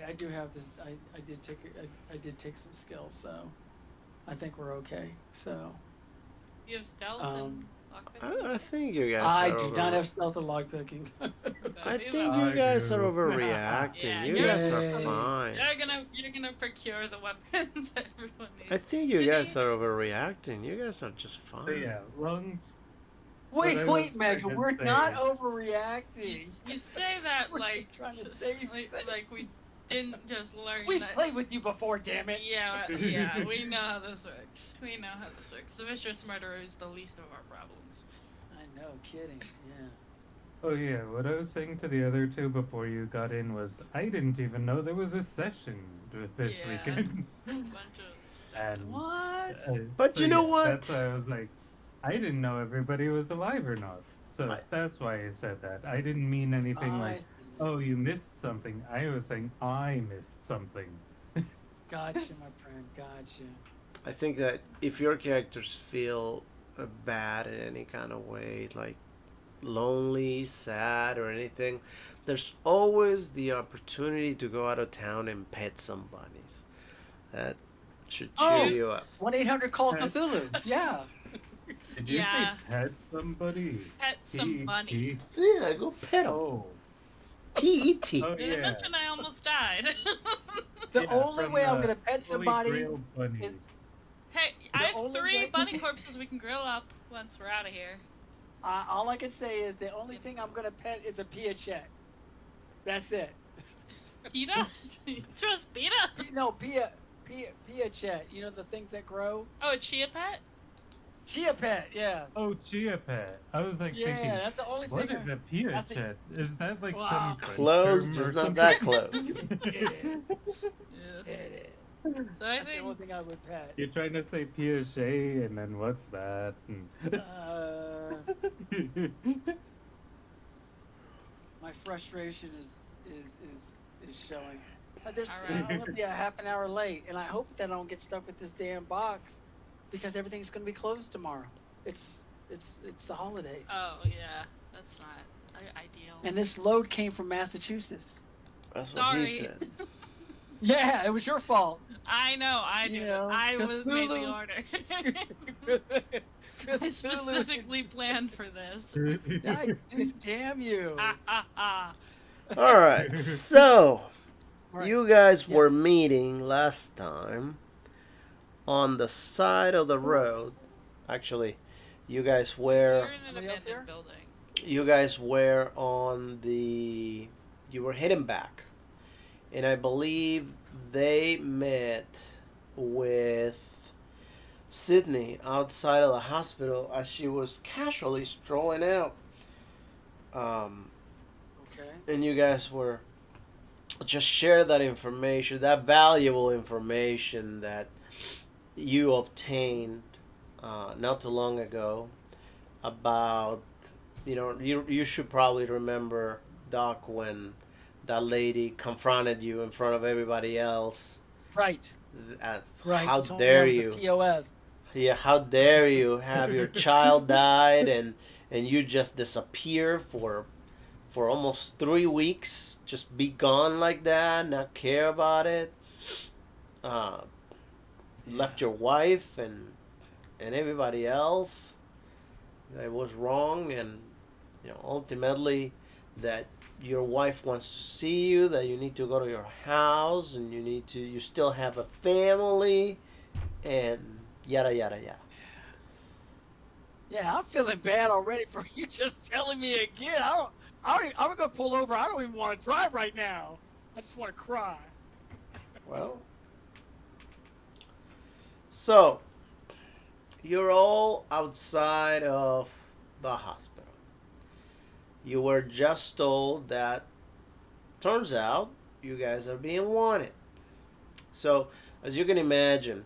I do have the I did take some skills, so I think we're okay. So You have stealth and um, lockpicking? I think you guys I are do not over. have stealth or lockpicking. I He think loves. you I guys are do. overreacting. Yeah, You you're guys are Yay! fine. you're gonna procure the weapons that everyone I needs. think you Did guys he? are overreacting. You guys are just But fine. yeah, lungs. What Wait, I wait, was trying Megan, to we're not say. overreacting. You say that We're just trying to say like we didn't just learn we've that. played with you before, damn it. Yeah, yeah, we know how this works. We know how this works. The vicious murderer is the least of our problems. I know, kidding. Yeah. Oh yeah, what I was saying to the other two before you got in was I didn't even know there was a session this Yeah, weekend. bunch of And What? But so you know yeah, that's what? why I was like, I didn't know everybody was alive or not. So I, that's why I said that. I didn't mean anything I like, see. oh, you missed something. I was saying I missed something. Gotcha, my friend. Gotcha. I think that if your characters feel bad in any kind of way, like lonely, sad, or anything, there's always the opportunity to go out of town and pet somebody's. That should cheer Oh, you. you up. 1-800 call Pet, Cthulhu. Yeah. did you say Yeah, pet somebody? pet some P-E-T? bunnies. Yeah, go pet them. Oh, P-E-T. oh Did I yeah. mention I almost died? The Yeah, only from way I'm the gonna pet Holy somebody Grail is bunnies. Hey, I the have only 3 way. bunny corpses we can grill up once we're out of here. All I can say is the only thing I'm gonna pet is a piachet. That's it. PETA? Trust PETA? No, piachet. You know the things that grow. Oh, a chia pet? Chia pet. Yeah. Oh, chia pet. I was like Yeah, thinking, that's the only what thing. is a That's the, piachet? Is that like wow. some French Close, term or just not something? that close. It is. Yeah. It is. So I That's the only think thing I would pet. You're trying to say piachet, and then what's that? My frustration is showing. There's All I'm right. gonna be a half an hour late, and I hope that I don't get stuck with this damn box, because everything's gonna be closed tomorrow. It's the holidays, Oh yeah, that's not ideal. and this load came from Massachusetts. That's what he Sorry. said. Yeah, it was your fault. I know, I You did it. know, I was made the Cthulhu. order. I Cthulhu. specifically planned for this. Damn you. Ha ha ha. All right, so All right. you guys were Yes. meeting last time on the side of the road. Actually, you guys We're were in an Somebody else abandoned here? building. you guys were on the you were heading back, and I believe they met with Sydney outside of the hospital as she was casually strolling out. Um, Okay. and you guys were just share that information, that valuable information that you obtained not too long ago about, you should probably remember, Doc, when that lady confronted you in front of everybody else. Right. As, Right. how You told me I dare was a you? POS. Yeah, how dare you have your child died and you just disappear for almost 3 weeks, just be gone like that, not care about it. Uh, Yeah. Left your wife and everybody else. That was wrong, and ultimately that your wife wants to see you. That you need to go to your house, and you still have a family, and yada yada yada. Yeah, I'm feeling bad already for you just telling me again. I'm gonna pull over. I don't even want to drive right now. I just want to cry. Well, so you're all outside of the hospital. You were just told that turns out you guys are being wanted. So, as you can imagine,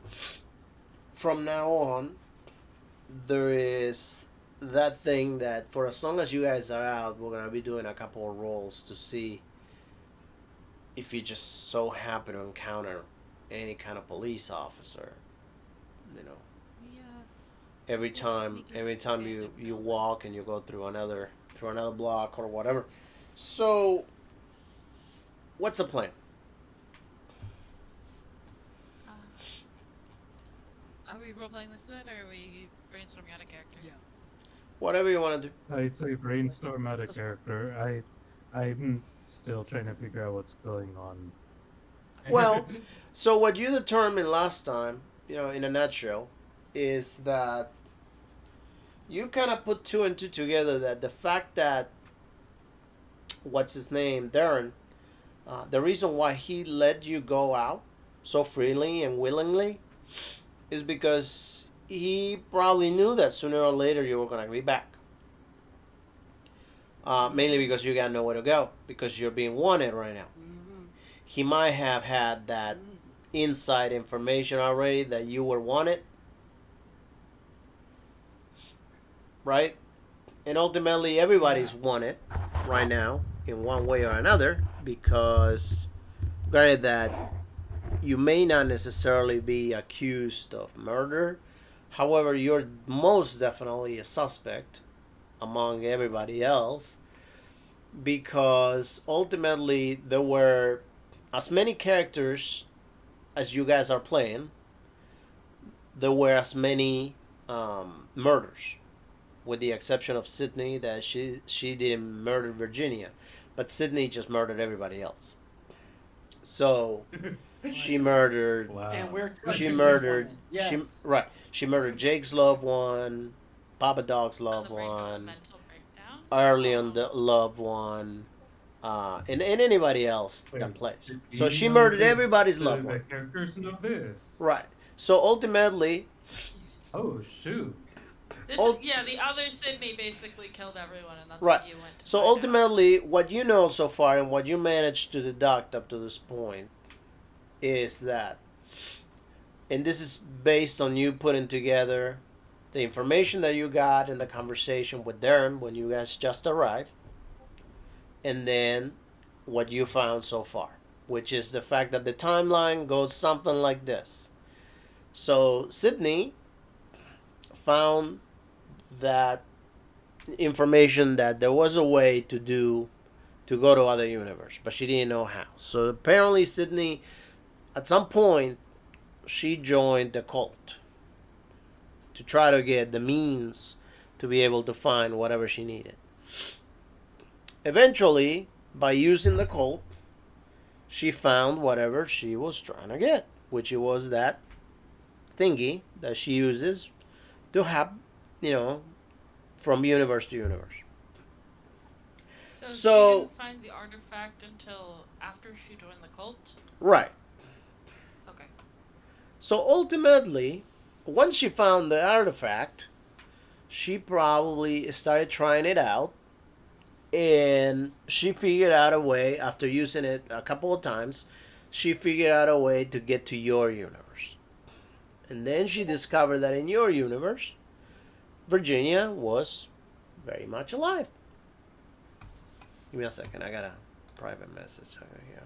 from now on, there is that thing that for as long as you guys are out, we're gonna be doing a couple of rolls to see if you just so happen to encounter any kind of police officer. You know, Yeah. every time you walk and you go through another block or whatever. So, what's the plan? we role playing this yet, or are we brainstorming out a character? Yeah. Whatever you want to do. I'd say brainstorm out a character. I'm still trying to figure out what's going on. Well, so what you determined last time, in a nutshell, is that you kind of put two and two together. That the fact that what's his name, Darren, the reason why he let you go out so freely and willingly is because he probably knew that sooner or later you were going to be back. Mainly because you got nowhere to go, because you're being wanted right now. Mm-hmm. He might have had that inside information already that you were wanted, right? And ultimately, everybody's wanted right now in one way or another, because granted that you may not necessarily be accused of murder, however, you're most definitely a suspect among everybody else, because ultimately there were as many characters as you guys are playing. There were as many murders, with the exception of Sydney, that she didn't murder Virginia, but Sydney just murdered everybody else. So she murdered. Wow. And we're She trusting murdered. this woman. Yes. She murdered Jake's loved one, Papa Dog's Oh, loved the breakdown, one, mental breakdown. Arleon the loved one, and anybody else Wait, that plays. do So you she know murdered the- everybody's the, loved the one. characters know this. Right. So ultimately, Oh shoot. This Ul- yeah, the other Sydney basically killed everyone, and that's Right. what you went to so find out. ultimately, what you know so far and what you managed to deduct up to this point is that, and this is based on you putting together the information that you got in the conversation with Darren when you guys just arrived, and then what you found so far, which is the fact that the timeline goes something like this. So Sydney found that information that there was a way to go to other universe, but she didn't know how. So apparently Sydney, at some point, she joined the cult to try to get the means to be able to find whatever she needed. Eventually, by using the cult, she found whatever she was trying to get, which it was that thingy that she uses to have, from universe to universe. So, So- she didn't find the artifact until after she joined the cult. Right. Okay. So ultimately, once she found the artifact, she probably started trying it out, and she figured out a way, after using it a couple of times, she figured out a way to get to your universe. And then she discovered that in your universe, Virginia was very much alive. Give me a second, I got a private message over here.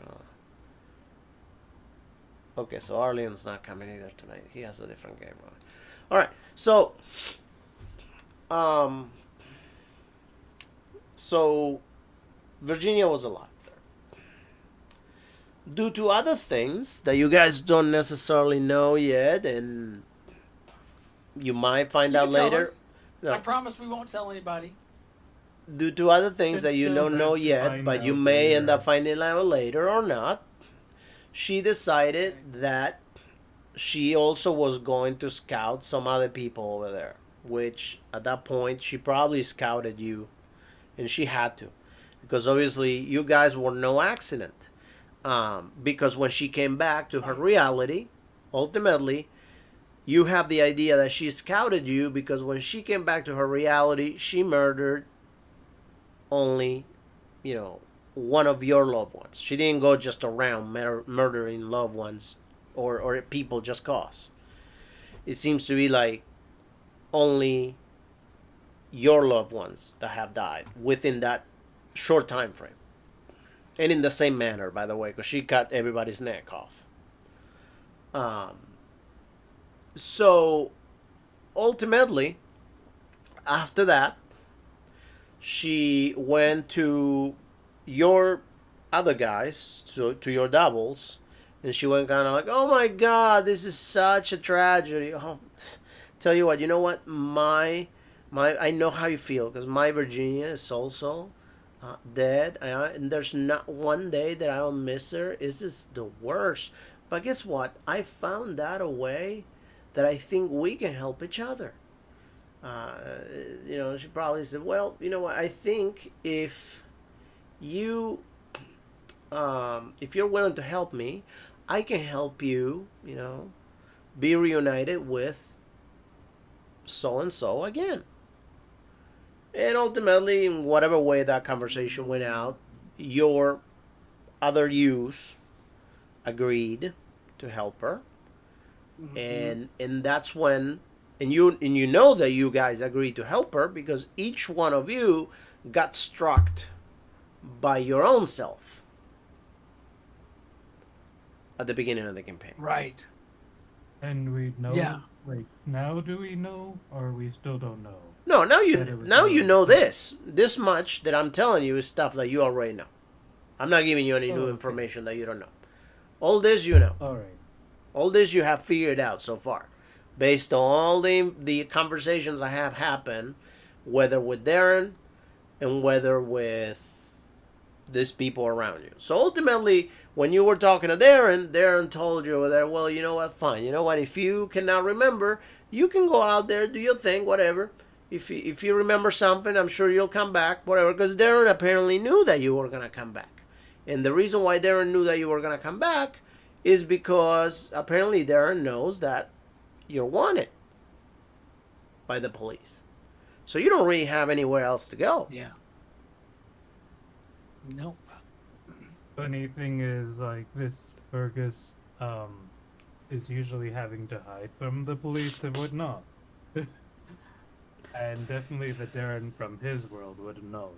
Okay, so Arleon's not coming either tonight. He has a different game on. All right, so Virginia was alive there. Due to other things that you guys don't necessarily know yet, and you might find You out can tell later. us. No. I promise we won't tell anybody. Due to other things It's that you still don't know best to yet, find but you out may end later. up finding out later or not, she decided that she also was going to scout some other people over there, which at that point she probably scouted you, and she had to, because obviously you guys were no accident. Because when she came back to her reality, ultimately, you have the idea that she scouted you, because when she came back to her reality, she murdered only, one of your loved ones. She didn't go just around murdering loved ones or people just cause. It seems to be like only your loved ones that have died within that short time frame. And in the same manner, by the way, because she cut everybody's neck off. So ultimately, after that, she went to your other guys, to your doubles, And she went kind of like, "Oh my God, this is such a tragedy." Oh, tell you what, you know what? I know how you feel because my Virginia is also dead, and there's not one day that I don't miss her. It's just the worst. But guess what? I found out a way that I think we can help each other. Uh, she probably said, "Well, you know what? I think you, if you're willing to help me, I can help you. Be reunited with so and so again." And ultimately, in whatever way that conversation went out, your other yous agreed to help her, and that's when, and you know that you guys agreed to help her because each one of you got struck by your own self at the beginning of the campaign. Right. And we know. Yeah. Like now, do we know, or we still don't know? No, now That it was you wrong. know this much that I'm telling you is stuff that you already know. I'm not giving you any new Okay. information that you don't know. All this you know. All right. All this you have figured out so far, based on all the conversations I have happened, whether with Darren and whether with these people around you. So ultimately, when you were talking to Darren told you that, well, you know what, fine. You know what, if you cannot remember, you can go out there, do your thing, whatever. If you remember something, I'm sure you'll come back, whatever. Because Darren apparently knew that you were going to come back. And the reason why Darren knew that you were going to come back is because apparently Darren knows that you're wanted by the police. So you don't really have anywhere else to go. Yeah. Nope. Funny thing is, like, this Fergus is usually having to hide from the police and whatnot. And definitely the Darren from his world would have known.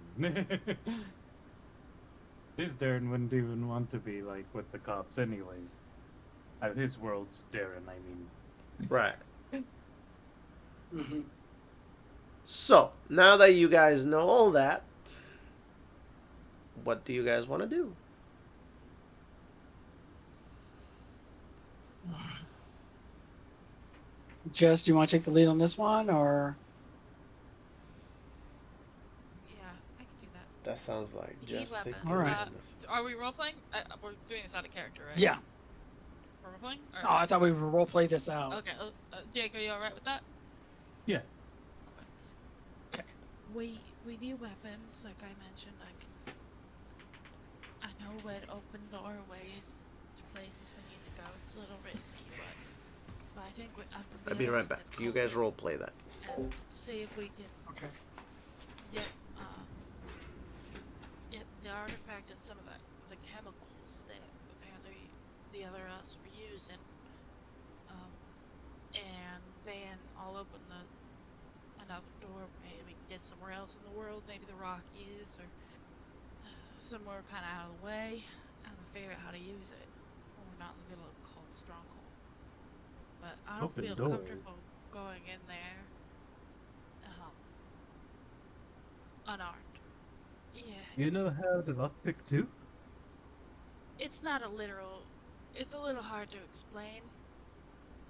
His Darren wouldn't even want to be, like, with the cops anyways. His world's Darren, I mean. Right. Mm-hmm. So, now that you guys know all that, what do you guys want to do? Jess, do you want to take the lead on this one, or? Yeah, I can do that. That sounds like You need just take weapons. the All right. lead on this one. Are we role playing? We're doing this out of character, right? Yeah. We're role playing? Oh, I thought we would role play this out. Okay. Jake, are you alright with that? Yeah. Okay. We need weapons, like I mentioned. I know where to open doorways to places we need to go. It's a little risky, but I think I'll be right back. You guys role play that. and see if we can Okay. get get the artifact and some of the chemicals that apparently the other us were using. And then I'll open another door. Maybe we can get somewhere else in the world, maybe the Rockies or somewhere kind of out of the way, and figure out how to use it when we're not in the middle of a cold stronghold. But I don't Open feel door. comfortable going in there unarmed. Yeah. You know how to lockpick too? It's not a literal. It's a little hard to explain.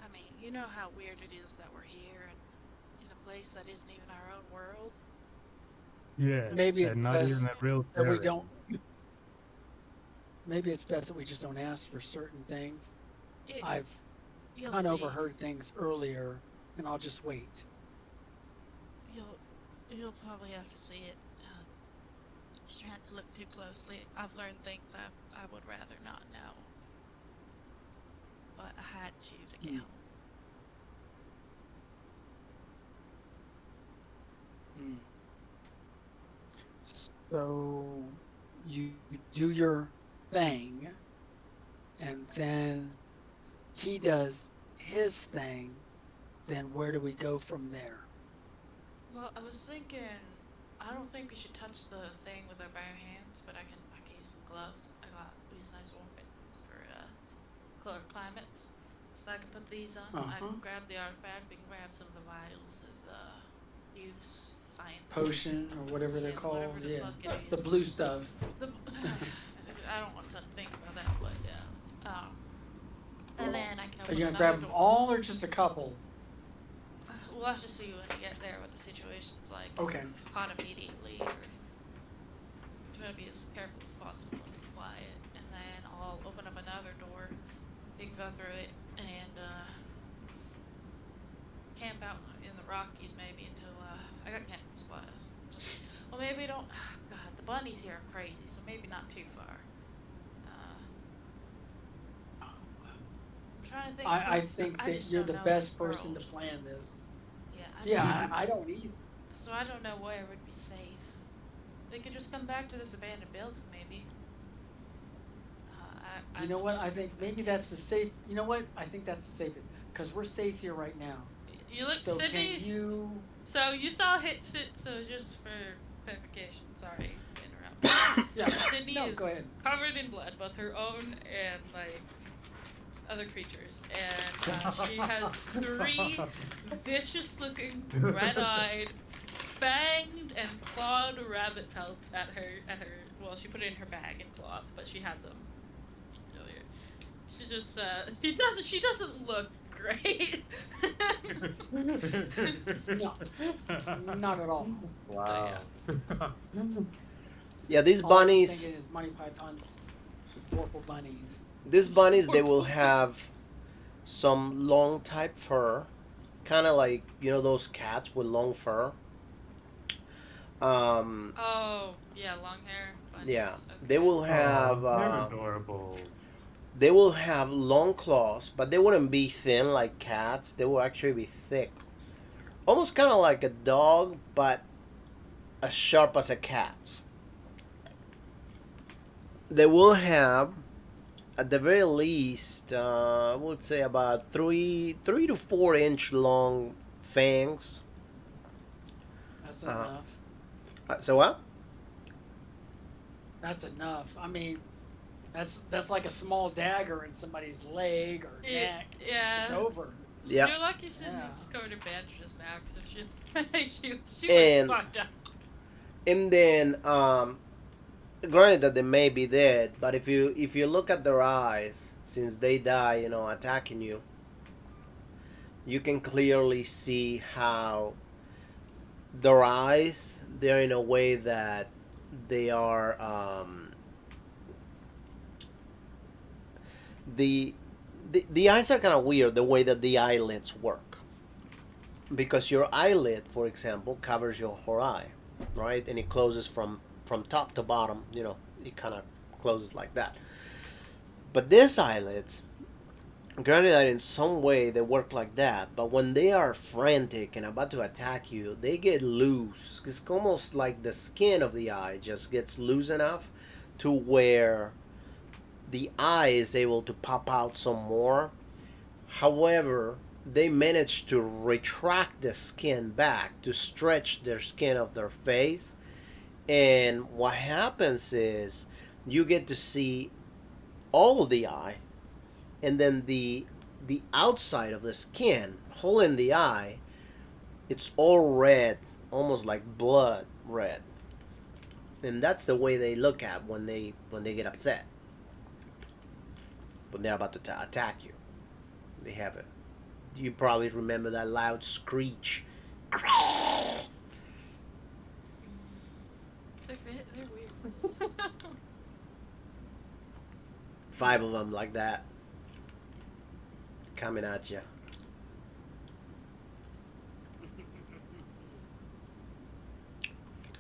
I mean, you know how weird it is that we're here and in a place that isn't even our own world. Yeah. Maybe it's and not best even a real that we Darren. don't. Maybe it's best that we just don't ask for certain things. I've You'll kind of see. overheard things earlier, and I'll just wait. You'll probably have to see it. Just trying to look too closely. I've learned things I would rather not know. But I had to get home. Hmm. So you do your thing, and then he does his thing. Then where do we go from there? Well, I was thinking, I don't think we should touch the thing with our bare hands, but I can use some gloves. I got these nice warm mittens for colder climates, so I can put these on. I can grab the artifact. We can grab some of the vials of use science Potion or whatever they're Yeah, called. whatever the Yeah, fuck it the is. blue stuff. I don't want to think about that, but yeah. Are you open gonna another grab them door. all or just a couple? We'll have to see when we get there what the situation's like. If Okay. we're caught immediately, or try to be as careful as possible and as quiet. And then I'll open up another door. You can go through it and camp out in the Rockies maybe until I got camping supplies. Just well, maybe don't. God, the bunnies here are crazy, so maybe not too far. I'm trying to think. I think I that just you're don't the know this best person to world. plan this. Yeah, I just Yeah, I don't either. so I don't know where would be safe. They could just come back to this abandoned building, maybe. You know I'm what? just I think thinking about maybe that's the safe. You know what? I think that's the safest because we're safe here right now. You look, So can Sydney. you? So you saw hit sit. So just for clarification, sorry to interrupt. Yeah. Sydney No, is go ahead. covered in blood, both her own and like other creatures, and she has 3 vicious-looking, red-eyed, fanged and clawed rabbit pelts at her. Well, she put it in her bag in cloth, but she had them earlier. She just she doesn't look great. No, not at all. Wow. yeah. Yeah, these All I'm bunnies. thinking is Monty Python's Vorpal bunnies. These bunnies, they will have some long type fur, kind of like those cats with long fur. Oh, yeah, long hair. Bunnies. Yeah, Okay. they will have Oh, they're adorable. they will have long claws, but they wouldn't be thin like cats. They will actually be thick, almost kind of like a dog, but as sharp as a cat. They will have, at the very least, I would say about 3 to 4 inch long fangs. That's Uh, enough. So what? That's enough. I mean, that's like a small dagger in somebody's leg or neck. Yeah. It's over. Yeah. You're lucky Sydney's Yeah. covered in bandages now, because if she And- was fucked up. And then, granted that they may be dead, but if you look at their eyes, since they die, attacking you, you can clearly see how their eyes, they're in a way that they are the eyes are kind of weird the way that the eyelids work, because your eyelid, for example, covers your whole eye, right, and it closes from top to bottom. It kind of closes like that. But these eyelids, granted that in some way they work like that, but when they are frantic and about to attack you, they get loose. It's almost like the skin of the eye just gets loose enough to where the eye is able to pop out some more. However, they manage to retract the skin back to stretch their skin of their face. And what happens is you get to see all of the eye, and then the outside of the skin, hole in the eye, it's all red, almost like blood red. And that's the way they look at when they get upset. When they're about to attack you. They have it. You probably remember that loud screech. They're weird. 5 of them like that. Coming at you.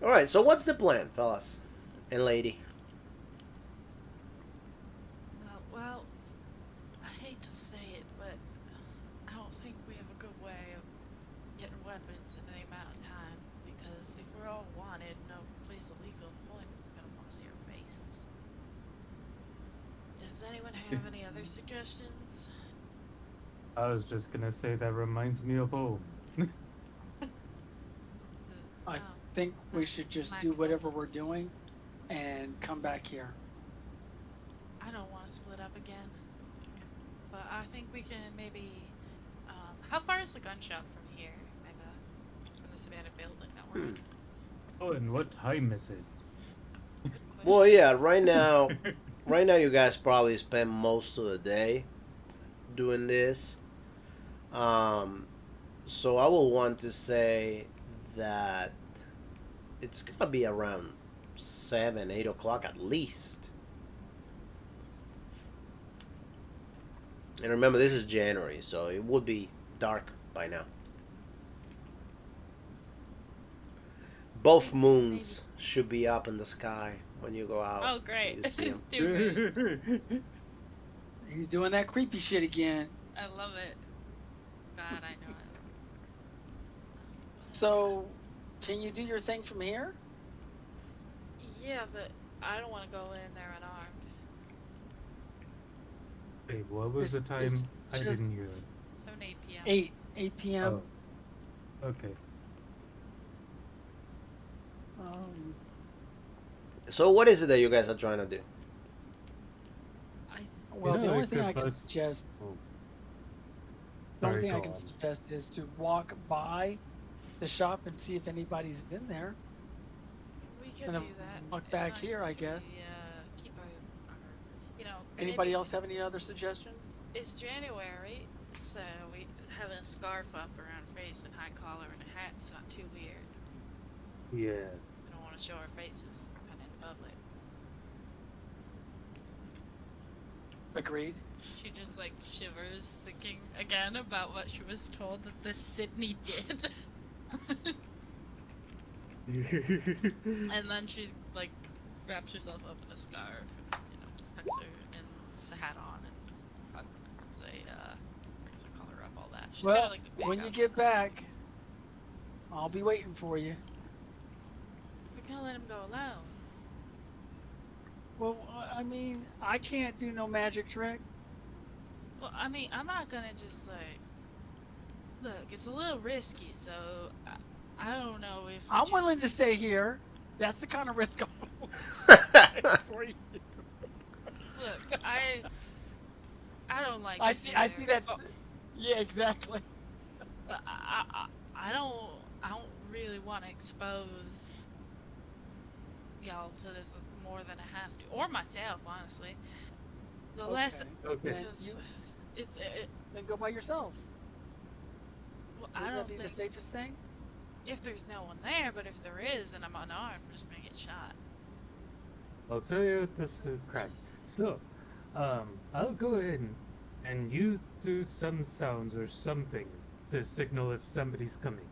Alright, so what's the plan, fellas and lady? Well, I hate to say it, but I don't think we have a good way of getting weapons in any amount of time, because if we're all wanted, no place of legal employment's gonna want to see our faces. Does anyone have any other suggestions? I was just gonna say that reminds me of home. I Oh, think we should just do whatever we're doing and come back here. I don't want to split up again, but I think we can maybe. How far is the gun shop from here, Mega? From this abandoned building that we're in? Oh, and what time is it? Good Well, question. yeah, right now you guys probably spend most of the day doing this. Um, so I will want to say that it's gonna be around 7, 8 o'clock at least. And remember, this is January, so it would be dark by now. Both moons should be up in the sky when you go out. Oh, great. You see 'em. It's too great. He's doing that creepy shit again. I love it. God, I know it. So, can you do your thing from here? Yeah, but I don't want to go in there unarmed. Wait, what was the It's- time? it's I just- didn't hear it. 7, 8 p.m. 8 p.m. Oh. Okay. So what is it that you guys are trying to do? Well, the Yeah, only I thing could I can bust- suggest, Oh. the only Sorry, thing I go can on. suggest is to walk by the shop and see if anybody's in there. We could And do then that. walk as back long here, as I guess. We, keep you know. Anybody maybe else have any other suggestions? It's January, so we having a scarf up around face and high collar and a hat's not too weird. Yeah. We don't want to show our faces kind of in public. Agreed. She just like shivers, thinking again about what she was told that this Sydney did. And then she like wraps herself up in a scarf and tucks her and puts a hat on and puts a collar up, all that. She's Well, got, like, a big when you outfit. get back, I'll be waiting for you. We're gonna let him go alone. Well, I mean, I can't do no magic trick. Well, I mean, I'm not gonna just like look. It's a little risky, so I don't know if I'm willing to stay here. That's the kind of risk I'm willing for you. Look, I don't like. I it see either. that. Yeah, exactly. But I don't really want to expose y'all to this more than I have to, or myself, honestly. The less, Okay. Then because you it, then go by yourself. well, Wouldn't I that don't be think the safest thing? if there's no one there, but if there is and I'm unarmed, I'm just gonna get shot. I'll tell you this crap. So, I'll go in and you do some sounds or something to signal if somebody's coming.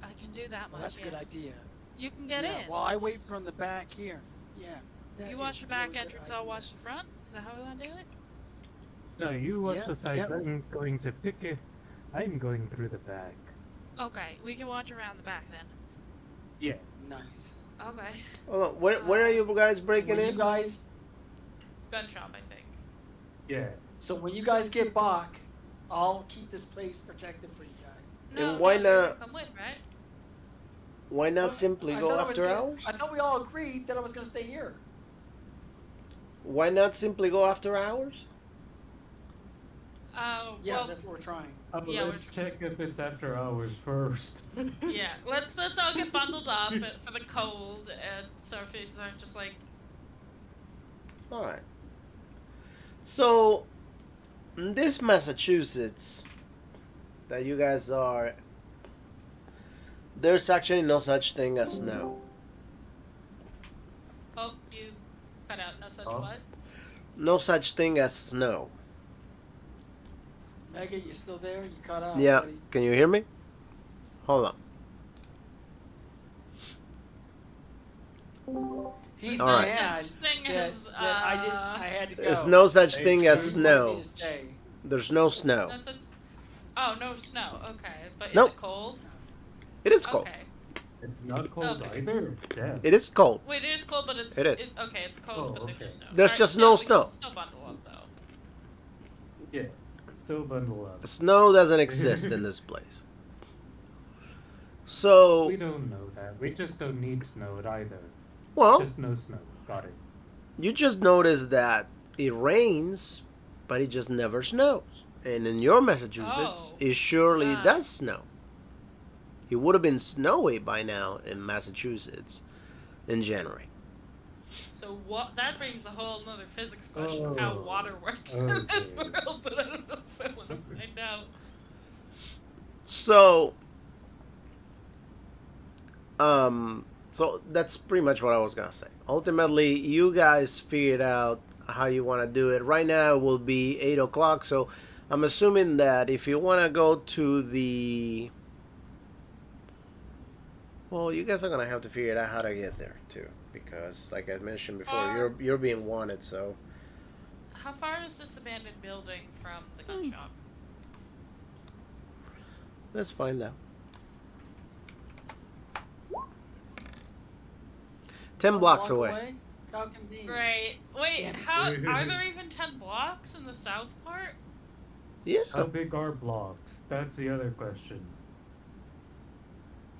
I can do that Well, much. that's a good yeah. idea. You can get yeah, in. Well, I wait from the back here. Yeah. that You watch is the a back really good entrance, I'll idea. watch the front. Is that how we want to do it? No, you watch Yeah, the sides. yeah. I'm going to pick it. I'm going through the back. Okay, we can watch around the back then. Yeah. Nice. Okay. Hold on, where are you guys breaking When in? you guys, Gun shop, I think. Yeah. so when you guys get back, I'll keep this place protected for you guys. And why you're gonna not- come with, right? Why not Well, simply I go thought I was after gonna- hours? I thought we all agreed that I was going to stay here. Why not simply go after hours? Oh, Yeah, well, that's what we're trying. Yeah, Let's check if it's after hours first. yeah. Let's all get bundled up for the cold, and so our faces aren't just like. All right. So, in this Massachusetts that you guys are, there's actually no such thing as snow. Oh, you cut out. No such Oh. what? No such thing as snow. Megan, you still there? You cut out. Yeah, buddy. can you hear me? Hold on. He's All right. mad Such thing that, as, that I had to go. There's no such Hey, thing as He wanted me snow. to stay. There's no snow. No such. Oh, no snow. Okay, but Nope. is it cold? It is cold. Okay. It's not cold Okay. either. Yeah. It is cold. Wait, it is cold, but it's. It is. Okay, it's cold, Oh, but there's no okay. snow. There's Alright, just yeah, no we snow. Can still bundle up though. Yeah. Still bundle up. Snow doesn't exist in this place. So, We don't know that. We just don't need to know it either. well, Just no snow. Got it. you just notice that it rains, but it just never snows. And in your Massachusetts, Oh. it surely Ah. does snow. It would have been snowy by now in Massachusetts in January. So what? That brings a whole another physics question of how water works in this okay. world, but I don't know if I want to find out. So, so that's pretty much what I was gonna say. Ultimately, you guys figured out how you want to do it. Right now, it will be 8 o'clock. So, I'm assuming that if you want to go to the, well, you guys are gonna have to figure out how to get there too, because, like I mentioned before, you're being wanted. So, How far is this abandoned building from the gun shop? let's find out. 10 1 blocks block away. How convenient. Right. Wait, Damn it. how are there even 10 blocks in the south part? Yeah. How big are blocks? That's the other question.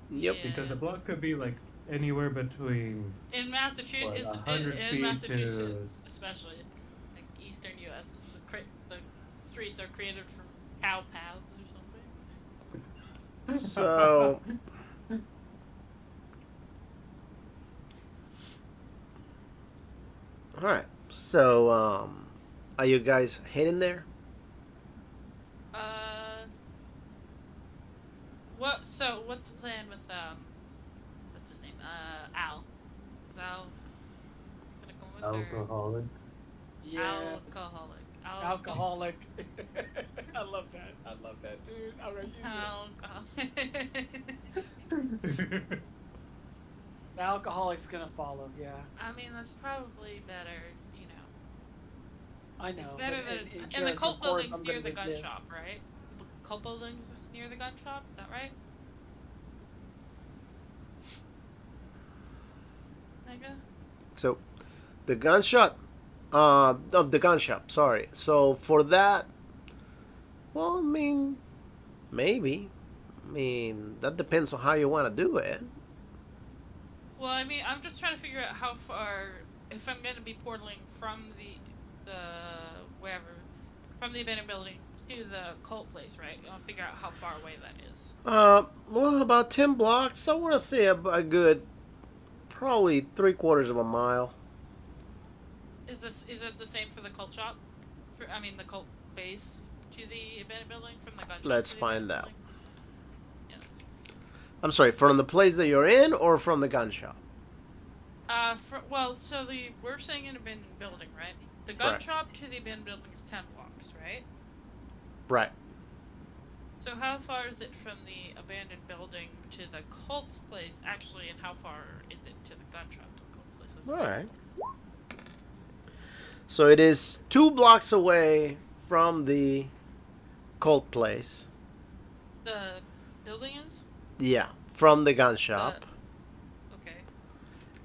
Yep. Yeah. Because a block could be like anywhere between In Massachusetts, what, 100 in feet Massachusetts, to especially like eastern U.S., the streets are created from cow paths or something. So, all right. So, are you guys heading there? What? So what's the plan with what's his name? Al. Is Al gonna come with alcoholic. Yes. Alcoholic. Al's Alcoholic. I love that. I love that, dude. I'm gonna use Alcoholic. it. The alcoholic's gonna follow. Yeah, I mean, that's probably better, you know. I know. It's better but that in it's. And the character, cult of course, building's I'm near gonna the gun resist. shop, right? The cult building's near the gun shop, is that right? Mega? So, the gun shop, of the gun shop. Sorry. So for that, well, I mean, maybe. I mean, that depends on how you want to do it. Well, I mean, I'm just trying to figure out how far, if I'm gonna be portaling from the wherever, from the abandoned building to the cult place, right? I want to figure out how far away that is. Well, about 10 blocks. I want to say a good, probably 3/4 of a mile. Is it the same for the cult shop? I mean, the cult base to the abandoned building from the gun shop. Let's to the find abandoned out. building? Yeah. I'm sorry, from the place that you're in or from the gun shop? Well, so we're saying an abandoned building, right? The gun Correct. shop to the abandoned building is 10 blocks, right? Right. So how far is it from the abandoned building to the cult's place, actually, and how far is it to the gun shop to the cult's place? That's All what- right. So it is 2 blocks away from the cult place. The building is? Yeah, from the gun shop. Okay.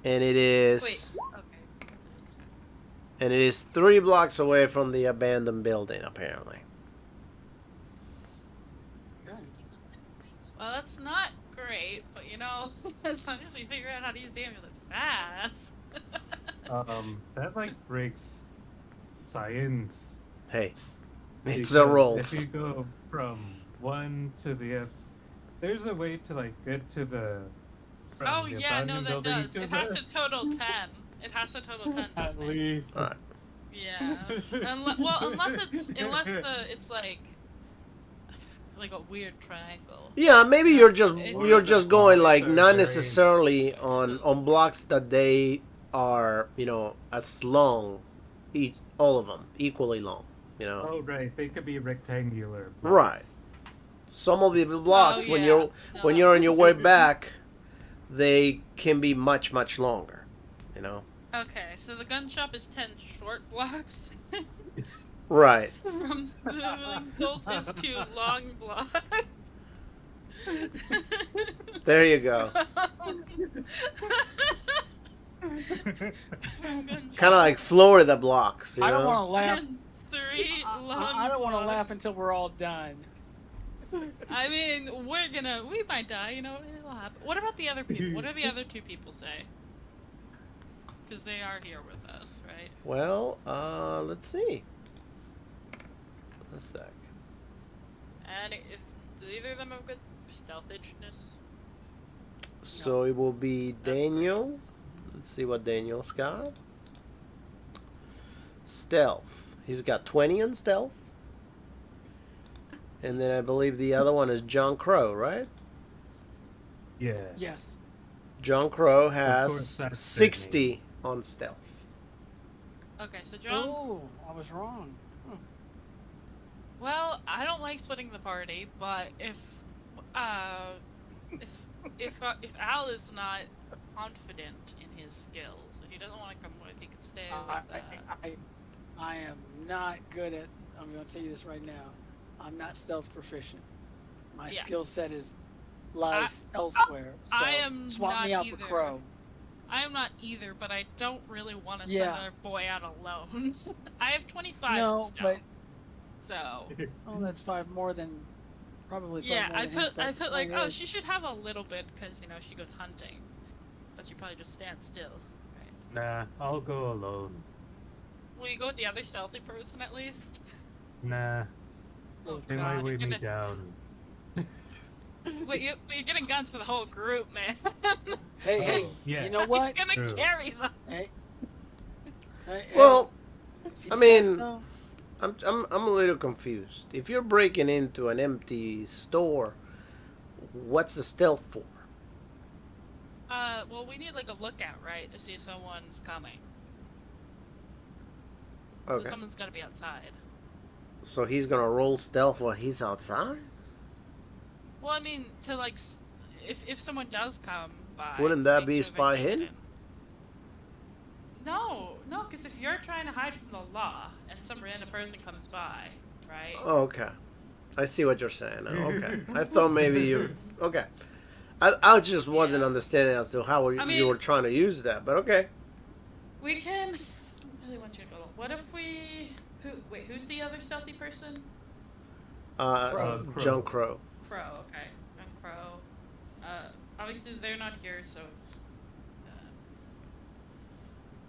And it is Wait. Okay. and it is 3 blocks away from the abandoned building apparently. Well, that's not great, but you know, as long as we figure out how to use the amulet fast. That like breaks science. Hey, it's the Because rules. If you go from one to the other, there's a way to like get to the. from Oh the yeah, no, abandoned that building does. to It has the- to total 10. It has to total 10. At doesn't it? least. All right. Yeah. Unless it's like a weird triangle. Yeah, maybe you're just It's you're not just the going blocks like are not very- necessarily on blocks that they are, as long, all of them equally long, Oh right, they could be rectangular. Right. blocks. Some of the blocks when yeah. you're No, when you're on your way back, they can be much longer, Okay, so the gun shop is 10 short blocks. Right. From the cult is 2 long blocks. There you go. Kind of like Florida blocks, I don't want to laugh. And 3 long I don't want to blocks. laugh until we're all done. I mean, we might die, it'll happen. What about the other people? What do the other 2 people say? Because they are here with us, right? Well, let's see. A sec. And if do either of them have good stealthedness? So it will be That's Daniel, Let's see what Daniel's got. Stealth. He's got 20 in stealth. And then I believe the other one is John Crow, right? Yeah. Yes. John Crow Of has course, that's 60 on stealth. Okay, so John. Oh, I was wrong. Huh. Well, I don't like splitting the party, but uh, if if Al is not confident in his skills, if he doesn't want to come with, he could stay with. I am not good at. I'm going to tell you this right now. I'm not stealth proficient. My Yeah. skill set lies elsewhere. So I am swap not me out either. for Crow. I am not either, but I don't really want to Yeah. send our boy out alone. I have 25 No, stealth, but so oh, that's 5 more than probably 5 yeah, more I than him, put but like, oh, oh, yeah. she should have a little bit because she goes hunting, but she probably just stands still. Right? Nah, I'll go alone. Will you go with the other stealthy person at least? Nah, Oh they God, might you're weigh me gonna... down. Wait, you're getting guns for the whole group, man. Hey, yeah. you know what? You're gonna True. carry them. Hey, Well, if he I says mean, so, I'm a little confused. If you're breaking into an empty store, what's the stealth for? Well, we need like a lookout, right, to see if someone's coming. Okay. So someone's gotta be outside. So he's gonna roll stealth while he's outside? Well, I mean, to like, if someone does come by, Wouldn't that make be sure spy they're staying hidden? in. No, because if you're trying to hide from the law and some random person comes by, right? Oh, okay. I see what you're saying now. Okay. I thought maybe you. Okay. I just wasn't Yeah. understanding as to how I you mean- were trying to use that, but okay. We can. I really want you to go. What if we? Who's the other stealthy person? Crow. John Crow. Crow. Okay, and Crow. Obviously they're not here, so it's.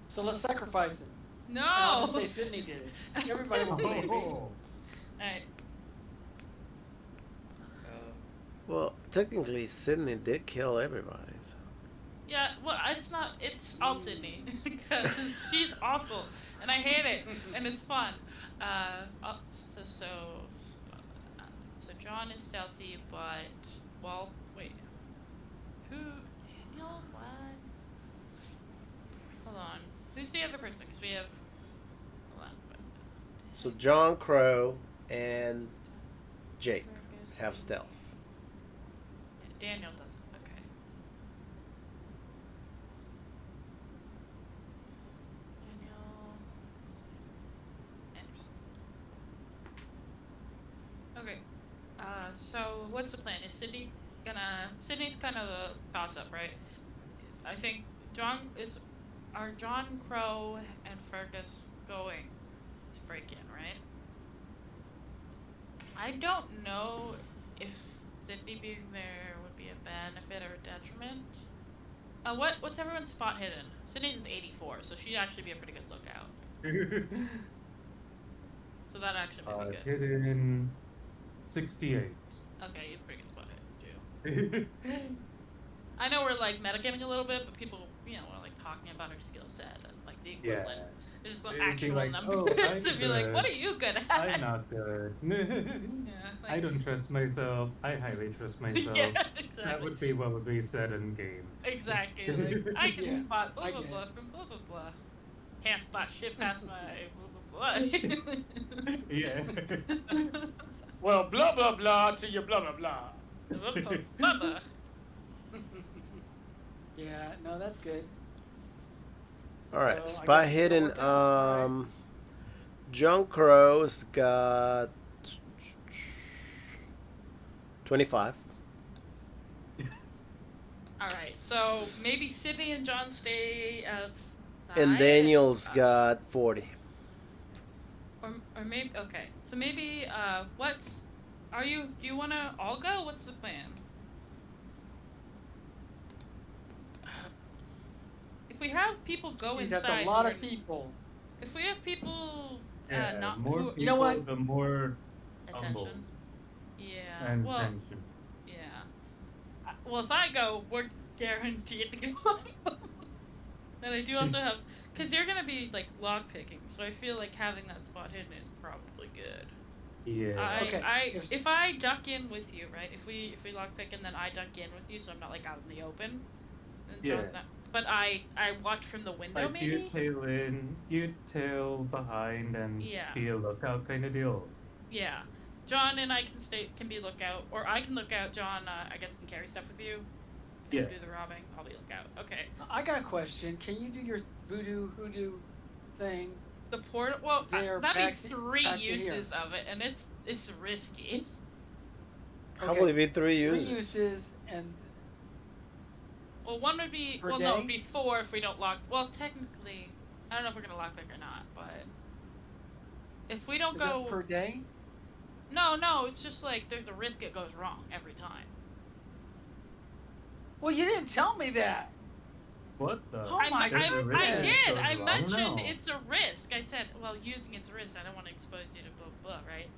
so let's sacrifice him. No. And I'll just say Sydney did it. Everybody will believe me. Alright. Well, technically, Sydney did kill everybody. So. Yeah, well, it's not. It's all Sydney because she's awful, and I hate it, and it's fun. So John is stealthy, but wait, who? Daniel? What? Hold on. Who's the other person? Because we have. Hold on. So John Crow and Jake Fergus have and- stealth. Yeah, Daniel doesn't. Okay. Daniel. What's his name? Anderson. Okay. So what's the plan? Is Sydney's kind of the toss-up, right? I think are John Crow and Fergus going to break in, right? I don't know if Sydney being there would be a benefit or a detriment. What's everyone's spot hidden? Sydney's is 84, so she'd actually be a pretty good lookout. So that actually might be good. Hidden 68. Okay, you have a pretty good spot hidden too. I know we're like metagaming a little bit, but people, are like talking about her skill set and like the equivalent. Yeah. There's the They'd be actual like, numbers. "Oh, I'm So be like, good. what are you good at? I'm not good. Yeah, I don't trust myself. I highly trust myself. Yeah, That exactly. would be what would be said in game. Exactly. Like, I can Yeah, spot blah I blah get blah it. from blah blah blah. Can't spot shit past my blah blah blah. Yeah. Well, blah blah blah to your blah blah blah. Blah, blah, blah, blah. Yeah, no, that's good. All right, So, I spy guess it's hidden. gonna work out, alright. John Crow's got 25, All right, so maybe Sydney and John stay outside. and Daniel's uh, got 40. or maybe okay. So maybe do you want to all go? What's the plan? If we have people go Geez, inside, that's a lot who of are- people. If we have people Yeah, not more who, people, You know what? the more attention. humbles Yeah. and well, tension. yeah. Well, if I go, we're guaranteed to go. And I do also have, because you're gonna be like lock picking, so I feel like having that spot hidden is probably good. Yeah. Okay. If I duck in with you, right? If we lock pick and then I duck in with you, so I'm not like out in the open, then Yeah. John's not. But I watch from the window, Like you maybe. tail in, you tail behind, and Yeah. be a lookout kind of deal. Yeah, John and I can be lookout, or I can look out. John, I guess can carry stuff with you. Can you Yeah. do the robbing? I'll be lookout. Okay. I got a question. Can you do your voodoo hoodoo thing? The portal. Well, There, that'd be three back to here. uses of it, and it's risky. How will it be 3 Three uses? uses and Well, one would be. Per Well, no, it'd day? be 4 if we don't lock. Well, technically, I don't know if we're gonna lock pick or not, but if we don't is go it per day? No, it's just like there's a risk it goes wrong every time. Well, you didn't tell me that. What the? Oh my There's a goodness. risk I that it did. goes I wrong? mentioned No. it's a risk. I said, well, using it's a risk. I don't want to expose you to blah blah, right?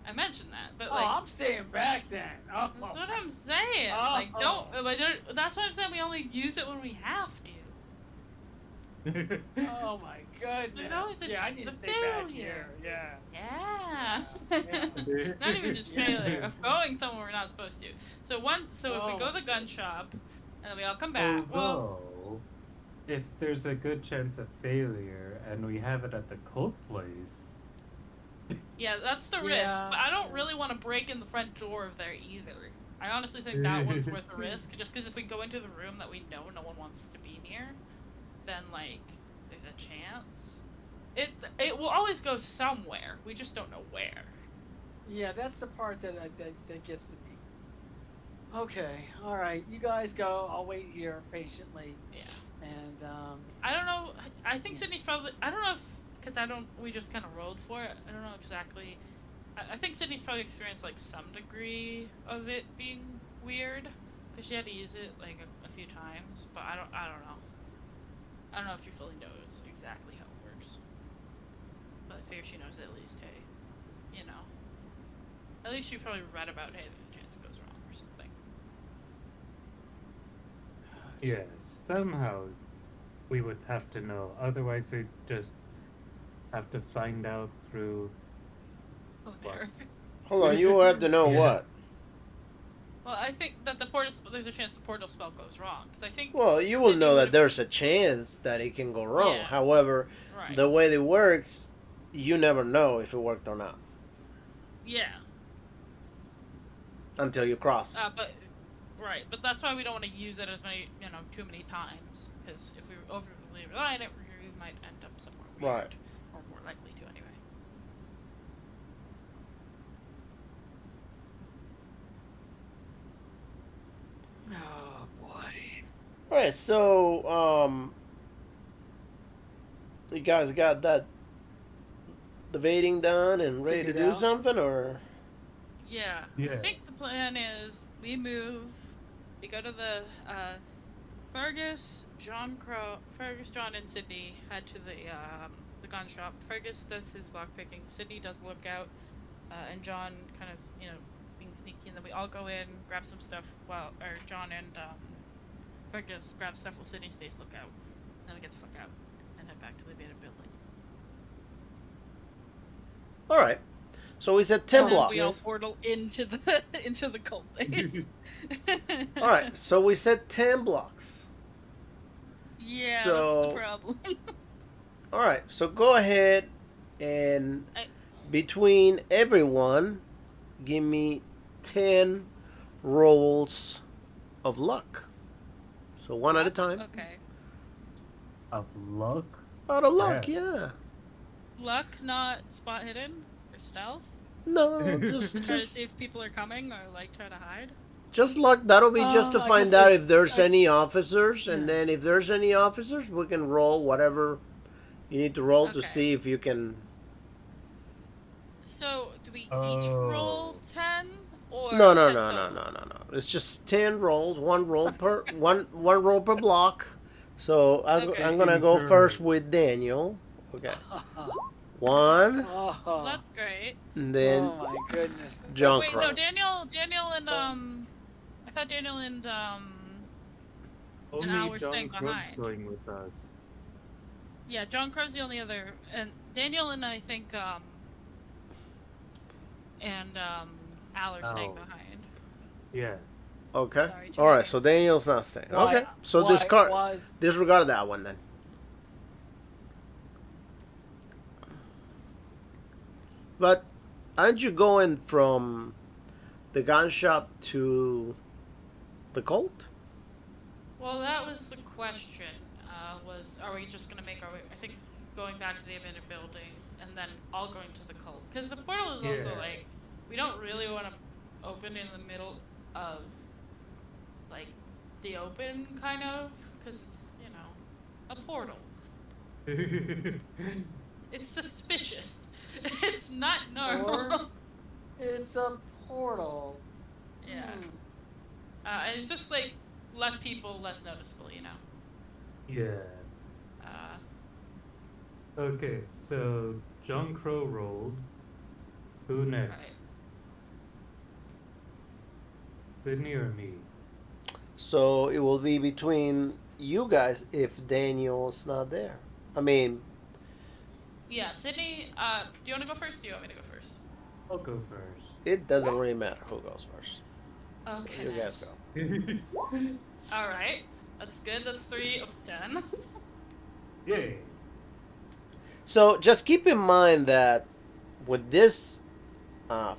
I mentioned that, but Oh, like I'm staying back then. Oh. that's what I'm saying. Like don't. That's what I'm saying. We only use it when we have to. Oh my goodness. There's always a Yeah, I need the to stay back failure. here. Yeah. Yeah. Yeah. Not even just failure of going somewhere we're not supposed to. So if we Oh go to my the gun shop, and then we all come back. Well, Although, if there's a good chance of failure and we have it at the cult place, yeah, that's the risk. Yeah. But I don't really want to break in the front door of there either. I honestly think that one's worth the risk. Just because if we go into the room that we know no one wants to be near, then like there's a chance. It will always go somewhere. We just don't know where. Yeah, that's the part that gets to me. Okay, all right, you guys go. I'll wait here patiently. Yeah. And I don't know. I think Yeah. Sydney's probably. I don't know if because I don't. We just kind of rolled for it. I don't know exactly. I think Sydney's probably experienced like some degree of it being weird because she had to use it like a few times. But I don't know. I don't know if she fully knows exactly how it works. But I figure she knows at least. Hey, you know. At least she probably read about hey, there's a chance it goes wrong or something. yeah, somehow we would have to know. Otherwise, we'd just have to find out through. Oh, there. Hold on, you will have to know Yeah. what? Well, I think that there's a chance the portal spell goes wrong because I think. Well, you will Sydney know that would've- there's a chance that it can go wrong. Yeah. However, Right. the way it works, you never know if it worked or not Yeah. until you cross. Right, but that's why we don't want to use it as many, too many times. Because if we overly rely on it, we might end up somewhere weird. Right. Or more likely to, anyway. oh boy. All right, so you guys got that debating done and ready to Figured do out? something, or Yeah. Yeah. I think the plan is we move. We go to the Fergus, John, and Sydney head to the gun shop. Fergus does his lockpicking. Sydney does lookout, and John kind of being sneaky. And then we all go in, grab some stuff or John and Fergus grab stuff while Sydney stays lookout. Then we get the fuck out and head back to the Beta building. all right. So we said 10 And then blocks. we all portal into the into the cult base. All right, so we said 10 blocks. Yeah, So- that's the problem. All right, so go ahead and I- between everyone, give me 10 rolls of luck. So one at a time. Okay. Of luck? Out of luck, yeah. Luck, not spot hidden or stealth. No, Try to just see if people are coming or like try to hide. just luck. That'll be just to I find guess out it- if there's I- any officers, and Yeah. then if there's any officers, we can roll whatever you need to roll to Okay. see if you can. So do we each Oh. roll 10 or No, no, 10 no, no, total? no, no, no. It's just 10 rolls, one roll per one roll per block. So Okay. I'm gonna go first with Daniel. Okay, one, Oh, That's great. and then oh my goodness. John Wait, Cross. no, Daniel and I thought Daniel and and Only Al were John staying Crow's behind. going with us. Yeah, John Crow's the only other, and Daniel and I think Al are staying Al. behind. Yeah. Okay. Sorry, two All right. So names. Daniel's not staying. Why? Okay. So Why was disregard that one then. But aren't you going from the gun shop to the cult? Well, that was the question. Was are we just gonna make our way? I think going back to the abandoned building and then all going to the cult because the portal is also Yeah. like we don't really want to open in the middle of like the open kind of because it's a portal. It's suspicious. It's not normal. Or it's a portal? Yeah. Hmm. And it's just like less people, less noticeable. Yeah. Uh, Okay, so John Crow rolled. Who next? Right. Sydney or me? So it will be between you guys if Daniel's not there. I mean, yeah, Sydney. Do you want to go first? Do you want me to go first? I'll go first. it doesn't really matter who goes first. Okay. So you guys nice. go. All right, that's good. That's 3 of 10. Yay. So just keep in mind that with this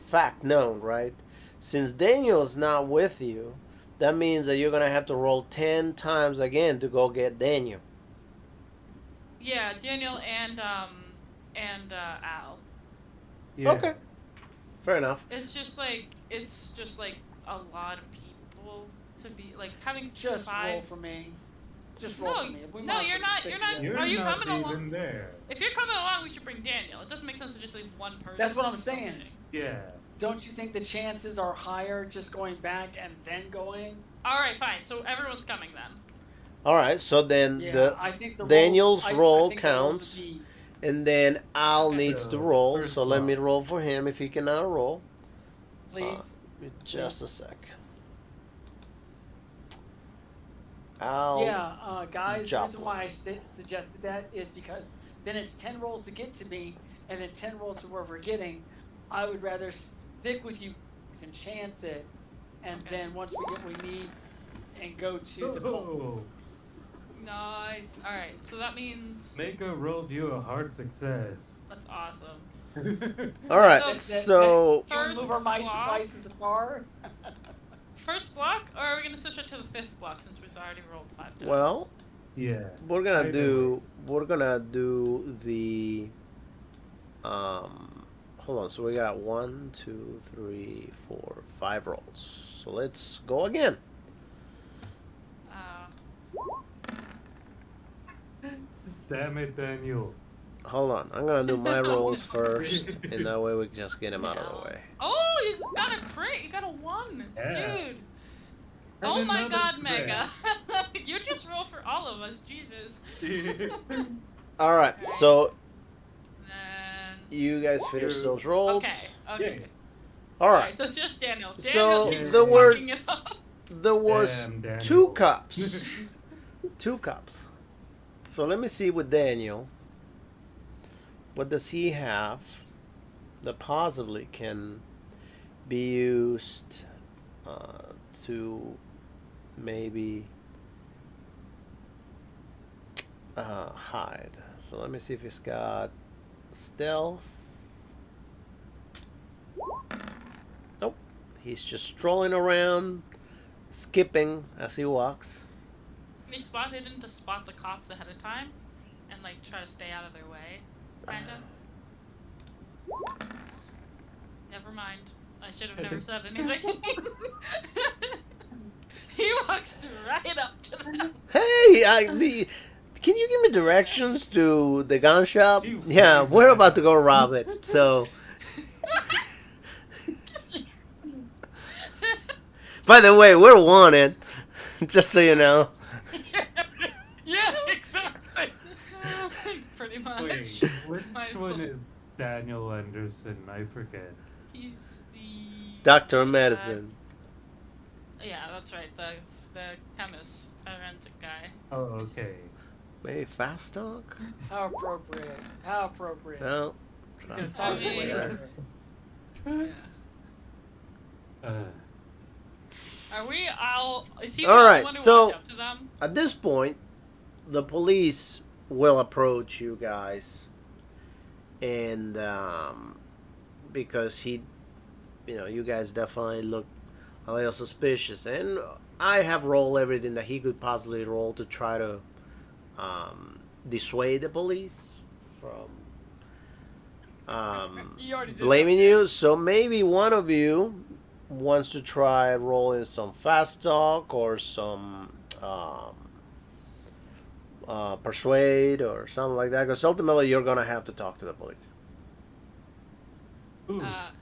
fact known, right? Since Daniel's not with you, that means that you're gonna have to roll 10 times again to go get Daniel. Yeah, Daniel and Al. Yeah. Okay, fair enough. It's just like a lot of people to be like having Just roll 5. for me. Just roll for me. We No, might as you're well just not- stick you're not- together. You're Are you not coming even along? there. If you're coming along, we should bring Daniel. It doesn't make sense to just leave one person. That's what I'm saying. Yeah. Don't you think the chances are higher just going back and then going? All right, fine. So everyone's coming then. All right, so then Yeah, I think the Daniel's rolls, roll I think the rolls would counts. be- and then Al Okay. needs to So, roll. first So let me block. roll for him if he cannot roll. please. Just a sec. Al. Yeah, guys, the Job reason why I suggested that is because then it's 10 rolls to get to me, and then 10 rolls to where we're getting. I would rather stick with you and chance it, and Okay. then once we get what we need, and go to the cult. Oh, Nice. All right. So that means Mako rolled you a hard success. that's awesome. All right, So- so Can we move our First mice block. devices apart? First block, or are we gonna switch it to the 5th block since we've already rolled 5 times? well, Yeah. we're gonna Either do ways. the hold on. So we got 1, 2, 3, 4, 5 rolls. So let's go again. Uh, Mm-hmm. Damn it, Daniel. Hold on, I'm gonna do my rolls first, and that way we can just get them out of the no. way. Oh, you got a crit! You got a 1, Yeah. dude. And Oh my another God, crit. Mega! You just roll for all of us, Jesus. All right, so And you guys finish You- those rolls. okay, okay. Yay. All right. So it's just Daniel. So Daniel keeps the word- fucking it up. There was Damn, Daniel. 2 cups. 2 cups. So let me see with Daniel. What does he have that possibly can be used to maybe hide? So let me see if he's got stealth. Nope. He's just strolling around, skipping as he walks. Can you spot hidden to spot the cops ahead of time? And like try to stay out of their way? Kinda? Never mind. I should have never said anything. He walks right up to them. Hey, can you give me directions to the gun shop? You Yeah, weird we're guy. about to go rob it. So, by the way, we're wanted. Just so you know. Yeah, exactly. Pretty much. Wait, which Mindful. one is Daniel Anderson? I forget. He's the Doctor of Medicine. yeah, that's right. The chemist forensic guy. Oh, okay. Maybe fast talk? How appropriate. How appropriate. No. He's gonna Fast talk talk to you later. later. Yeah. Uh, Are we all? Is he All the only right, one who so- walked up to them? At this point, the police will approach you guys, and because you guys definitely look a little suspicious, and I have rolled everything that he could possibly roll to try to dissuade the police from You already did blaming that. you. So maybe one of you wants to try rolling some fast talk or some persuade or something like that, because ultimately you're gonna have to talk to the police. ooh.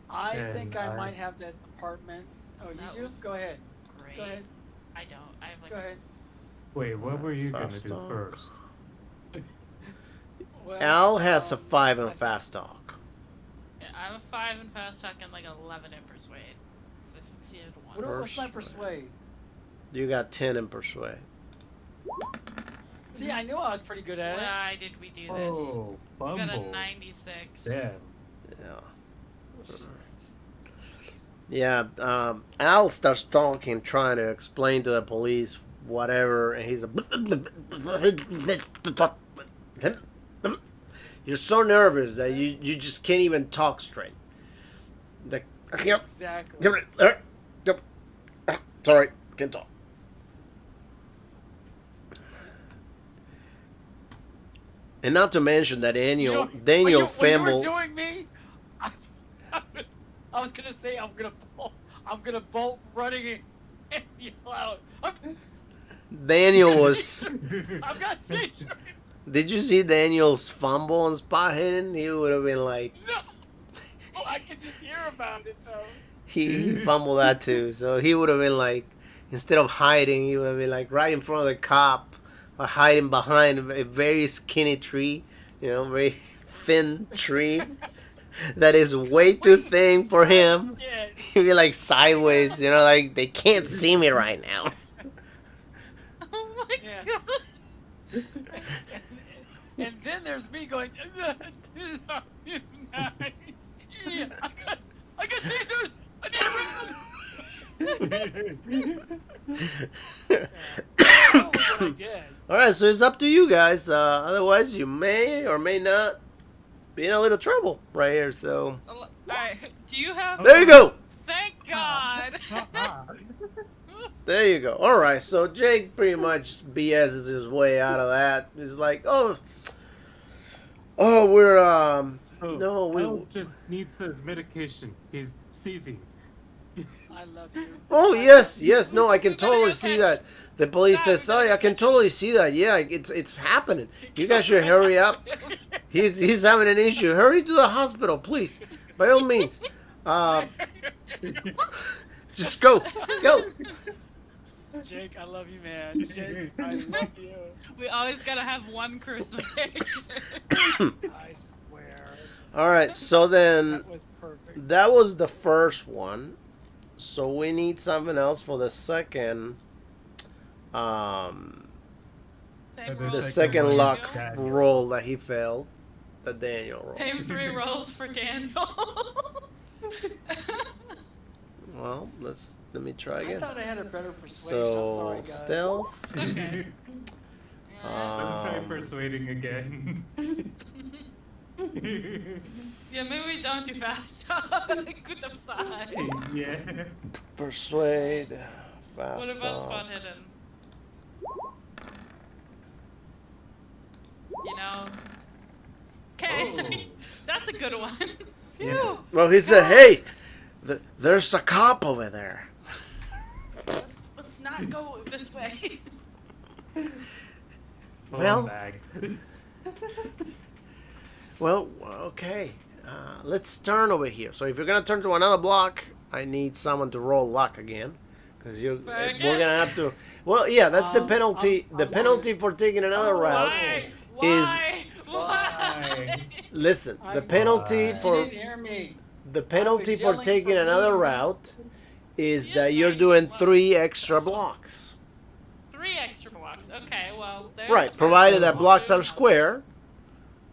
I And think I I- might have that apartment. Oh, you That do? would- Go ahead. Great. Go ahead. I don't. I have like. Go ahead. Wait, what were you gonna Fast do talk. first? Well, Al has a 5 I in think- fast talk. Yeah, I'm a 5 in fast talk and like 11 in persuade. So I succeeded once. What's my Persuade. persuade? You got 10 in persuade. See, I knew I was pretty good at it. Why did we do this? Oh, We got a Bumble. 96. Damn. Yeah. Yeah, Al starts talking, trying to explain to the police whatever, and he's you're so nervous that you just can't even talk straight. Exactly. Sorry, can't talk. And not to mention that Daniel when you were fumbled. doing me, I was gonna say I'm gonna bolt running in and yell out. Daniel was. I've got seizures. Did you see Daniel's fumble and spot hidden? He would have been like, No. Oh, I could just hear about it though. he fumbled that too. So he would have been like, instead of hiding, he would have been like right in front of the cop, or hiding behind a very skinny tree, very thin tree that is way too thin for him. Yeah. He'd be like sideways, like they can't see me right now. Oh my Yeah. god. And then there's me going. I got seizures. I need to run. That was what I did. All right, so it's up to you guys. Otherwise, you may or may not be in a little trouble right here. So Alright, do you have. there you go. Thank God! There you go. All right, so Jake pretty much BS's his way out of that. He's like, oh, we're no, we. Al just needs his medication. He's seizing. I love you. Oh yes, no, I can totally see that. The police says, "Sorry, I can totally see that. Yeah, it's happening. You guys should hurry up. He's having an issue. Hurry to the hospital, please, by all means. Just go. Jake, I love you, man. Jake, I love you. We always gotta have one charisma character. I swear. All right, so then That was perfect. that was the first one. So we need something else for the second. Same The roll The for second one, luck Daniel. roll that he failed, the Daniel roll. Same 3 rolls for Daniel. Well, let me try I again. thought I had a better persuasion. I'm So sorry, guys. stealth. Okay. Let's try Um, persuading again. Yeah, maybe we don't do fast talk with the 5. Yeah. Persuade. Fast What about talk. spot hidden? Okay, so Oh. that's a good one. Yeah. Phew. Well, he said, "Hey, there's a cop over there." Let's not go this way. Well- Bag. Well, okay. Let's turn over here. So if you're gonna turn to another block, I need someone to roll luck again, because we're But I gonna guess- have to. Well, yeah, that's the penalty. I'm The penalty for taking another route. Why? is- Why? Why? Listen, the I'm- penalty Why? for You didn't hear me. the penalty for yelling taking for another me. route is Yes, that you're I- doing well- 3 extra blocks. 3 extra blocks. Okay, well, there's Right, the provided first that one. blocks We'll are do another. square,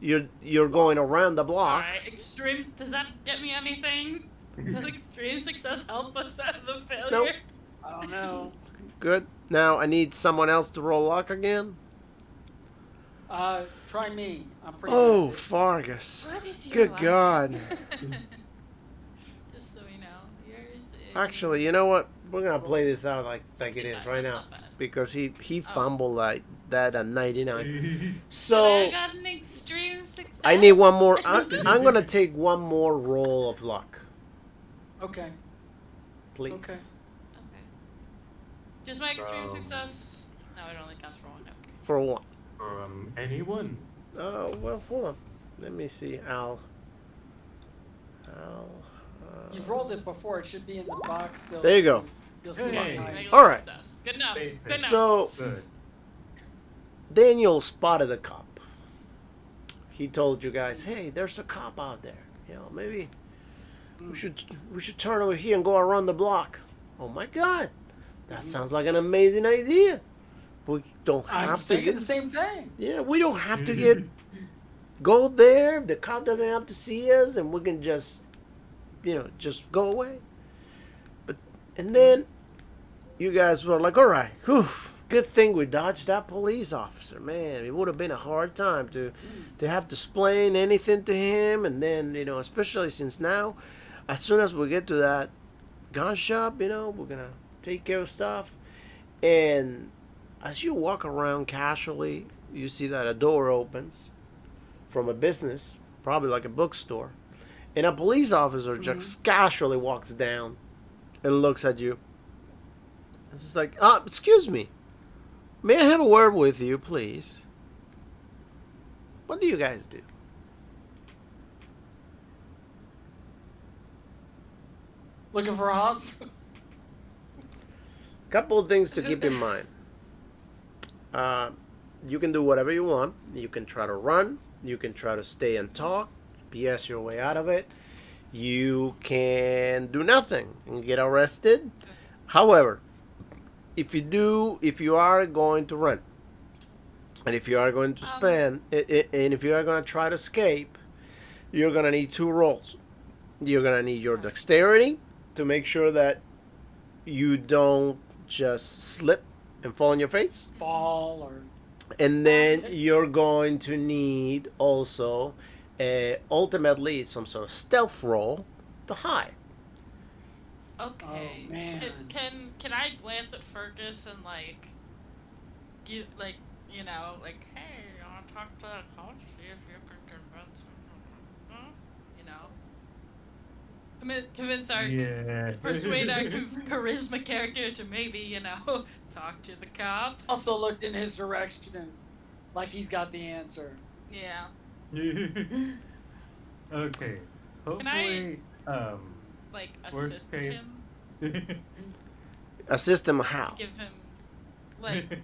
you're going around the All right, blocks. extreme. Does that get me anything? Does extreme success help us out of the Nope. failure? I don't know. Good. Now I need someone else to roll luck again. Try me. I'm pretty Oh, good at it. Fargus. What is your Good luck? God. Just so we know, yours is. Actually, you know what? We're gonna play this out like it 65, is right that's now not bad. because he Oh. fumbled like that at 99. I So got an extreme success. I need one more. I'm gonna take one more roll of luck, Okay. please. Okay. Okay. Just my extreme success. No, it only counts for one. Okay. For one. From anyone. Oh well, hold on. Let me see. Al. You've rolled it before. It should be in the box. There you go. You'll see Hey. behind. Regular All right. Success. Good enough. Basic. Good enough. So Good. Daniel spotted a cop. He told you guys, "Hey, there's a cop out there. You know, maybe we should turn over here and go around the block." Oh my God, that sounds like an amazing idea. We don't I'm have to thinking get. the same thing. Yeah, we don't have to get go there. The cop doesn't have to see us, and we can just, just go away. And then you guys were like, "All right, whew, good thing we dodged that police officer. Man, it would have been a hard time to have to explain anything to him. And then, especially since now, as soon as we get to that gun shop, we're gonna take care of stuff." And as you walk around casually, you see that a door opens from a business, probably like a bookstore, and a police officer just casually walks down and looks at you. It's just like, excuse me. May I have a word with you, please? What do you guys do? Looking for a hospital. Couple of things to keep in mind. You can do whatever you want. You can try to run. You can try to stay and talk. BS your way out of it. You can do nothing and get arrested. However, if you are going to run, and if you are going to and if you are going to try to escape, you're going to need two rolls. You're going to need your dexterity to make sure that you don't just slip and fall on your face. Fall or. And then you're going to need also ultimately some sort of stealth roll to hide. Okay. Oh, man. Can I glance at Fergus and give hey, I want to talk to that coach, see if you can convince him, convince our Yeah. persuade our charisma character to maybe talk to the cop. Also looked in his direction, like he's got the answer. Yeah. Okay. Hopefully, worst Assist case. him. Assist him how? Give him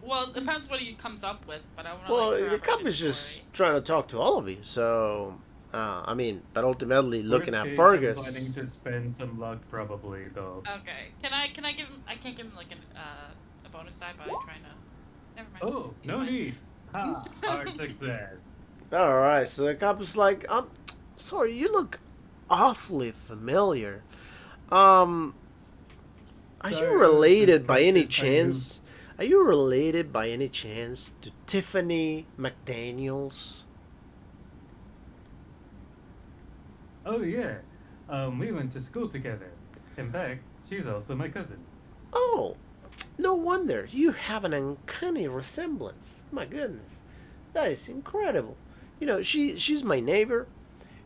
well, it depends what he comes up with, but I want to Well, the corroborate cop his is just story. trying to talk to all of you. So, but ultimately looking Worst at case, Fergus. I'm planning to spend some luck probably though. Okay. Can I give him? I can't give him a bonus die by trying to. Never mind. Oh, He's no fine. need. Ha! Hard success. All right, so the cop is like, sorry, you look awfully familiar. Are you Sorry, related by any distracted by chance? Are you related by any chance to Tiffany McDaniels? Oh yeah. We went to school together. In fact, she's also my cousin. Oh, no wonder you have an uncanny resemblance. My goodness, that is incredible. She's my neighbor,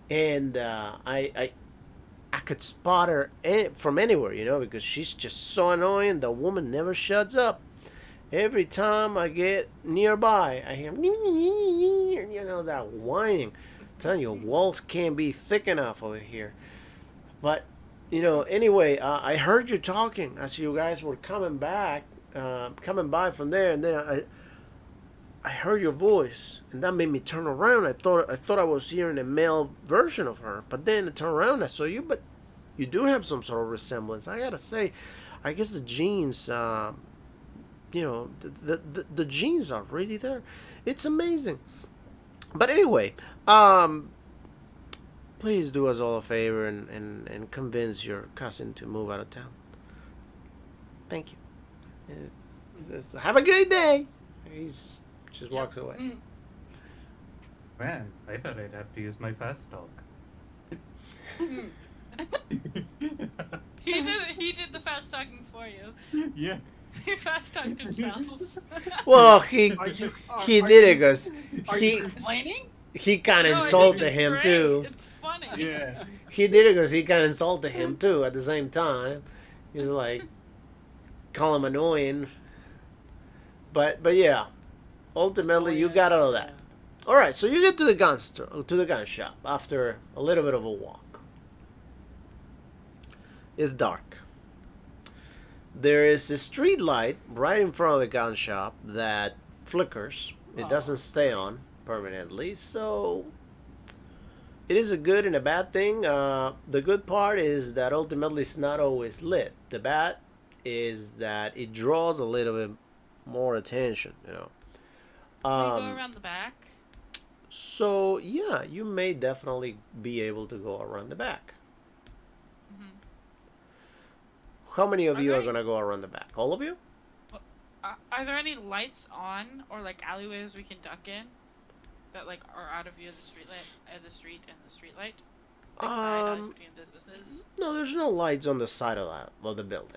and I could spot her from anywhere, because she's just so annoying. The woman never shuts up. Every time I get nearby, I hear that whining. I'm telling you, walls can't be thick enough over here. But anyway, I heard you talking as you guys were coming by from there, and then I heard your voice, and that made me turn around. I thought I was hearing a male version of her, but then I turned around, and I saw you. But you do have some sort of resemblance. I gotta say, I guess the genes the genes are really there. It's amazing. But anyway, um, please do us all a favor and convince your cousin to move out of town. Thank you. Have a great day. He's just Yep. walks away. Man, I thought I'd have to use my fast talk. He did the fast talking for you. Yeah. He fast talked himself. Well, Are you? he Are did it you? because Are he you complaining? he kind of No, I think insulted it's him great. too. It's funny. Yeah. He did it because he kind of insulted him too at the same time. He's like, call him annoying. But yeah, ultimately you got out of that. All right, so you get to the gun shop after a little bit of a walk. It's dark. There is a street light right in front of the gun shop that flickers. It doesn't stay on permanently, so it is a good and a bad thing. The good part is that ultimately it's not always lit. The bad is that it draws a little bit more attention, Can we go around the back? So yeah, you may definitely be able to go around the back. Mm-hmm. How many of you are Alright. gonna go around the back? All of you? Are there any lights on or like alleyways we can duck in that like are out of view of the street light, the street and the street light? Like side eyes between businesses. No, there's no lights on the side of the building.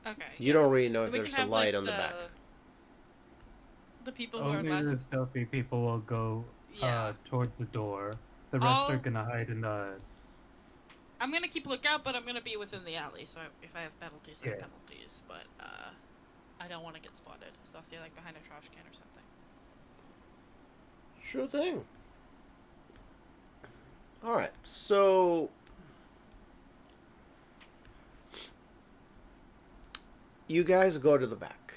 Okay. You don't really know if We can there's a have, light like, on the back. The people who are Only left. the stealthy people will go Yeah. towards the door. The rest are I'll- gonna hide in the. I'm gonna keep lookout, but I'm gonna be within the alley. So if I have penalties, I have Yeah. penalties. But I don't want to get spotted, so I'll stay like behind a trash can or something. Sure thing. All right, so you guys go to the back.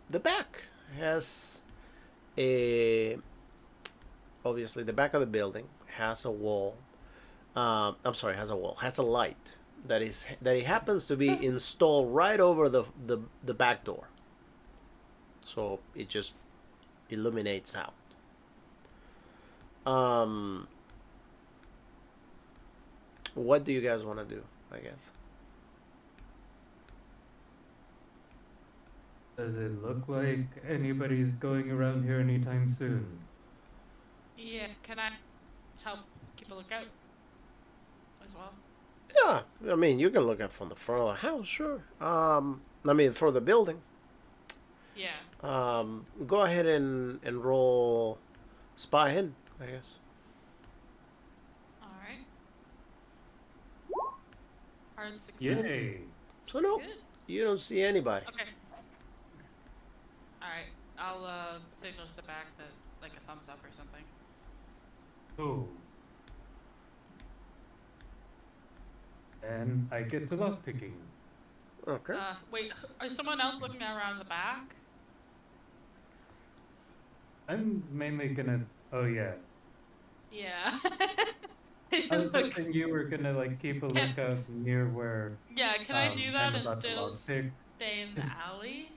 The back has obviously the back of the building has a wall. I'm sorry, has a light that it happens to be installed right over the back door, so it just illuminates out. What do you guys want to do? I guess. Does it look like anybody's going around here anytime soon? Yeah. Can I help keep a lookout as well? Yeah, I mean you can look at from the front of the house, sure. I mean for the building. Yeah. Go ahead and roll spy in, I guess. All right. Hard success. Yay! So no, Good. you don't see anybody. Okay. All right. I'll signal to the back that like a thumbs up or something. Oh. And I get to lockpicking. Okay. Wait. Is someone else looking around the back? I'm mainly gonna. Oh yeah. Yeah. I was thinking you were gonna like keep a lookout near where. Yeah. Can I do that I'm and about to still lockpick. stay in the alley?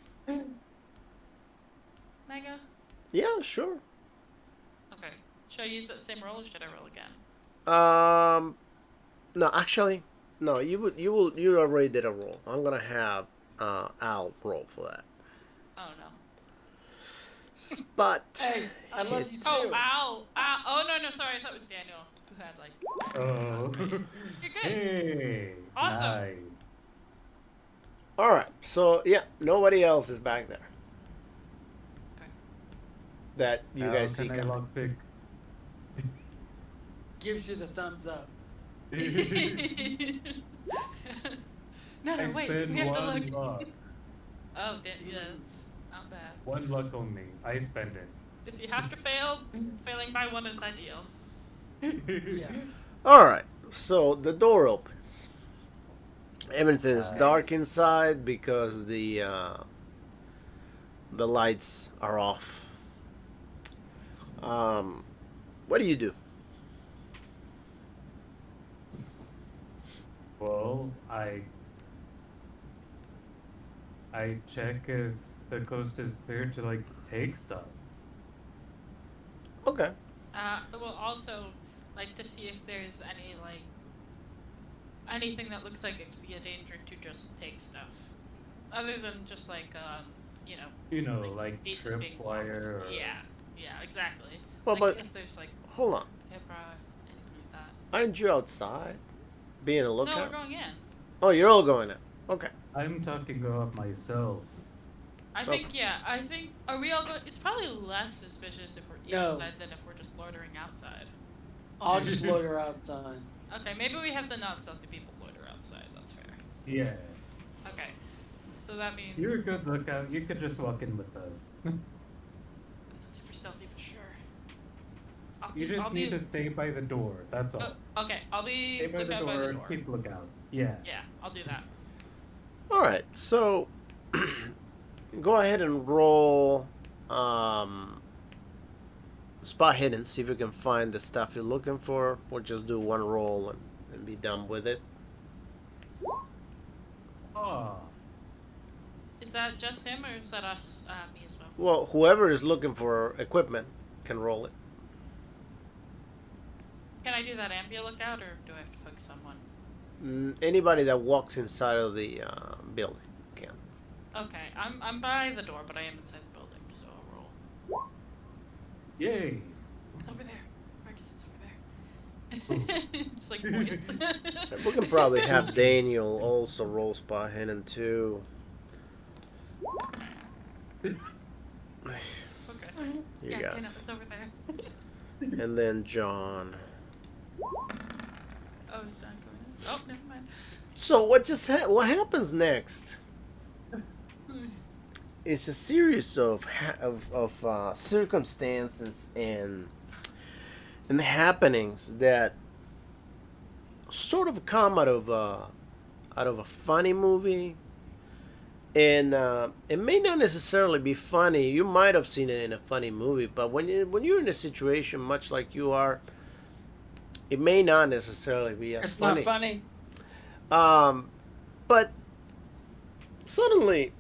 Mega. Yeah, sure. Okay. Should I use that same roll or should I roll again? No, actually, no. You already did a roll. I'm gonna have Al roll for that. Oh no. Spot. Hey, I love you too. Oh, Al. Oh no, sorry. I thought it was Daniel who had like. Oh. You're good. Hey. Awesome. Nice. All right. So yeah, nobody else is back there Okay. that you Now guys see can I coming. lockpick? Gives you the thumbs up. No, I wait. spend We have to one look. luck. Oh, yeah, that's not bad. One luck only. I spend If you have to fail, failing by one is ideal. it. Yeah. All right. So the door opens. Everything is Nice. dark inside because the lights are off. What do you do? Well, I I check if the coast is clear to like take stuff. Okay. Well, also, like to see if there's any like anything that looks like it could be a danger to just take stuff, other than just like you know, You know, like like pieces being walked. tripwire or Yeah, yeah, exactly. Well, Like but if there's like hold on. Ibra, anything like that. Aren't you outside, being a No, we're lookout? going in. Oh, you're all going in. Okay. I'm talking about myself. I Okay. think yeah. I think are we all going? It's probably less suspicious if we're No. inside than if we're just loitering outside. I'll just loiter outside. Okay, maybe we have the not stealthy people loiter outside. That's fair. Yeah. Okay, so that means You're a good lookout. You could just walk in with us. I'm not super stealthy, but sure. You just need to stay by the door. That's all. Oh, okay, I'll be Stay by the lookout door. by the door. Keep lookout. Yeah. Yeah, I'll do that. All right. So go ahead and roll spot hidden. See if you can find the stuff you're looking for. We'll just do one roll and be done with it. Oh. Is that just him or is that us, me as well? Well, whoever is looking for equipment can roll it. Can I do that and be a lookout, or do I have to focus on one? Anybody that walks inside of the building can. Okay, I'm by the door, but I am inside the building, so I'll roll. Yay. It's over there, Marcus. It's over there. Just like points. We can probably have Daniel also roll spot hidden too. Okay. You yeah, guys. I know, it's over there. And then John. Oh, it's not going in. Oh, never mind. So what happens next? It's a series of circumstances and happenings that sort of come out of a funny movie, and it may not necessarily be funny. You might have seen it in a funny movie, but when you're in a situation much like you are, it may not necessarily be as It's funny. not funny. But suddenly,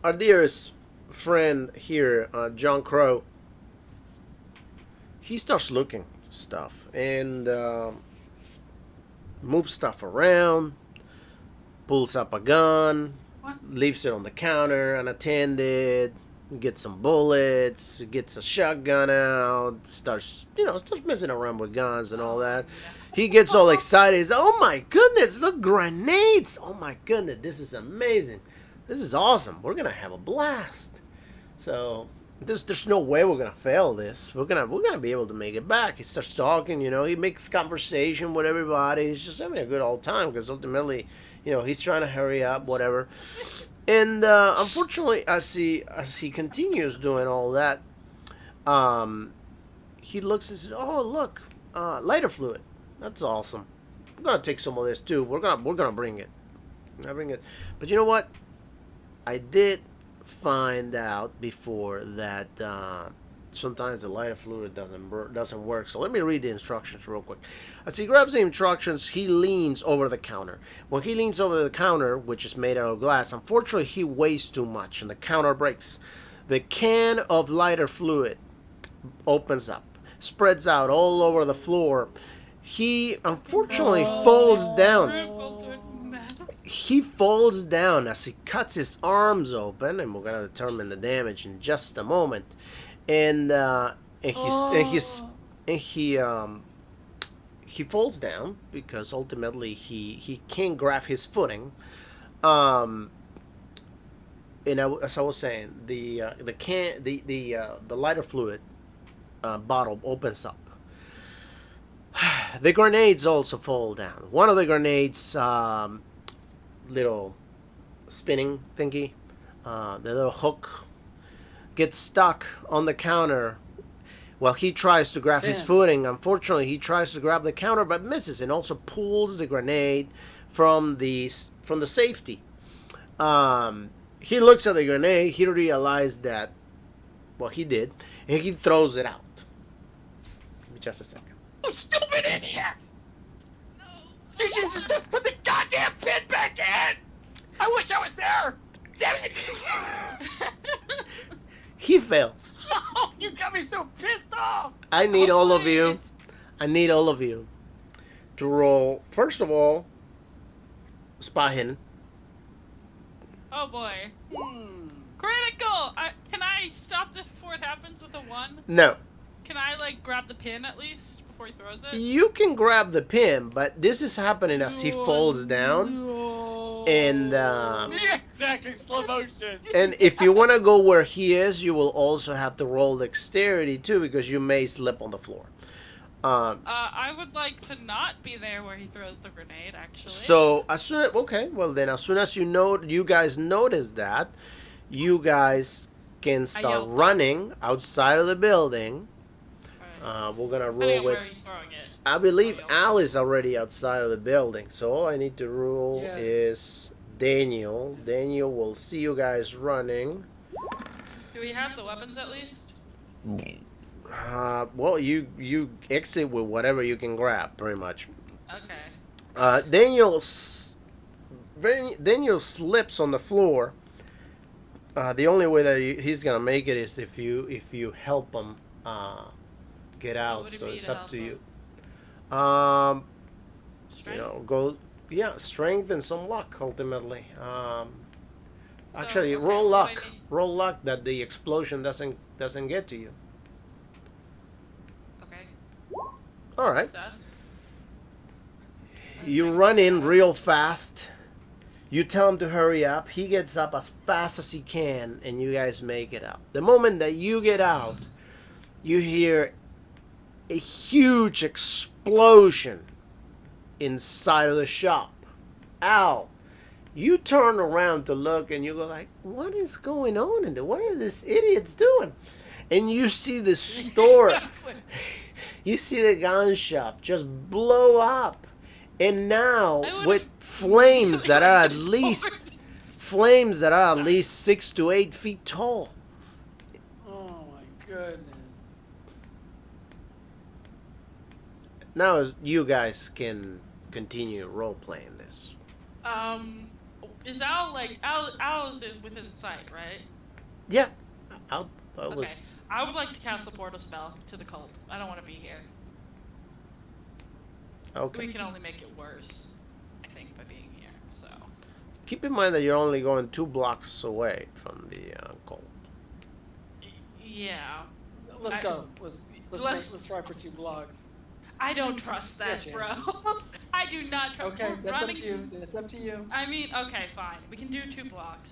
our dearest friend here, John Crow, he starts looking stuff and moves stuff around, pulls up a gun, What? leaves it on the counter unattended, gets some bullets, gets a shotgun out, starts messing around with guns and all that. He gets all excited. He's, oh my goodness, look, grenades! Oh my goodness, this is amazing. This is awesome. We're gonna have a blast. So there's no way we're gonna fail this. We're gonna be able to make it back. He starts talking. He makes conversation with everybody. He's just having a good old time because ultimately, he's trying to hurry up, whatever. And unfortunately, as he continues doing all that, he looks and says, "Oh, look, lighter fluid. That's awesome. I'm gonna take some of this too. We're gonna bring it. I bring it. But you know what? I did find out before that sometimes the lighter fluid doesn't work. So let me read the instructions real quick. As he grabs the instructions, he leans over the counter. When he leans over the counter, which is made out of glass, unfortunately he weighs too much and the counter breaks. The can of lighter fluid opens up, spreads out all over the floor. He unfortunately falls down. He falls down as he cuts his arms open, and we're gonna determine the damage in just a moment. And he falls down because ultimately he can't grab his footing. And as I was saying, the lighter fluid bottle opens up. The grenades also fall down. One of the grenades, little spinning thingy, the little hook, gets stuck on the counter while he tries to grab his footing. Unfortunately, he tries to grab the counter but misses and also pulls the grenade from the safety. He looks at the grenade. He realized that, well, he did, and he throws it out. Give me just a second. You stupid idiot! You should have just put the goddamn pin back in! I wish I was there. Damn it! He fails. Oh, you got me so pissed off. I need all of you. Wait. I need all of you to roll. First of all, spot hidden. Oh boy. Hmm. Critical! Can I stop this before it happens with a 1? No, Can I, like, grab the pin at least before he throws it? you can grab the pin, but this is happening as he falls down. No. And Yeah, exactly. Slow motion. and if you want to go where he is, you will also have to roll dexterity too, because you may slip on the floor. I would like to not be there where he throws the grenade, actually. So as soon as as soon as you guys notice that, you guys can start yelled back. running outside of the building. Alright. We're gonna Depending roll on with. where he's throwing it. I believe yelled. Al is already outside of the building, so all I need to rule Yeah. is Daniel. Daniel will see you guys running. Do we have the weapons at least? Well, you exit with whatever you can grab, pretty much. Okay. Daniel slips on the floor. The only way that he's gonna make it is if you help him get out. would it So be it's to up help to him? you. Strength? Go. Yeah, strength and some luck ultimately. Actually, okay, roll what do I luck. need? Roll luck that the explosion doesn't get to you. Okay. All right. Success. You run in real fast. You tell him to hurry up. He gets up as fast as he can, and you guys make it out. The moment that you get out, you hear a huge explosion inside of the shop. Al, you turn around to look, and you go like, "What is going on in there? What are these idiots doing?" And you see the store, you see the gun shop just blow up. And now I would've with flames that are at immediately least forward. 6 to 8 feet tall. Oh my goodness. Now you guys can continue role playing this. Is Al like Al is within sight, right? Yeah, I was Okay. I would like to cast a portal spell to the cult. I don't want to be here. okay. We can only make it worse, I think, by being here. So. Keep in mind that you're only going 2 blocks away from the cult. Yeah. Let's go. Let's- Let's try for 2 blocks. I don't trust that, Yeah, bro. chances. I do not trust. Okay, we're that's running. up to you. That's up to you. I mean, okay, fine. We can do 2 blocks.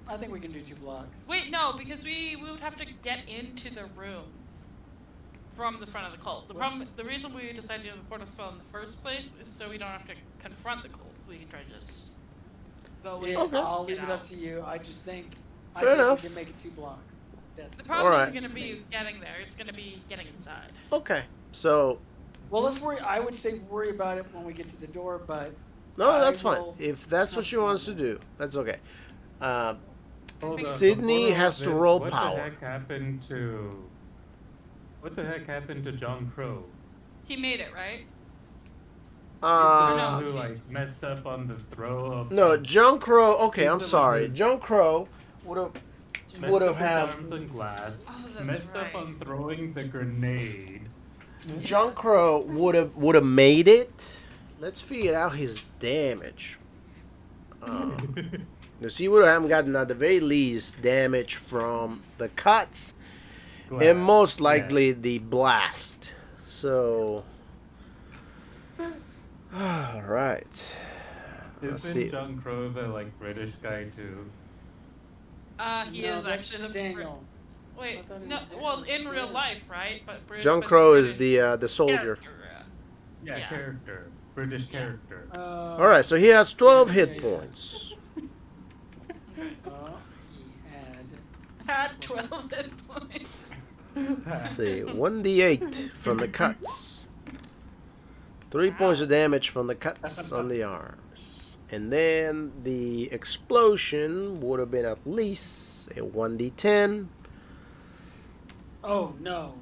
I think we can do 2 blocks. Wait, no, because we would have to get into the room from the front of the cult. The reason we decided to do the portal spell in the first place is so we don't have to confront the cult. We can try to just go in. Yeah, Okay. I'll get leave it up out. to you. I just think Fair enough. we can make it 2 blocks. That's The problem Alright. isn't going to be getting there. It's going to be getting inside. Okay, so Well, let's worry. I would say worry about it when we get to the door, but no, I that's fine. will If that's what she wants to do, that's okay. Hold up, Sydney before has to this, roll what power. What the heck happened to John Crow? He made it, right? He's the Uh, one who like messed up on the throw of. no, John Crow. Okay, He's I'm the sorry. one who- John Crow would have Messed would up have his arms and glass. Oh, that's Messed right. up on throwing the grenade. John Crow would have made it. Let's figure out his damage. Because he would have gotten at the very least damage from the cuts Glass, and most yeah. likely the blast. So, all right. Let's see. Isn't John Crow the like British guy too? He no, is that's actually the Daniel. Wait, I thought he no. was Well, Daniel. in real life, right? But John but Crow is British the soldier. character, Yeah, Yeah. character, British character. All right, so he has 12 hit yeah. points. He had. Had 12 hit points. Let's see, 1d8 from the cuts. 3 points of damage from the cuts on the arms. And then the explosion would have been at least a 1d10. Oh no.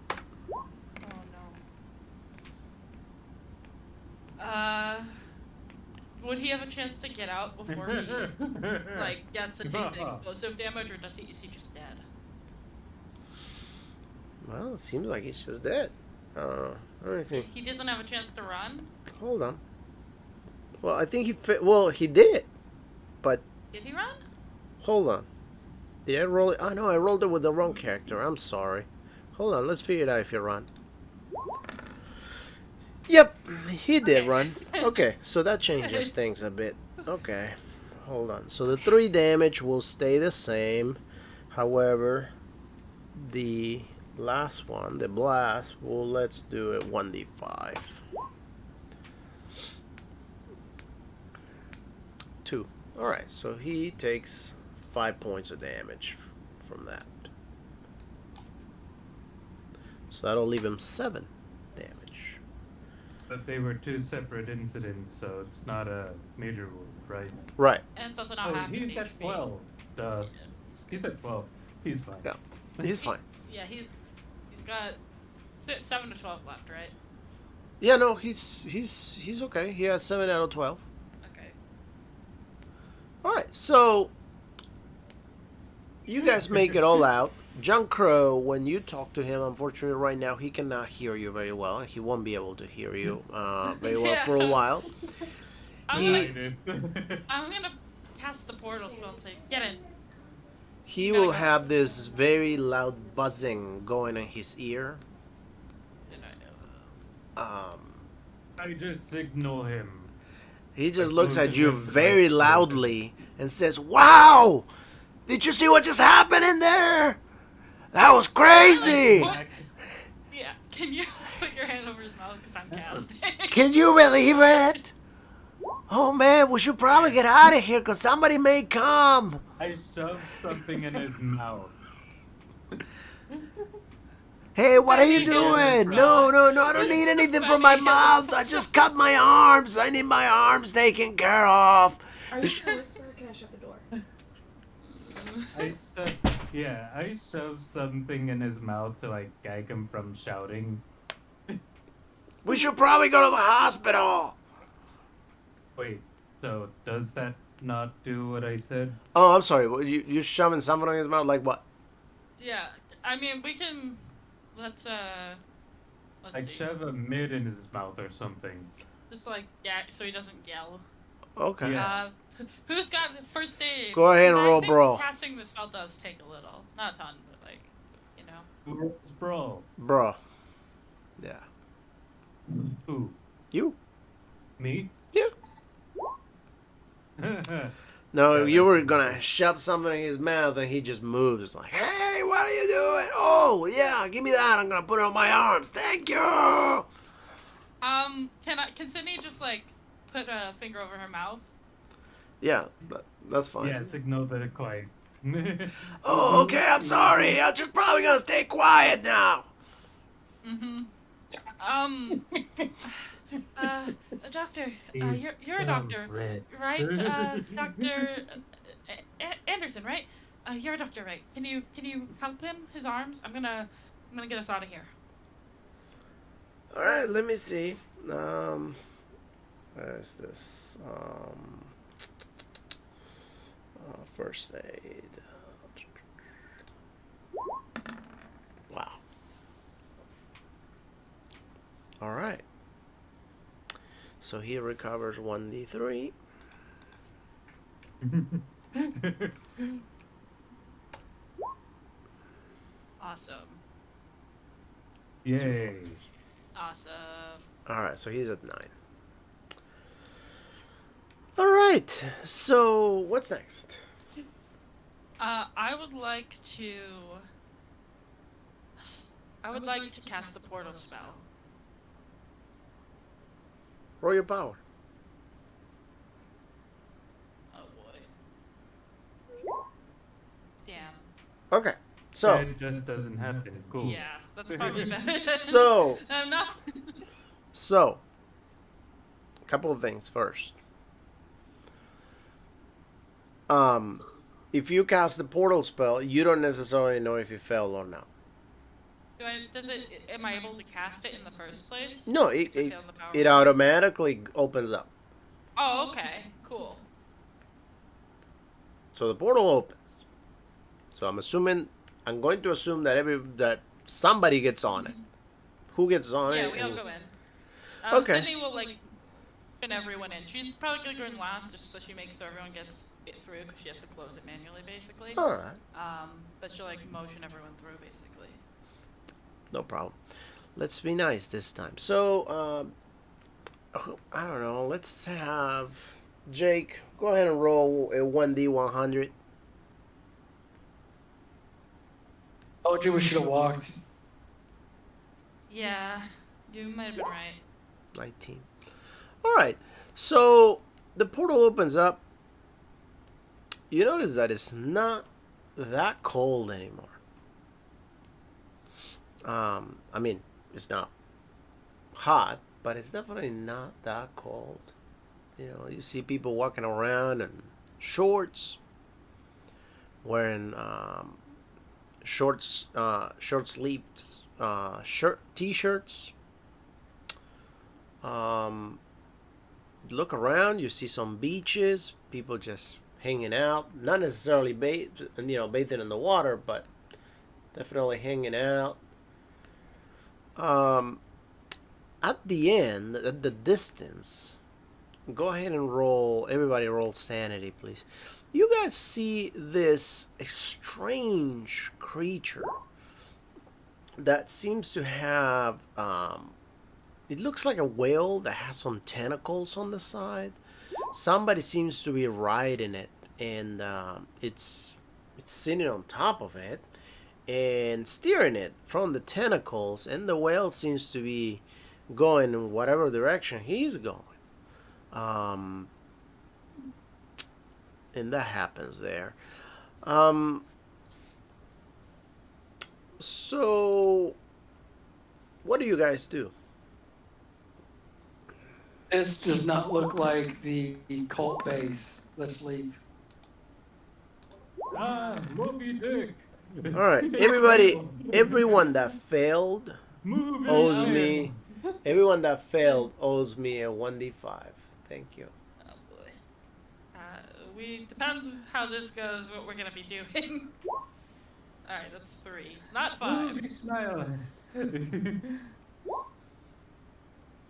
Oh no. would he have a chance to get out before he like gets to take the explosive damage, or is he just dead? Well, it seems like he's just dead. Let me think. He doesn't have a chance to run. Hold on. Well, I think well, he did. But Did he run? hold on. Did I roll it? Oh no, I rolled it with the wrong character. I'm sorry. Hold on, let's figure it out if you run. Yep, he did Okay. run. Okay, so that changes things a bit. Okay, hold on. So the 3 damage will stay the same. However, the last one, the blast, well, let's do it 1d5. 2. Alright, so he takes 5 points of damage from that. So that'll leave him 7 damage. But they were 2 separate incidents, so it's not a major wound, right? Right. And it's also not Oh, half his he's at HP. 12. Yeah, He's at 12. He's fine. Yeah. He's fine. Yeah, he's got 7 to 12 left, right? Yeah, no, he's okay. He has 7 out of 12. Okay. Alright, so you guys make it all out. John Crow, when you talk to him, unfortunately right now he cannot hear you very well. He won't be able to hear you very well for a while. I'm He- gonna cast the portal spell and say, get in. He Gotta will go. have this very loud buzzing going in his ear. Did I know? I just signal him. He just Like looks moves at his you head to very like- loudly and says, "Wow! Did you see what just happened in there? That was crazy! What? Yeah, can you put your hand over his mouth because I'm casting? Can you believe it? Oh man, we should probably get out of here because somebody may come." I shoved something in his mouth. Hey, what are you Hey, doing? bro. No, I don't need anything from my mouth. I just cut my arms. I need my arms taken care of. Are you gonna whisper or can I shut the door? I shoved something in his mouth to like gag him from shouting. We should probably go to the hospital. Wait, so does that not do what I said? Oh, I'm sorry. You shoving something in his mouth? Like what? Yeah, I mean, we can. Let's Like see. shove a mid in his mouth or something. Just like, yeah, so he doesn't yell. Okay. Yeah. Who's got first aid? Go ahead and 'Cause roll I think brawl. casting the spell does take a little. Not a ton, but like, you know. Who rolls brawl? Bro. Yeah. Who? You? Me? Yeah. No, you were gonna shove something in his mouth and he just moves. Like, hey, what are you doing? Oh, yeah, give me that. I'm gonna put it on my arms. Thank you. Can Sydney just like put a finger over her mouth? Yeah, that's fine. Yeah, signal the quiet. Oh, okay, I'm sorry. I'm just probably gonna stay quiet now. Mm-hmm. Doctor, He's you're a doctor, red. right? Doctor Anderson, right? You're a doctor, right? Can you help him? His arms? I'm gonna get us out of here. All right, let me see. Where's this? First aid. Wow. All right. So he recovers 1d3. Awesome. Yay. Awesome. All right, so he's at 9. All right. So what's next? I would like to. I would like to cast the portal spell. Roll your power. Oh boy. Damn. Okay. So That just doesn't happen. Cool. Yeah, that's probably better. So I'm not. So, a couple of things first. If you cast the portal spell, you don't necessarily know if you failed or not. Am I able to cast it in the first place? No, If I fail the power it roll? automatically opens up. Oh, okay. Cool. So the portal opens. So I'm going to assume that somebody gets on it. Who gets on Yeah, it? we all go in. Okay. Sydney will like motion everyone in. She's probably gonna go in last, just so she makes sure everyone gets it through, because she has to close it manually, basically. All right. But she'll like motion everyone through, basically. No problem. Let's be nice this time. So, I don't know. Let's have Jake go ahead and roll a 1D100. Told you we should have walked. Yeah, you might have been right. 19. All right. So the portal opens up. You notice that it's not that cold anymore. I mean, it's not hot, but it's definitely not that cold. You know, you see people walking around in shorts, wearing short sleeves t-shirts. Look around, you see some beaches, people just hanging out, not necessarily bathing in the water, but definitely hanging out. At the end, at the distance, go ahead and everybody roll sanity, please. You guys see this strange creature that seems to have, it looks like a whale that has some tentacles on the side. Somebody seems to be riding it, and it's sitting on top of it and steering it from the tentacles, and the whale seems to be going in whatever direction he's going. And that happens there. So what do you guys do? This does not look like the cult base. Let's leave. Moby Dick. All right, everyone that failed owes me. Everyone that failed owes me a 1d5. Thank you. Oh boy. Depends how this goes, what we're gonna be doing. Alright, that's 3. It's not 5. Moby smile.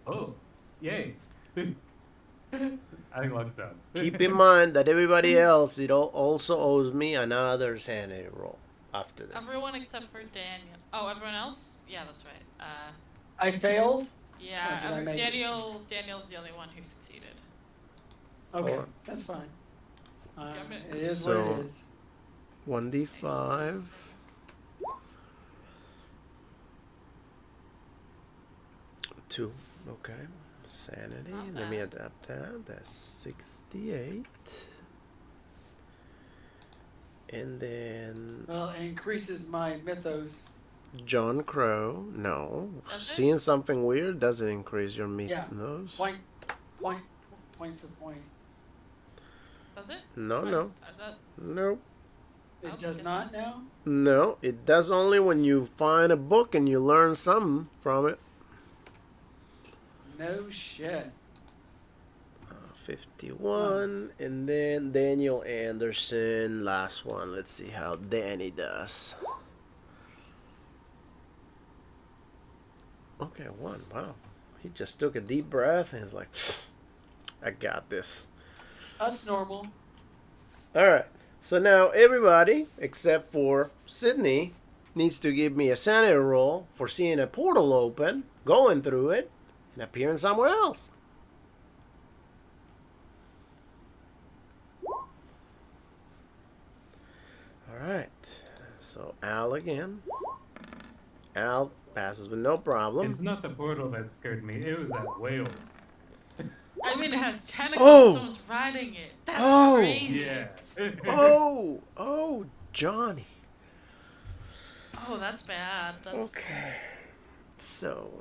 Oh, yay. I lucked out. Keep in mind that everybody else also owes me another sanity roll after this. Everyone except for Daniel. Oh, everyone else? Yeah, that's right. I failed. Yeah, Did I make it? Daniel's the only one who succeeded. Okay, Or- that's fine. Damn it. It is So- what it is. 1d5. 2. Okay. Sanity. Not Let me bad. adapt that. That's 68. And then Well, it increases my mythos. John Crow. No. Does it? Seeing something weird doesn't increase your Yeah. nose. Point for point. Does it? No, Right. no. That, Nope. It Oh, does it's not now? No, it does only when you find a book and you learn something from it. No shit. 51. And then Daniel Anderson. Last one. Let's see how Danny does. Okay, 1. Wow. He just took a deep breath and he's like, I got this. That's normal. All right. So now everybody except for Sydney needs to give me a sanity roll for seeing a portal open, going through it, and appearing somewhere else. All right. So Al again. Al passes with no problem. It's not the portal that scared me. It was that whale. I mean, it has tentacles. Oh! Someone's riding it. That's Oh! crazy. Yeah. Oh, Johnny. Oh, that's bad. That's Okay. So,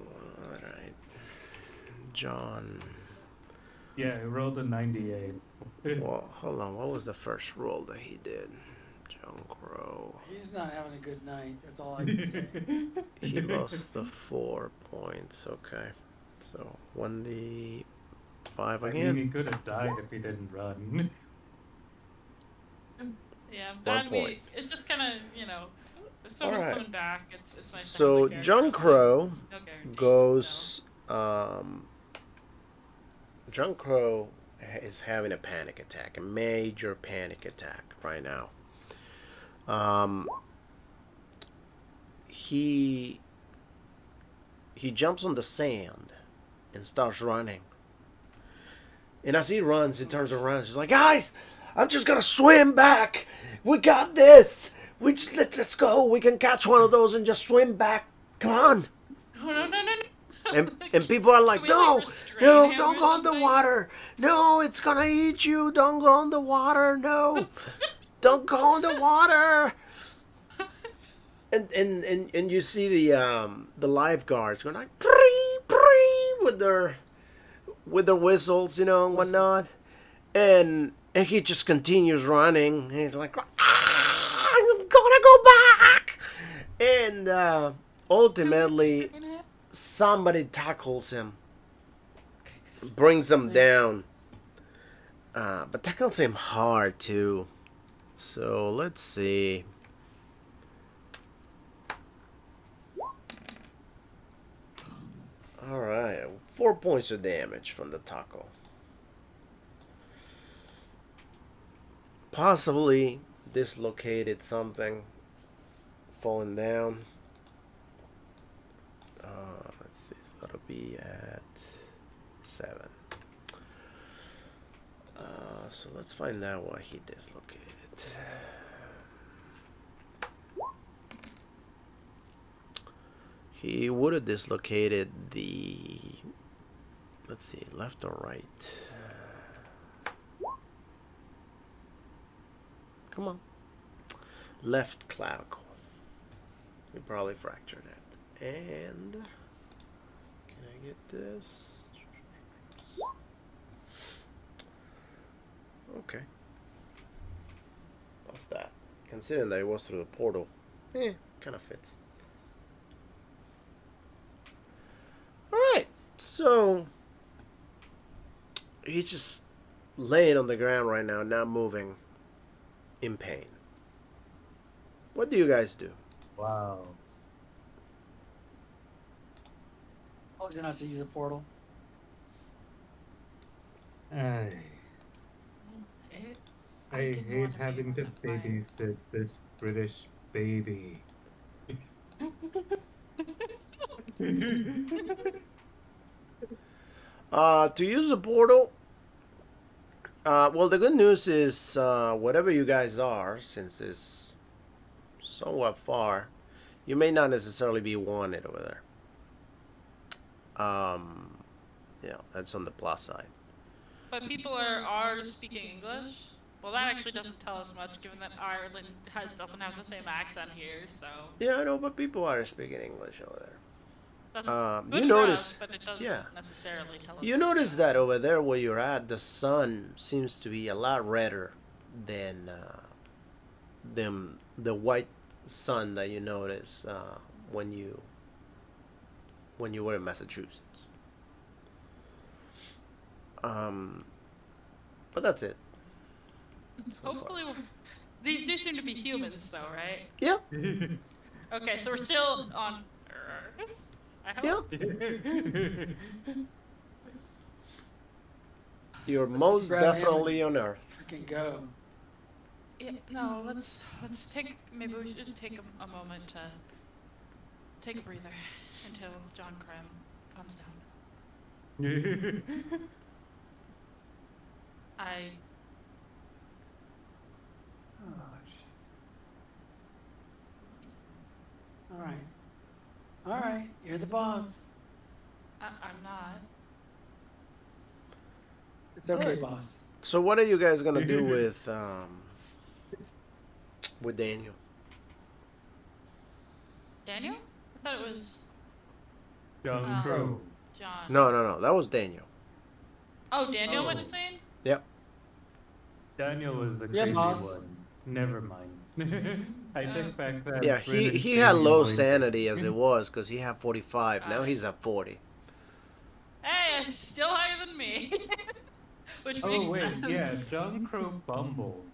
all right. John. Yeah, he rolled a 98. Well, hold on. What was the first roll that he did? John Crow. He's not having a good night. That's all I can say. He lost the 4 points. Okay. So 1d5. 5 I again. mean, he could have died if he didn't run. Yeah, I'm 1 glad point. it's just kind of, if someone's Alright. coming back, it's nice to have So the character. John on. Crow No guarantees, goes. John Crow is having a panic attack, a major panic attack right now. He jumps on the sand and starts running. And as he runs, he turns around. He's like, "Guys, I'm just gonna swim back. We got this. Let's go. We can catch one of those and just swim back. Come on." No, no, no, no, no. And people are like, Can we, "No, restrain no, him don't or go in the something? water. No, it's gonna eat you. Don't go in the water. No, don't go in the water." And you see the lifeguards going like pree pree with their whistles, and whatnot, and he just continues running. And he's like, "I'm gonna go back," and ultimately Restrain him? somebody tackles him, brings him down, but tackles him hard too. So let's see. All right, 4 points of damage from the tackle. Possibly dislocated something, falling down. Let's see, so that'll be at 7. So let's find out why he dislocated. He would have dislocated the, let's see, left or right. Come on. Left clavicle. We probably fractured it. And can I get this? Okay. What's that? Considering that it was through the portal, kind of fits. Alright, so he's just laying on the ground right now, not moving, in pain. What do you guys do? Wow. Told you not to use a portal. I I hate didn't want to having be to with my- babysit this British baby. To use the portal, well, the good news is, whatever you guys are, since it's somewhat far, you may not necessarily be wanted over there. That's on the plus side. But people are speaking English. Well, that actually doesn't tell us much, given that Ireland doesn't have the same accent here. So Yeah, I know, but people are speaking English over there. that's You good notice- enough, but it doesn't yeah. necessarily tell us. You notice that over there where you're at, the sun seems to be a lot redder than the white sun that you notice when you were in Massachusetts. But that's it. so far. Hopefully, these do seem to be humans, though, right? Yeah, Okay, so we're still on Earth. I hope. yeah. You're Let's most just grab him definitely on Earth. Freaking go. Yeah, no, let's take. Maybe we should take a moment to take a breather until John Krem calms down. I All right. All right. You're the boss. I'm not. It's okay, Alright. boss. So what are you guys gonna do with Daniel? Daniel? I thought it was John Crow. John. No, that was Daniel. Oh, Daniel Oh. went insane? Daniel was the Yeah, crazy boss. one. Never mind. I take back that. Yeah, British he had baby low voice. sanity as it was because he had 45. Now he's at 40. Hey, Okay, still higher than me. Which Oh makes wait, sense. yeah, John Crow fumbled.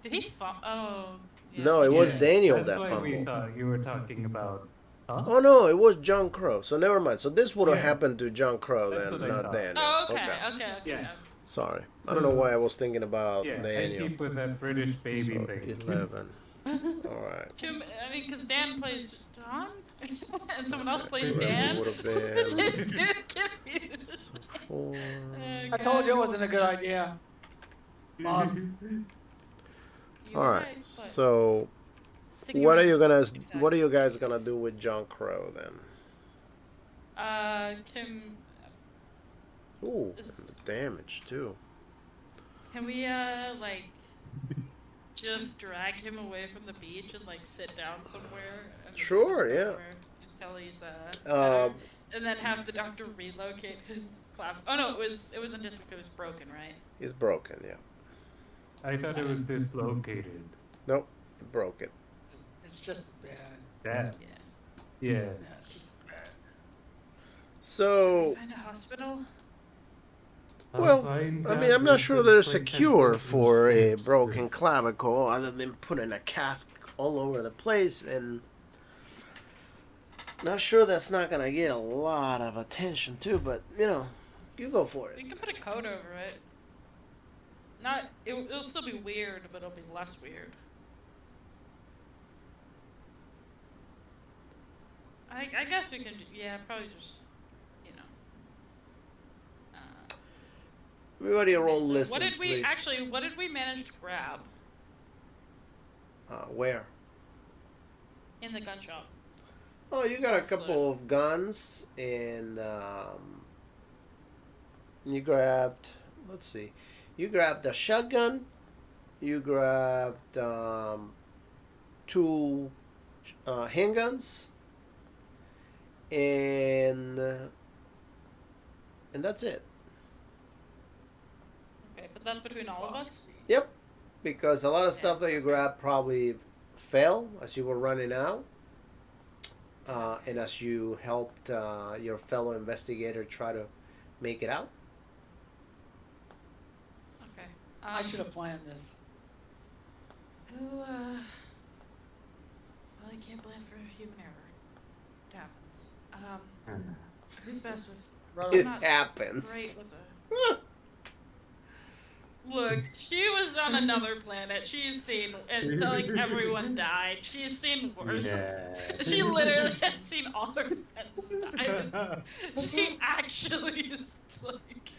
Did he fall? Oh, yeah, No, he it was did. Yeah, Daniel that's that why we fumbled. thought you were talking about. Huh? Oh no, it was John Crow. So never mind. So this would have Yeah, happened to John Crow that's what then, I not thought. Daniel. Oh, okay, Okay. okay. Yeah. Sorry. I don't know So why I was thinking about yeah, I Daniel. keep with that British baby So thing. 11. All right. I mean, because Dan plays John, and someone else plays So it Dan. would have It's been just confused. 4. I told you it wasn't a good idea. Boss. You All were right. right, but So sticking what are around you is gonna? exactly. What are you guys gonna do with John Crow then? Ooh, and Is- the damage too. Can we like just drag him away from the beach and like sit down somewhere? And Sure, yeah. Until he's Uh, better, and then have the doctor relocate his clav. Oh no, it was a disc. It was broken, right? It's broken. Yeah. I thought it was dislocated. Nope. It broke it. It's just bad. That. Yeah. Yeah. Yeah, it's just bad. So Find a hospital. Well, find I out mean, I'm not if sure this there's a place has cure those for a strips. broken clavicle other than putting a cast all over the place, and not sure that's not gonna get a lot of attention too. But you go for it. You can put a coat over it. Not. It'll still be weird, but it'll be less weird. I guess we can. Yeah, probably just. You know. Everybody roll So listen, what did we please. actually? What did we manage to grab Where? in the gun shop? Oh, you got a Excellent. couple of guns, and you grabbed. Let's see. You grabbed a shotgun. You grabbed 2 handguns, and that's it. Okay, but that's between all of us. Yep. Because a lot of stuff that you Okay. grabbed probably fell as you were running out. And as you helped your fellow investigator try to make it out. Okay. I should have planned this. Who? Well, I can't blame for human error. It happens. Who's best with? It not happens. Great with the. Look, she was on another planet. She's seen, and like everyone died. She's seen worse. Yeah. She literally has seen all her friends die. She actually is like.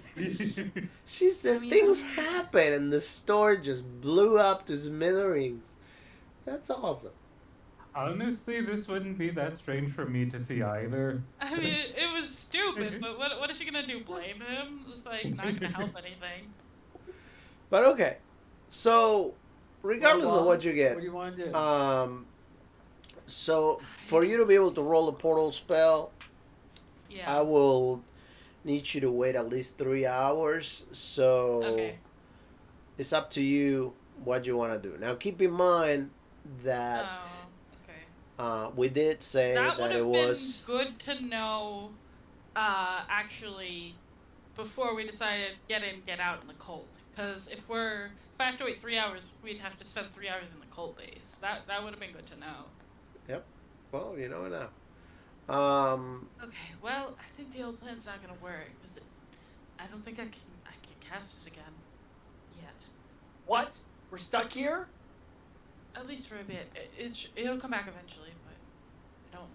She said I mean, things happen and the store just blew up to smithereens. That's awesome. Honestly, this wouldn't be that strange for me to see either. I mean, it was stupid, but what is she gonna do? Blame him? It's like not gonna help anything. But okay. So regardless Well, of what boss, you get, What do you want to do? so for you to be able to roll a portal spell, Yeah. I will need you to wait at least 3 hours. So Okay. it's up to you what you want to do. Now keep in mind that Oh, okay. we did say That would that it have was been good to know, actually, before we decided get in, get out in the cold. Because if I have to wait 3 hours, we'd have to spend 3 hours in the cold base. That would have been good to know. well, you know now. Okay, well, I think the old plan's not gonna work. Cause I don't think I can cast it again. Yet. What? We're stuck here? At least for a bit. It'll come back eventually, but I don't.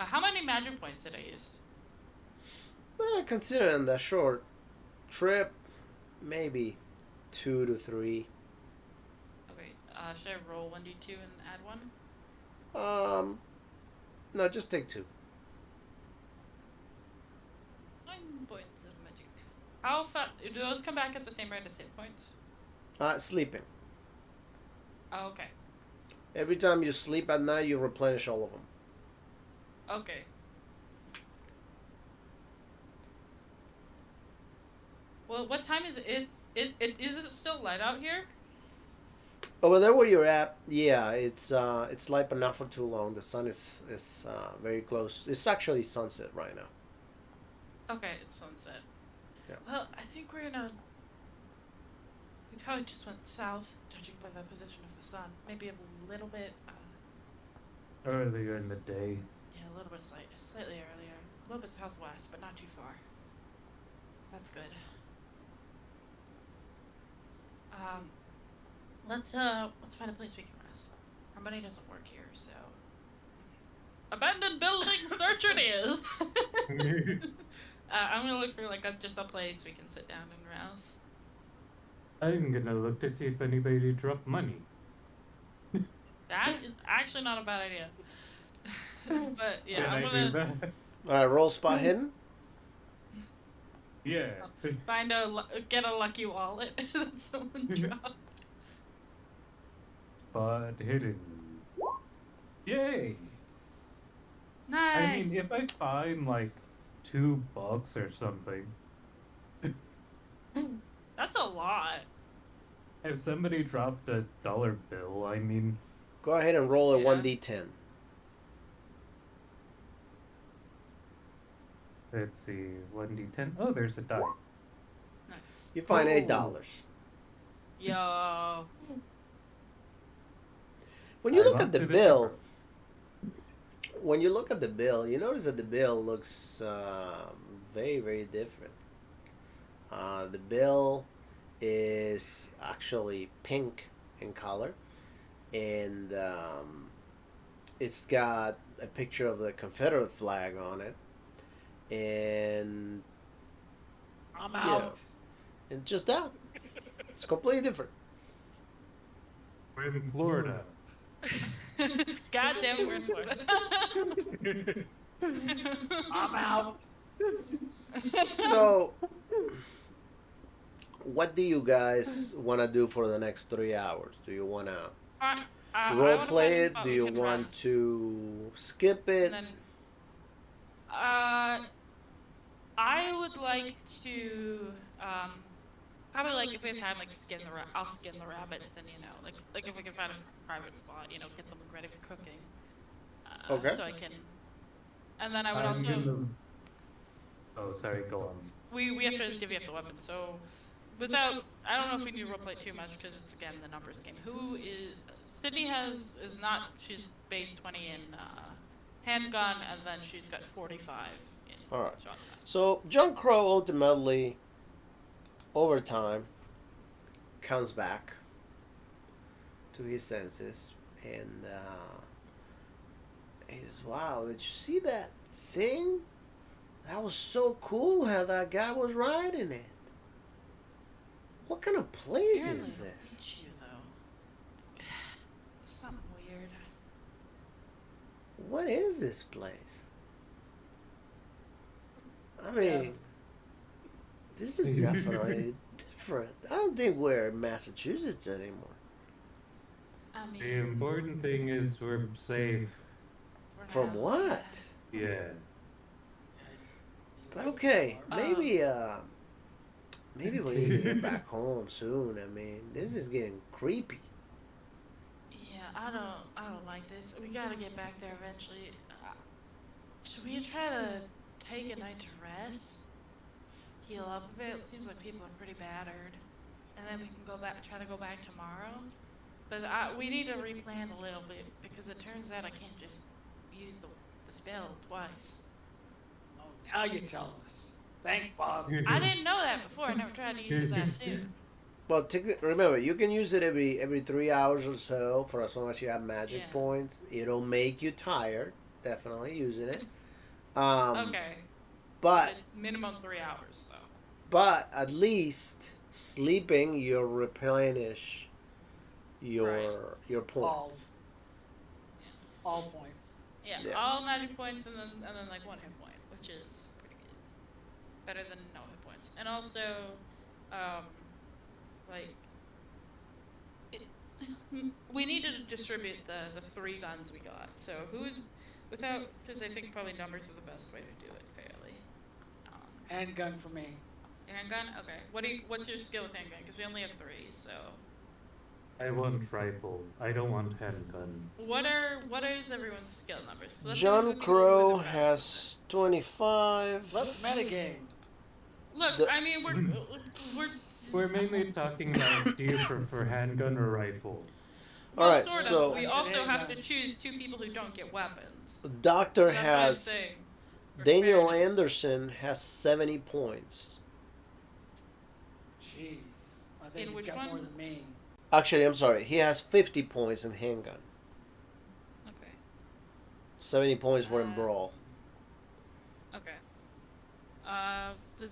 How many magic points did I use? Considering the short trip, maybe 2 to 3. Okay, should I roll 1d2 and add 1? No, just take 2. 9 points of magic. How fast do those come back at the same rate as hit points? Sleeping. Oh, okay. Every time you sleep at night, you replenish all of them. Okay. Well, what time is it? Is it still light out here? Over there where you're at, yeah, it's light but not for too long. The sun is very close. It's actually sunset right now. Okay, it's sunset. Yeah. Well, I think we're in a. We probably just went south, judging by the position of the sun. Maybe a little bit. Earlier in the day. Yeah, a little bit slightly earlier. A little bit southwest, but not too far. That's good. Um, let's find a place we can rest. Our money doesn't work here, so. Abandoned building, search it is. I'm gonna look for like just a place we can sit down and rouse. I'm gonna look to see if anybody dropped money. That is actually not a bad idea. But yeah, Can I'm I gonna do that? All right, roll spot hidden. Yeah. get a lucky wallet that someone dropped. Spot hidden. Yay! Nice. I mean, if I find like $2 or something, That's a lot. if somebody dropped a dollar bill, I mean, Go ahead and roll a Yeah. 1d10. let's see, 1d10. Oh, there's a die. Nice. You find Oh. $8. Yo. When you I'm look up at the to bill, when you look at the bill, you notice that the bill looks very, very different. The bill is actually pink in color, and it's got a picture of the Confederate flag on it, and I'm Yeah. out. and just that. It's completely different. We're in Florida. God damn it, we're in Florida. I'm out. So, what do you guys want to do for the next 3 hours? Do you want to I role wanna play find a it? spot Do we you can want rest, to skip it? and then, I would like to probably like if we have time, like I'll skin the rabbits, and like if we can find a private spot, get them ready for cooking. Okay. So I can, and then I would I'm also gonna... Oh, sorry, go on. we have to divvy up the weapons. So without, I don't know if we need to roleplay too much because it's again the numbers game. Who is Sydney is not, she's base 20 in handgun, and then she's got 45 in All right. shotgun. So, John Crow ultimately, over time, comes back to his senses, and he says, "Wow, did you see that thing? That was so cool how that guy was riding it. What kind of place Apparently is it'll this? eat you, though. Something weird. What is this place? I mean, this is definitely different. I don't think we're in Massachusetts anymore." I mean, The important thing is we're safe. we're From not- what? Yeah. But okay, maybe we need to get back home soon. I mean, this is getting creepy. Yeah, I don't like this. We gotta get back there eventually. Should we try to take a night to rest? Heal up a bit? It seems like people are pretty battered. And then we can try to go back tomorrow. But we need to replan a little bit because it turns out I can't just use the spell twice. Oh, now you're telling us. Thanks, boss. I didn't know that before. I never tried to use it that soon. Well, remember, you can use it every 3 hours or so for as long as you have magic Yeah. points. It'll make you tired, definitely using it. Okay. But Minimum 3 hours, though. but at least sleeping, you'll replenish your points. All points. Yeah, Yeah. all magic points and then like 1 hit point, which is pretty good. Better than no hit points. And also, like, we need to distribute the 3 guns we got. So because I think probably numbers are the best way to do it fairly. Handgun for me. Handgun? Okay. What's your skill with handgun? Because we only have 3, so. I want rifle. I don't want handgun. What is everyone's skill numbers? So let's see John who can Crow do the best. has 25. Let's metagame. Look, The- I mean, we're We're mainly talking about do you prefer handgun or rifle? well, Alright, sort of. so We also have to Handgun. choose two people who don't get weapons. So Doctor that's what I'm has saying. For Daniel fairness. Anderson has 70 points. Jeez. I In think he's which got one? more than me. Actually, I'm sorry. He has 50 points in handgun. Okay. 70 points were in Uh, brawl. Okay. This.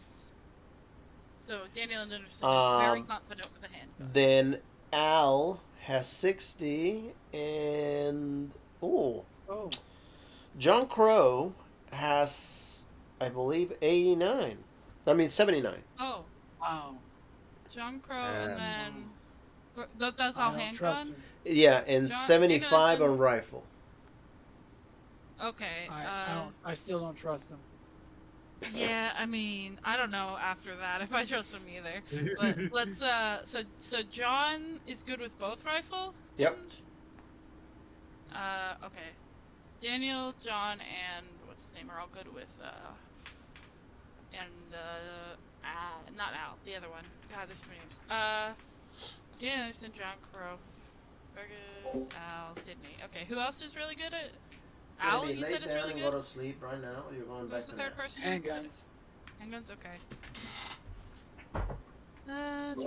So Daniel Anderson is very confident with a handgun. Then Al has 60 and Oh, John Crow has, I believe, 89. I mean 79. Oh, wow. John Crow, and then that's I all don't trust handgun. him. Yeah, and John 75 Anderson- on rifle. Okay. I still don't trust him. Yeah, I mean, I don't know after that if I trust him either. But let's so John is good with both rifle? Yep. And, okay. Daniel, John, and what's his name are all good with not Al, the other one. God, there's so many names. Daniel Anderson, John Crow, Fergus, Al, Sydney. Okay, who else is really good at Al, Cindy, you lay said is down really and good? go to sleep right now. Or you're going Who's back the to third nap. person? who's good at- Handguns. Handguns, okay.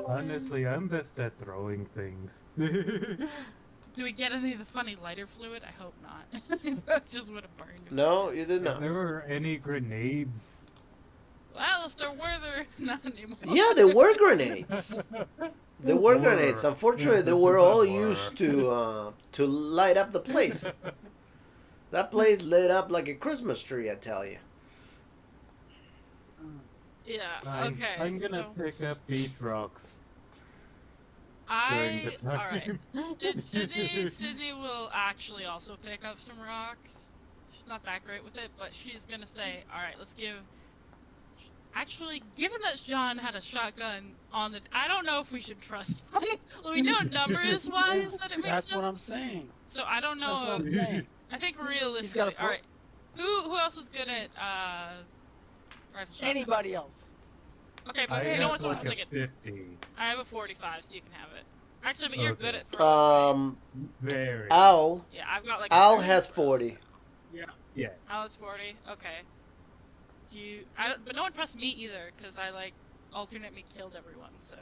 Honestly, I'm best at throwing things. Do we get any of the funny lighter fluid? I hope not. That just would have burned. No, you did If not. there were any grenades. Well, if there were, there's not anymore. Yeah, there were grenades. There were Were. grenades. Unfortunately, they This were is a all were. used to light up the place. That place lit up like a Christmas tree, I tell you. Yeah. I'm gonna so pick up beach rocks during the time. all right. Sydney will actually also pick up some rocks. She's not that great with it, but she's gonna say, all right, let's give. Actually, given that John had a shotgun on the, I don't know if we should trust him. We know numbers wise that it makes That's sense. what I'm saying. So I don't know. That's what I'm saying. I think realistically, He's got a all right. Who else is good at rifle shot? Anybody else? Okay, I but no have one's like like a it. 50. I have a 45, so you can have it. Actually, but you're good Okay. at throwing. Very. Al Yeah, I've got like. a Al 30 has throw, 40. so- Yeah. Yeah. Al is 40. Okay. Do you? But no one trusts me either, because I like alternate me killed everyone. So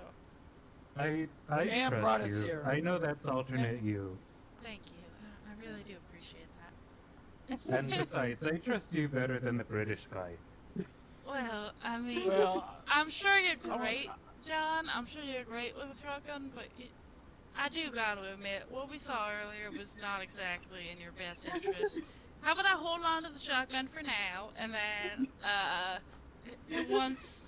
I Man brought trust us you. here. I know that's alternate you. thank you. I really do appreciate that. And besides, I trust you better than the British guy. Well, I mean, Well, I'm sure you're almost- great, John. I'm sure you're great with a shotgun, but I do gotta admit, what we saw earlier was not exactly in your best interest. How about I hold on to the shotgun for now, and then once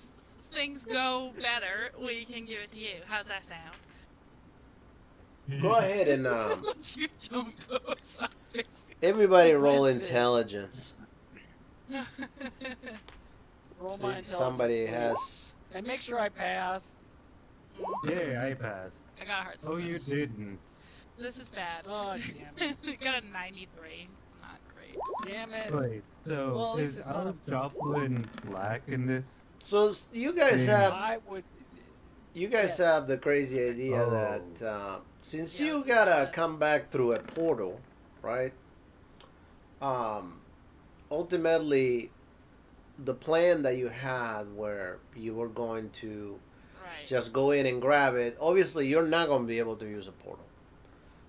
things go better, we can give it to you. How's that sound? Go ahead and You don't go outside, everybody roll That's it. intelligence. roll See my if intelligence, somebody please. has. And make sure I pass. Yeah, I passed. I got a heart. Oh, you didn't. This is bad. Oh, damn it. Got a 93. Not great. Damn it. Wait, so Well, at least is it's not Al a- Joplin black in this? So you guys Yeah. have I would. you guys have the crazy idea Oh. that since Yeah, you let's do gotta that. come back through a portal, right? Ultimately, the plan that you had where you were going to Right. just go in and grab it, obviously you're not going to be able to use a portal.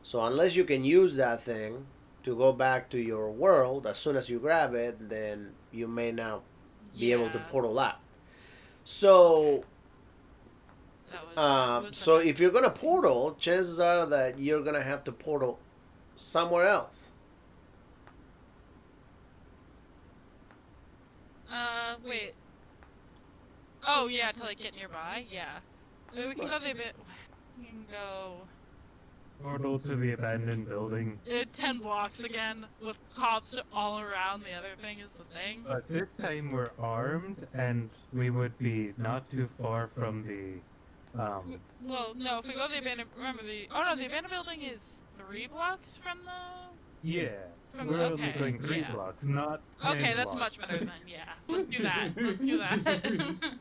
So unless you can use that thing to go back to your world as soon as you grab it, then you may not be able to Yeah, portal out. So that was so the- if you're gonna portal, chances are that you're gonna have to portal somewhere else. Wait. Oh yeah, to like get nearby. Yeah. We can go the bit. We can go Portal to the abandoned building. 10 blocks again with cops all around. The other thing is the thing. But this time we're armed, and we would be not too far from the. Well, no. If we go to the abandoned, remember the. Oh no, the abandoned building is 3 blocks from the. Yeah. From We're the, only okay, going 3 yeah. blocks, not 10 Okay, that's blocks. much better then. Yeah, let's do that. Let's do that.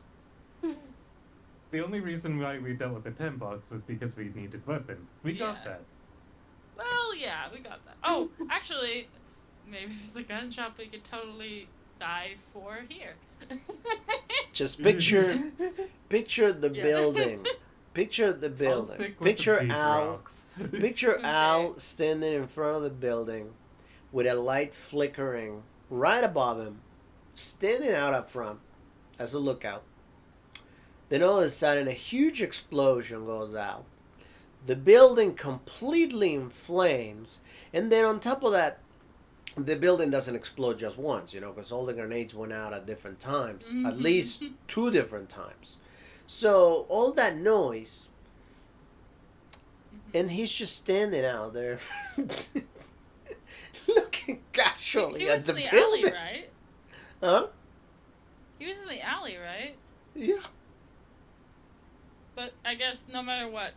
The only reason why we dealt with the 10 box was because we needed weapons. We got Yeah. that. Well, yeah, we got that. Oh, actually, maybe there's a gun shop we could totally die for here. Just picture the Yeah. building. Picture the I'll building. stick with Picture the beach Al. rocks. Picture Okay. Al standing in front of the building with a light flickering right above him, standing out up front as a lookout. Then all of a sudden, a huge explosion goes out. The building completely in flames, and then on top of that, the building doesn't explode just once, because all the grenades went out at different times, at least 2 different times. So all that noise, and he's just standing out there, looking casually He was at the in the building. alley, right? Huh? He was in the alley, right? Yeah. But I guess no matter what,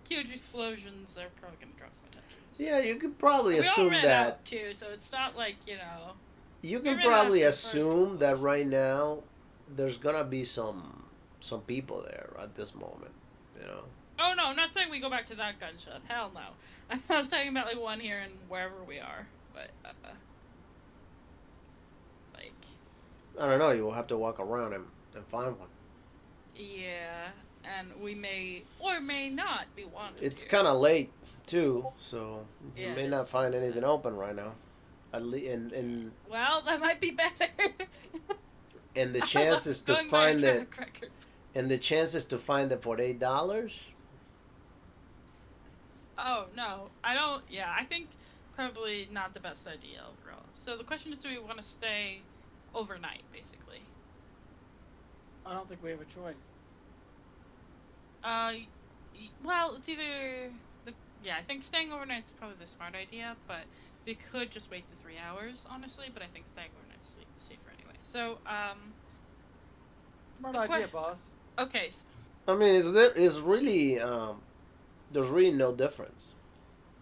huge explosions are probably gonna draw some attention. So. Yeah, you could probably We all assume ran that. out too, so it's not like You We can ran probably after the first assume that explosion. right now there's gonna be some people there at this moment. Oh no, I'm not saying we go back to that gun shop. Hell no. I was talking about like one here and wherever we are, but like I don't know. You will have to walk around and find one. yeah, and we may or may not be wanted. It's here. kind of late too, so you Yeah, may it not is. find It's anything open right now. At least, and Well, that might be better. and the chances to Going by find our it, track record. and the chances to find it for $8. Oh no, I don't. Yeah, I think probably not the best idea overall. So the question is, do we want to stay overnight, basically? I don't think we have a choice. Well, it's either yeah. I think staying overnight's probably the smart idea, but we could just wait the 3 hours, honestly. But I think staying overnight's safer anyway. So Smart The idea, que- boss. okay. I mean, it's really there's really no difference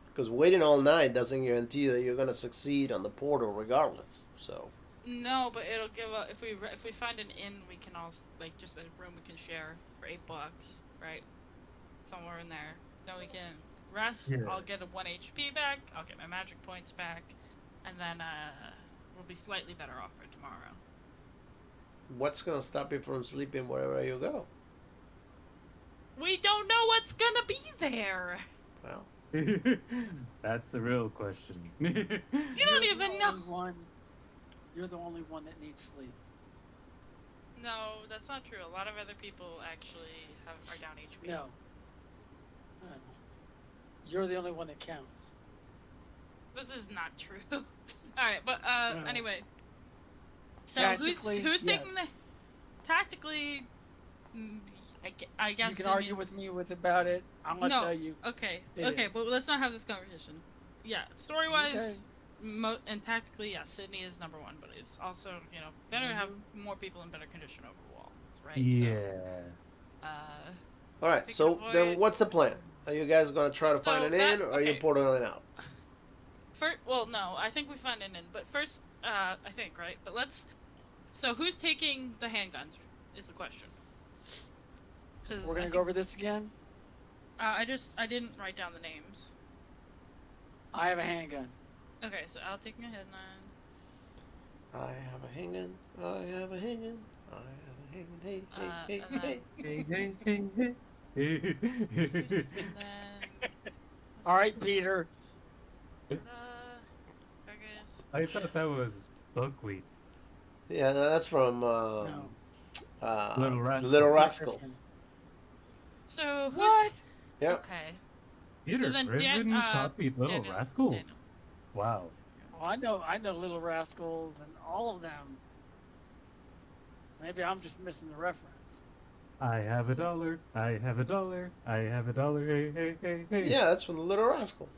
because waiting all night doesn't guarantee that you're gonna succeed on the portal regardless. So No, but it'll give a if we find an inn, we can all like just a room we can share for $8, right? Somewhere in there. Then we can rest. Yeah. I'll get a 1 HP back. I'll get my magic points back, and then we'll be slightly better off for tomorrow. what's gonna stop you from sleeping wherever you go? We don't know what's gonna be there. Well, That's a real question. You don't You're the even know. only one- You're the only one that needs sleep. No, that's not true. A lot of other people actually are down HP. No. You're the only one that counts. This is not true. All right, but No. anyway. So Tactically, who's yes. taking the tactically? I guess You can it argue means- with me about it. I'm gonna No. tell you. Okay, It okay, is. but let's not have this conversation. Yeah, story wise, Okay. and tactically, yeah, Sydney is number one, but it's also better to have more people in better condition overall, right? Yeah. So, all right. We So can then, avoid- what's the plan? Are you guys gonna try to find So an that- inn, or are you okay. portaling out? well, no, I think we find an inn, but first, I think, right? But so who's taking the handguns is the question. 'Cause We're I gonna think- go over this again. I didn't write down the names. I have a handgun. Okay, so I'll take my headline. I have a hanging. I have a hanging. I have a hanging. Hey, hey, And hey, hey. then, and then All right, Peter. Vegas. I thought that was buckwheat. Yeah, no, that's from No. Little Rascals. Little Rascals. So who's What? Yeah. okay? Peter then Griffin copied Little Daniel- Rascals. Daniel. Wow. Oh, I know Little Rascals and all of them. Maybe I'm just missing the reference. I have $1. I have $1. I have $1. Hey, hey, hey, hey. Yeah, that's from the Little Rascals.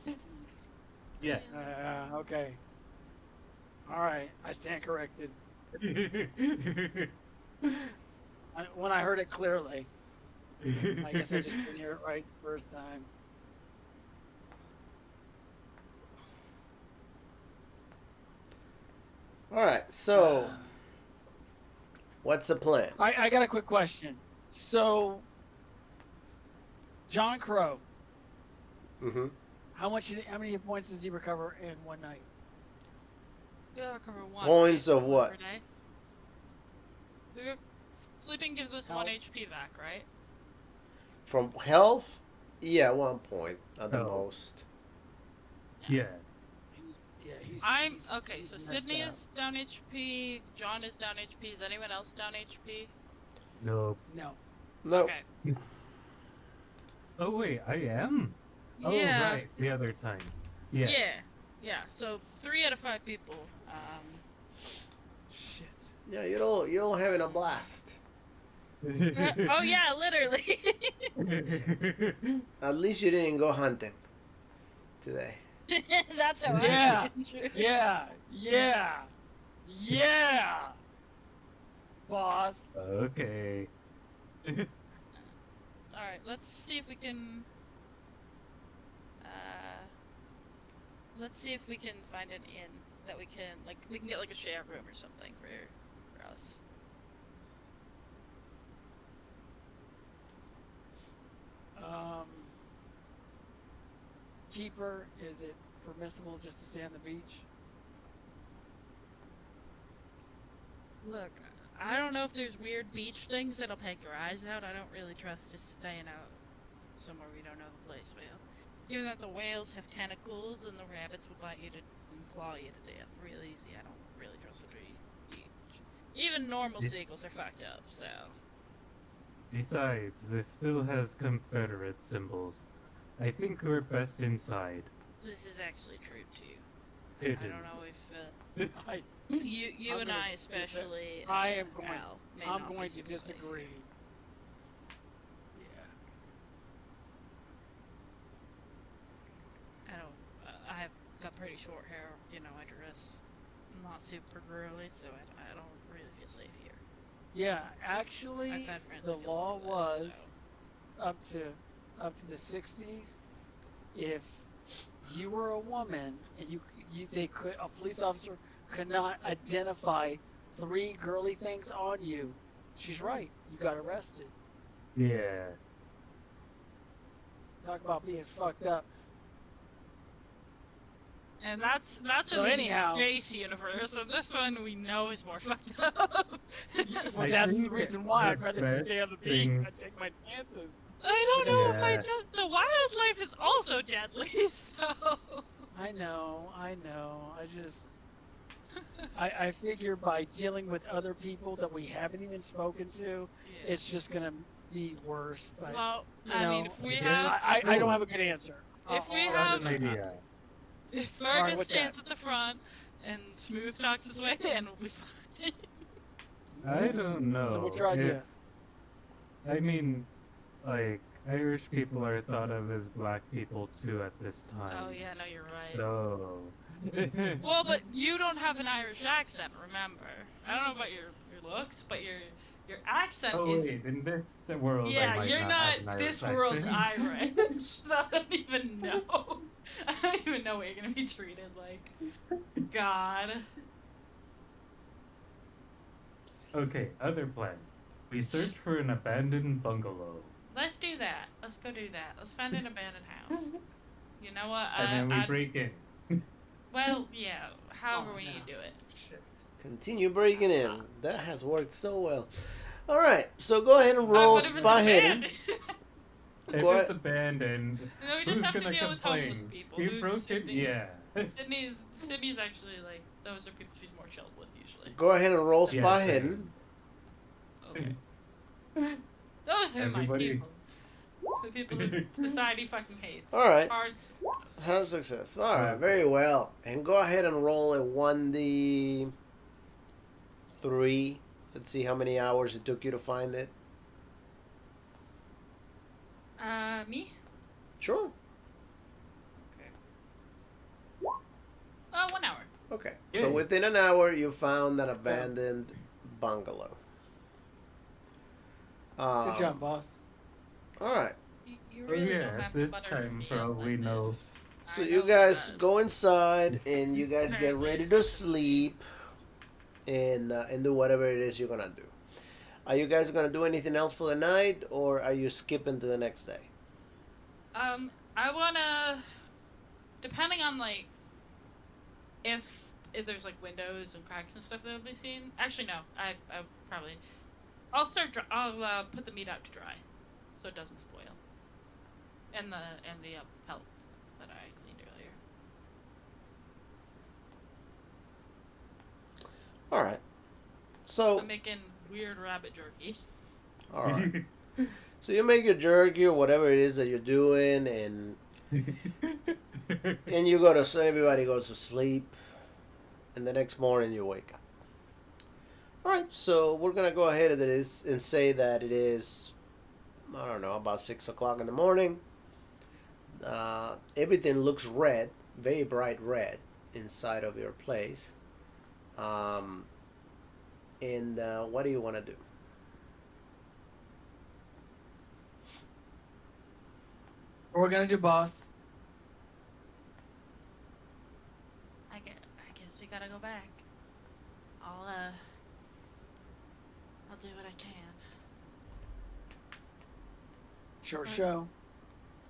Yeah. Okay. All right, I stand corrected. When I heard it clearly, I guess I just didn't hear it right the first time. All right. So, what's the plan? I got a quick question. So, John Crow. Mm-hmm. How many points does he recover in one night? You recover one. Points right? of One what? per day. We- Sleeping gives us one Health. HP back, right? From health, yeah, 1 point at the Oh. most. Yeah. Okay. He's So messed Sydney up. is down HP. John is down HP. Is anyone else down HP? Nope. No. No. Okay. Oh wait, I am. Oh Yeah. right, the other time. Yeah. Yeah. So 3 out of 5 people. Shit. Yeah, you're all having a blast. Oh yeah, literally. At least you didn't go hunting today. That's how Yeah. I feel. Yeah. Boss. Okay. All right. Let's see if we can. Let's see if we can find an inn that we can get like a share room or something for us. Keeper, is it permissible just to stay on the beach? Look, I don't know if there's weird beach things that'll take your eyes out. I don't really trust just staying out somewhere we don't know the place well. Given that the whales have tentacles and the rabbits will bite you and claw you to death real easy, I don't really trust the beach. Even normal Yeah. seagulls are fucked up, so. Besides, this still has Confederate symbols. I think we're best inside. This is actually true too. I Hidden. don't know if I, you I'm and gonna I especially. I am going. Al, may I'm not be going to super safe. disagree. Yeah. I don't. I've got pretty short hair. You know, I dress not super girly, so I don't really feel safe here. Yeah. Actually, I've had friends the killed law for this, was up to the 60s. If you were a woman and a police officer could not identify 3 girly things on you, she's right. You got arrested. Yeah. Talk about being fucked up. And that's So in anyhow- the Jace universe, and this one we know is more fucked up. Well, I that's the think reason why I'd the rather best stay on the beach thing- and take my chances. I don't know if I Yeah. just the wildlife is also deadly, so. I know. I figure by dealing with other people that we haven't even spoken to, Yeah. it's just gonna be worse. But Well, you I know, mean, if we I have, guess- I don't have a good answer. If we I'll have- That's say an that. idea. if Alright, Fergus what's stands that? at the front and smooth talks his way in, we'll be fine. I don't know. So what's your idea? I mean, like, Irish people are thought of as black people too at this time. Oh yeah, no, you're right. So. Well, but you don't have an Irish accent, remember? I don't know about your looks, but your accent Oh is. wait, in this world, I Yeah, might you're not not have an Irish this world's accent. Irish, so I don't even know. I don't even know what you're gonna be treated like. God. Okay, other plan. We search for an abandoned bungalow, Let's do that. Let's go do that. Let's find an abandoned house. You know what? and then we I'd- break in. Well, yeah. However Oh, we no. need to do it. Shit. Continue breaking in. That has worked so well. All right, so go ahead and roll What if it's spot hidden. abandoned? If What? it's abandoned, No, we just who's have to gonna deal with complain? homeless people. You Who's broke it? Sydney? Yeah. Sydney's actually like those are people she's more chilled with usually. Go ahead and roll Yeah, spot same. hidden. Okay. Those are my Everybody- people. The people who society fucking hates. All right. Hard. Hard success. All right, very well. And go ahead and roll a 1d3. Let's see how many hours it took you to find it. Me? Sure. 1 hour. Okay. Yay. So within an hour, you found an abandoned bungalow. Good job, boss. All right. You Oh really yeah, don't have at to this butter time, me for all up we like know. this. So I you know guys that. go inside and you guys get ready to sleep and do whatever it is you're gonna do. Are you guys gonna do anything else for the night, or are you skipping to the next day? I wanna, depending on like if there's like windows and cracks and stuff that will be seen. Actually, no. I probably I'll put the meat out to dry, so it doesn't spoil. And the pellets that I cleaned earlier. All right. So, I'm making weird rabbit jerky. all right. So you make your jerky or whatever it is that you're doing, and you go to everybody goes to sleep, and the next morning you wake up. All right. So we're gonna go ahead and say that it is, I don't know, about 6 o'clock in the morning. Everything looks red, very bright red, inside of your place. Um, and what do you want to do? What we're gonna do, boss? I guess we gotta go back. I'll do what I can. Sure, Alright. show.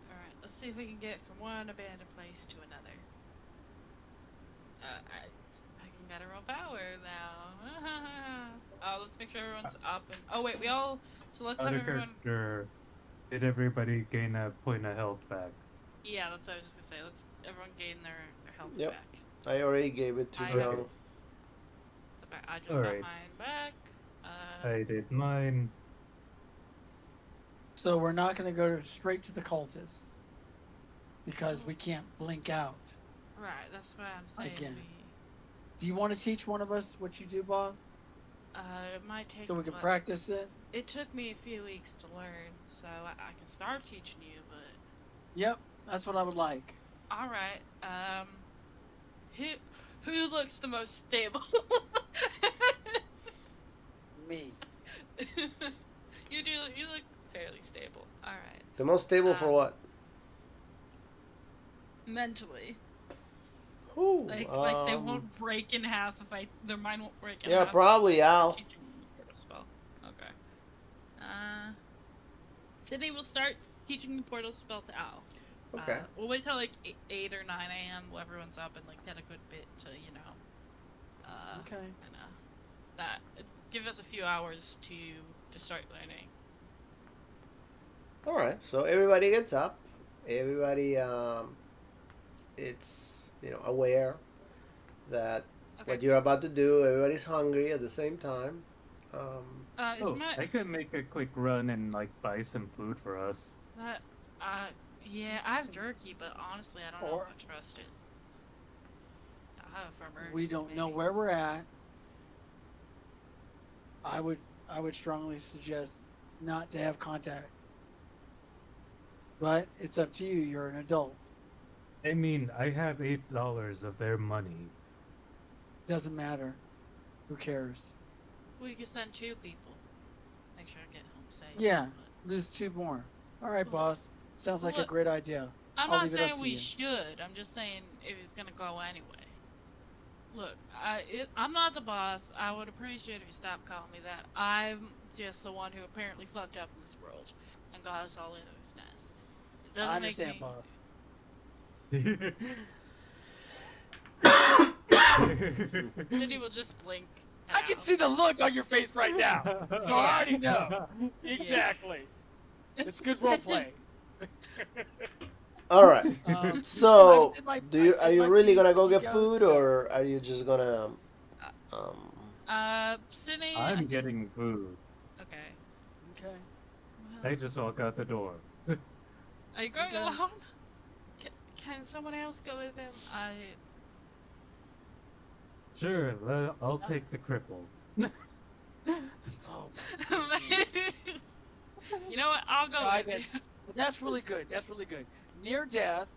Alright, let's see if we can get from one abandoned place to another. I can get a real power now. Oh, let's make sure everyone's up and. Oh wait, so let's have everyone. Did everybody gain a point of health back? Yeah, that's what I was just gonna say. Let's everyone gain their health Yep. back. I already gave it to I John. know. I just got Alright. mine back. I did mine. So we're not gonna go straight to the cultists because we can't blink out. Right, that's what I'm saying. Again. Do you want to teach one of us what you do, boss? It might take. So we can what- practice it? It took me a few weeks to learn, so I can start teaching you. But Yep, that's what I would like. all right. Who looks the most stable? Me. You do. You look fairly stable. All right. The most stable for what? Mentally, Ooh, like they won't break in half if their mind won't break in Yeah, half. probably Al. Teaching them the portal spell. Okay. Sydney will start teaching the portal spell to Al. Okay. We'll wait till like 8 or 9 a.m. while everyone's up and like get a good bit to Okay. kind of give us a few hours to start learning. All right. So everybody gets up. Everybody, it's aware that Okay. what you're about to do. Everybody's hungry at the same time. Is Oh, my I could make a quick run and like buy some food for us. that yeah, I have jerky, but honestly, I don't know Or- if I trust it. I have it for emergency, We don't know maybe. where we're at. I would strongly suggest not to have contact. But it's up to you. You're an adult. I mean, I have $8 of their money. Doesn't matter. Who cares? We could send 2 people. Make sure I get home safe. Yeah. but- Lose 2 more. All right, boss. Sounds like a Look, great idea. I'm I'll not leave it up saying to we you. should. I'm just saying if it's gonna go anyway. Look, I'm not the boss. I would appreciate if you stopped calling me that. I'm just the one who apparently fucked up in this world and got us all into this mess. It doesn't I understand, make me. boss. Cindy will just blink. I can see the look on your face right now. So I already know. Exactly. It's good role play. All right. So, I said my- are you really gonna go get food, or are you just gonna? Cindy. I'm getting food. Okay. Okay. I just walk out the door. Are you going Okay. alone? Can someone else go with him? Sure, I'll take the cripple. Oh, You know what? I'll go God, with you. that's really good. That's really good. Near death.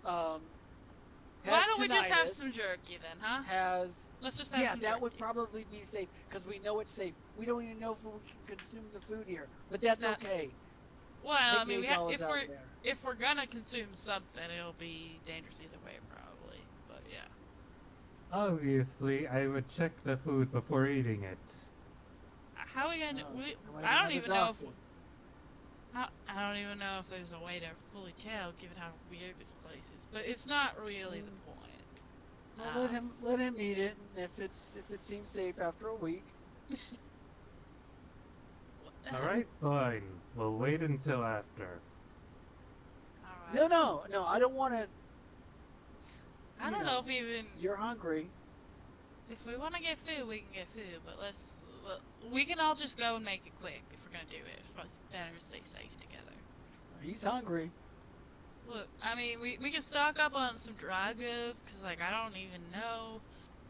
Why Has don't we just have tinnitus, some jerky then, huh? Has Let's just have yeah, some that would jerky. probably be safe because we know it's safe. We don't even know if we can consume the food here, but that's That- okay. Well, Take I mean, the $8 out there. if we're gonna consume something, it'll be dangerous either way, probably. But yeah. Obviously, I would check the food before eating it. How are we gonna? Oh, so I I don't have a even know if. doctor. I don't even know if there's a way to fully tell, given how weird this place is. But it's not really the point. Well, let him eat it, and if it seems safe after a week. Alright, fine. We'll wait until after. All right. No, I don't want to. I don't know if even You're hungry. if we want to get food, we can get food. But we can all just go and make it quick if we're gonna do it. It's better to stay safe together. He's hungry. Look, I mean, we can stock up on some dry goods, because, like, I don't even know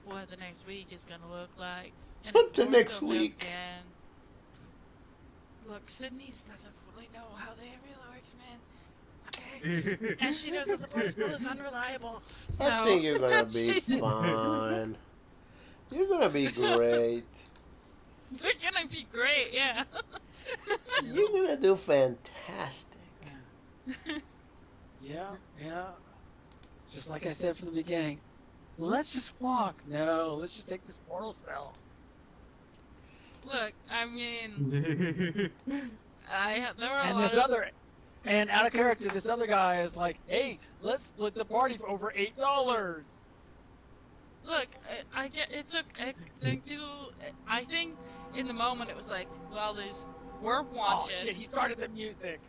what the next week is going to look like. And What if the war next still fails week? again, look, Sydney doesn't fully know how the really works, man. Okay? And she knows that the protocol is unreliable. So, I think you're gonna be fine. You're gonna be great. We're gonna be great, yeah. You're gonna do fantastic. Yeah. Just like I said from the beginning. Let's just walk. No, let's just take this portal spell. Look, I mean, there were a And lot this of... other, and out of character, this other guy is like, "Hey, let's split the party for over $8." Look, I get it's okay. I think in the moment it was like, well, we're Oh wanted. shit! He started the music.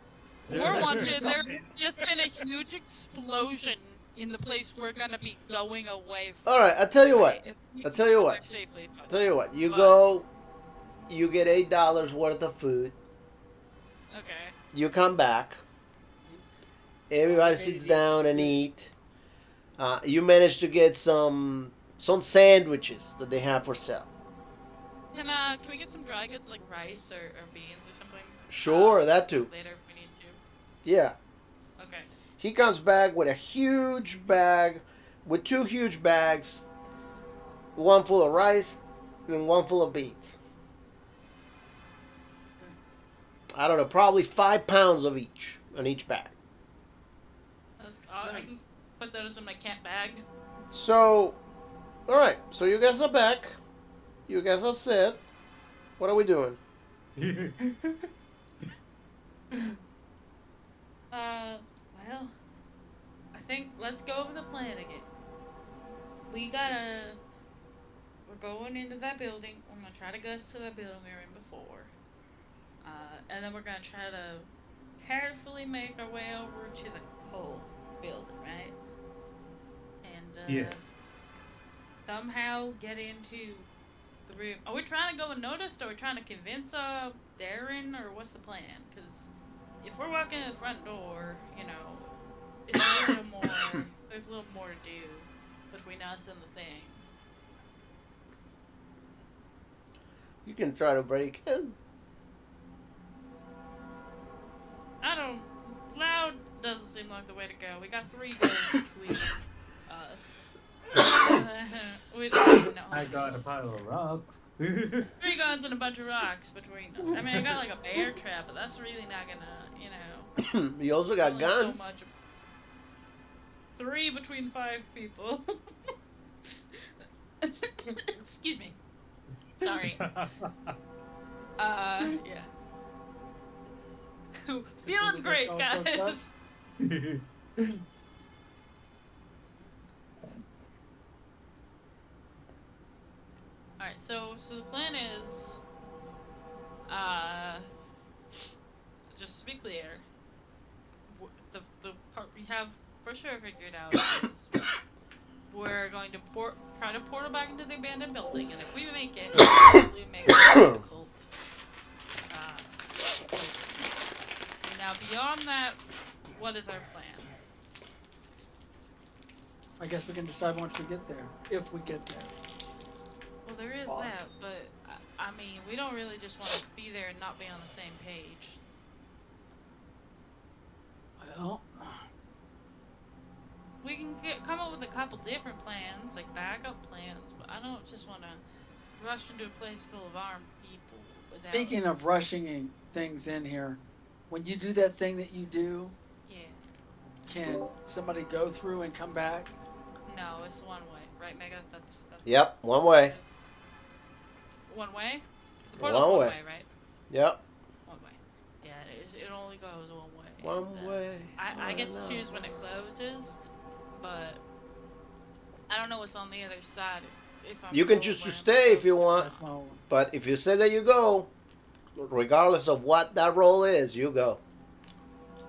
We're Let's do wanted. There's something. just been a huge explosion in the place we're gonna be going away from. All right, I'll tell you what. Right? If we I'll can tell you go what. there safely, but- Tell you what. You But- go. You get $8 worth of food. Okay. You come back. Everybody sits down and eat. You manage to get some sandwiches that they have for sale. Can we get some dry goods like rice or beans or something? Sure, that too. Later if we need to. Yeah. Okay. He comes back with a huge bag, with 2 huge bags, one full of rice and one full of beans. I don't know, probably 5 pounds of each on each bag. I can put those in my cat bag. So, all right. So you guys are back. You guys are set. What are we doing? Well, I think let's go over the plan again. We're going into that building. I'm gonna try to get us to that building we were in before. And then we're gonna try to carefully make our way over to the coal building, right? And, Yeah. somehow get into the room. Are we trying to go unnoticed, or are we trying to convince, Darren, or what's the plan? Because if we're walking in the front door, it's a little more, there's a little more to do between us and the thing. You can try to break in. Loud doesn't seem like the way to go. We got 3 guns between us. We don't even know. I got a pile of rocks. 3 guns and a bunch of rocks between us. I mean, I got like a bear trap, but that's really not gonna, You also got only guns. So much. 3 between 5 people. Excuse me. Sorry. Yeah. Feeling great, all guys. choked up? Alright, so the plan is, just to be clear, the part we have for sure figured out is we're going to try to portal back into the abandoned building, and if we make it, we make it difficult. Now, beyond that, what is our plan? I guess we can decide once we get there, if we get there. Well, there is Boss. that, but I mean, we don't really just want to be there and not be on the same page. Well, We can come up with a couple different plans, like backup plans, but I don't just want to rush into a place full of armed people without. speaking of rushing things in here, when you do that thing that you do, Yeah. can somebody go through and come back? No, it's one way, right, Mega? That's Yep, one way. One way. The portal's One one way. way, right? Yep. One way. Yeah, it only goes one way. One and, way. I get to one choose when it closes, but I don't know what's on the other side. If I'm You can going choose to where I'm stay if you supposed to. want, That's my one. but if you say that you go, regardless of what that roll is, you go.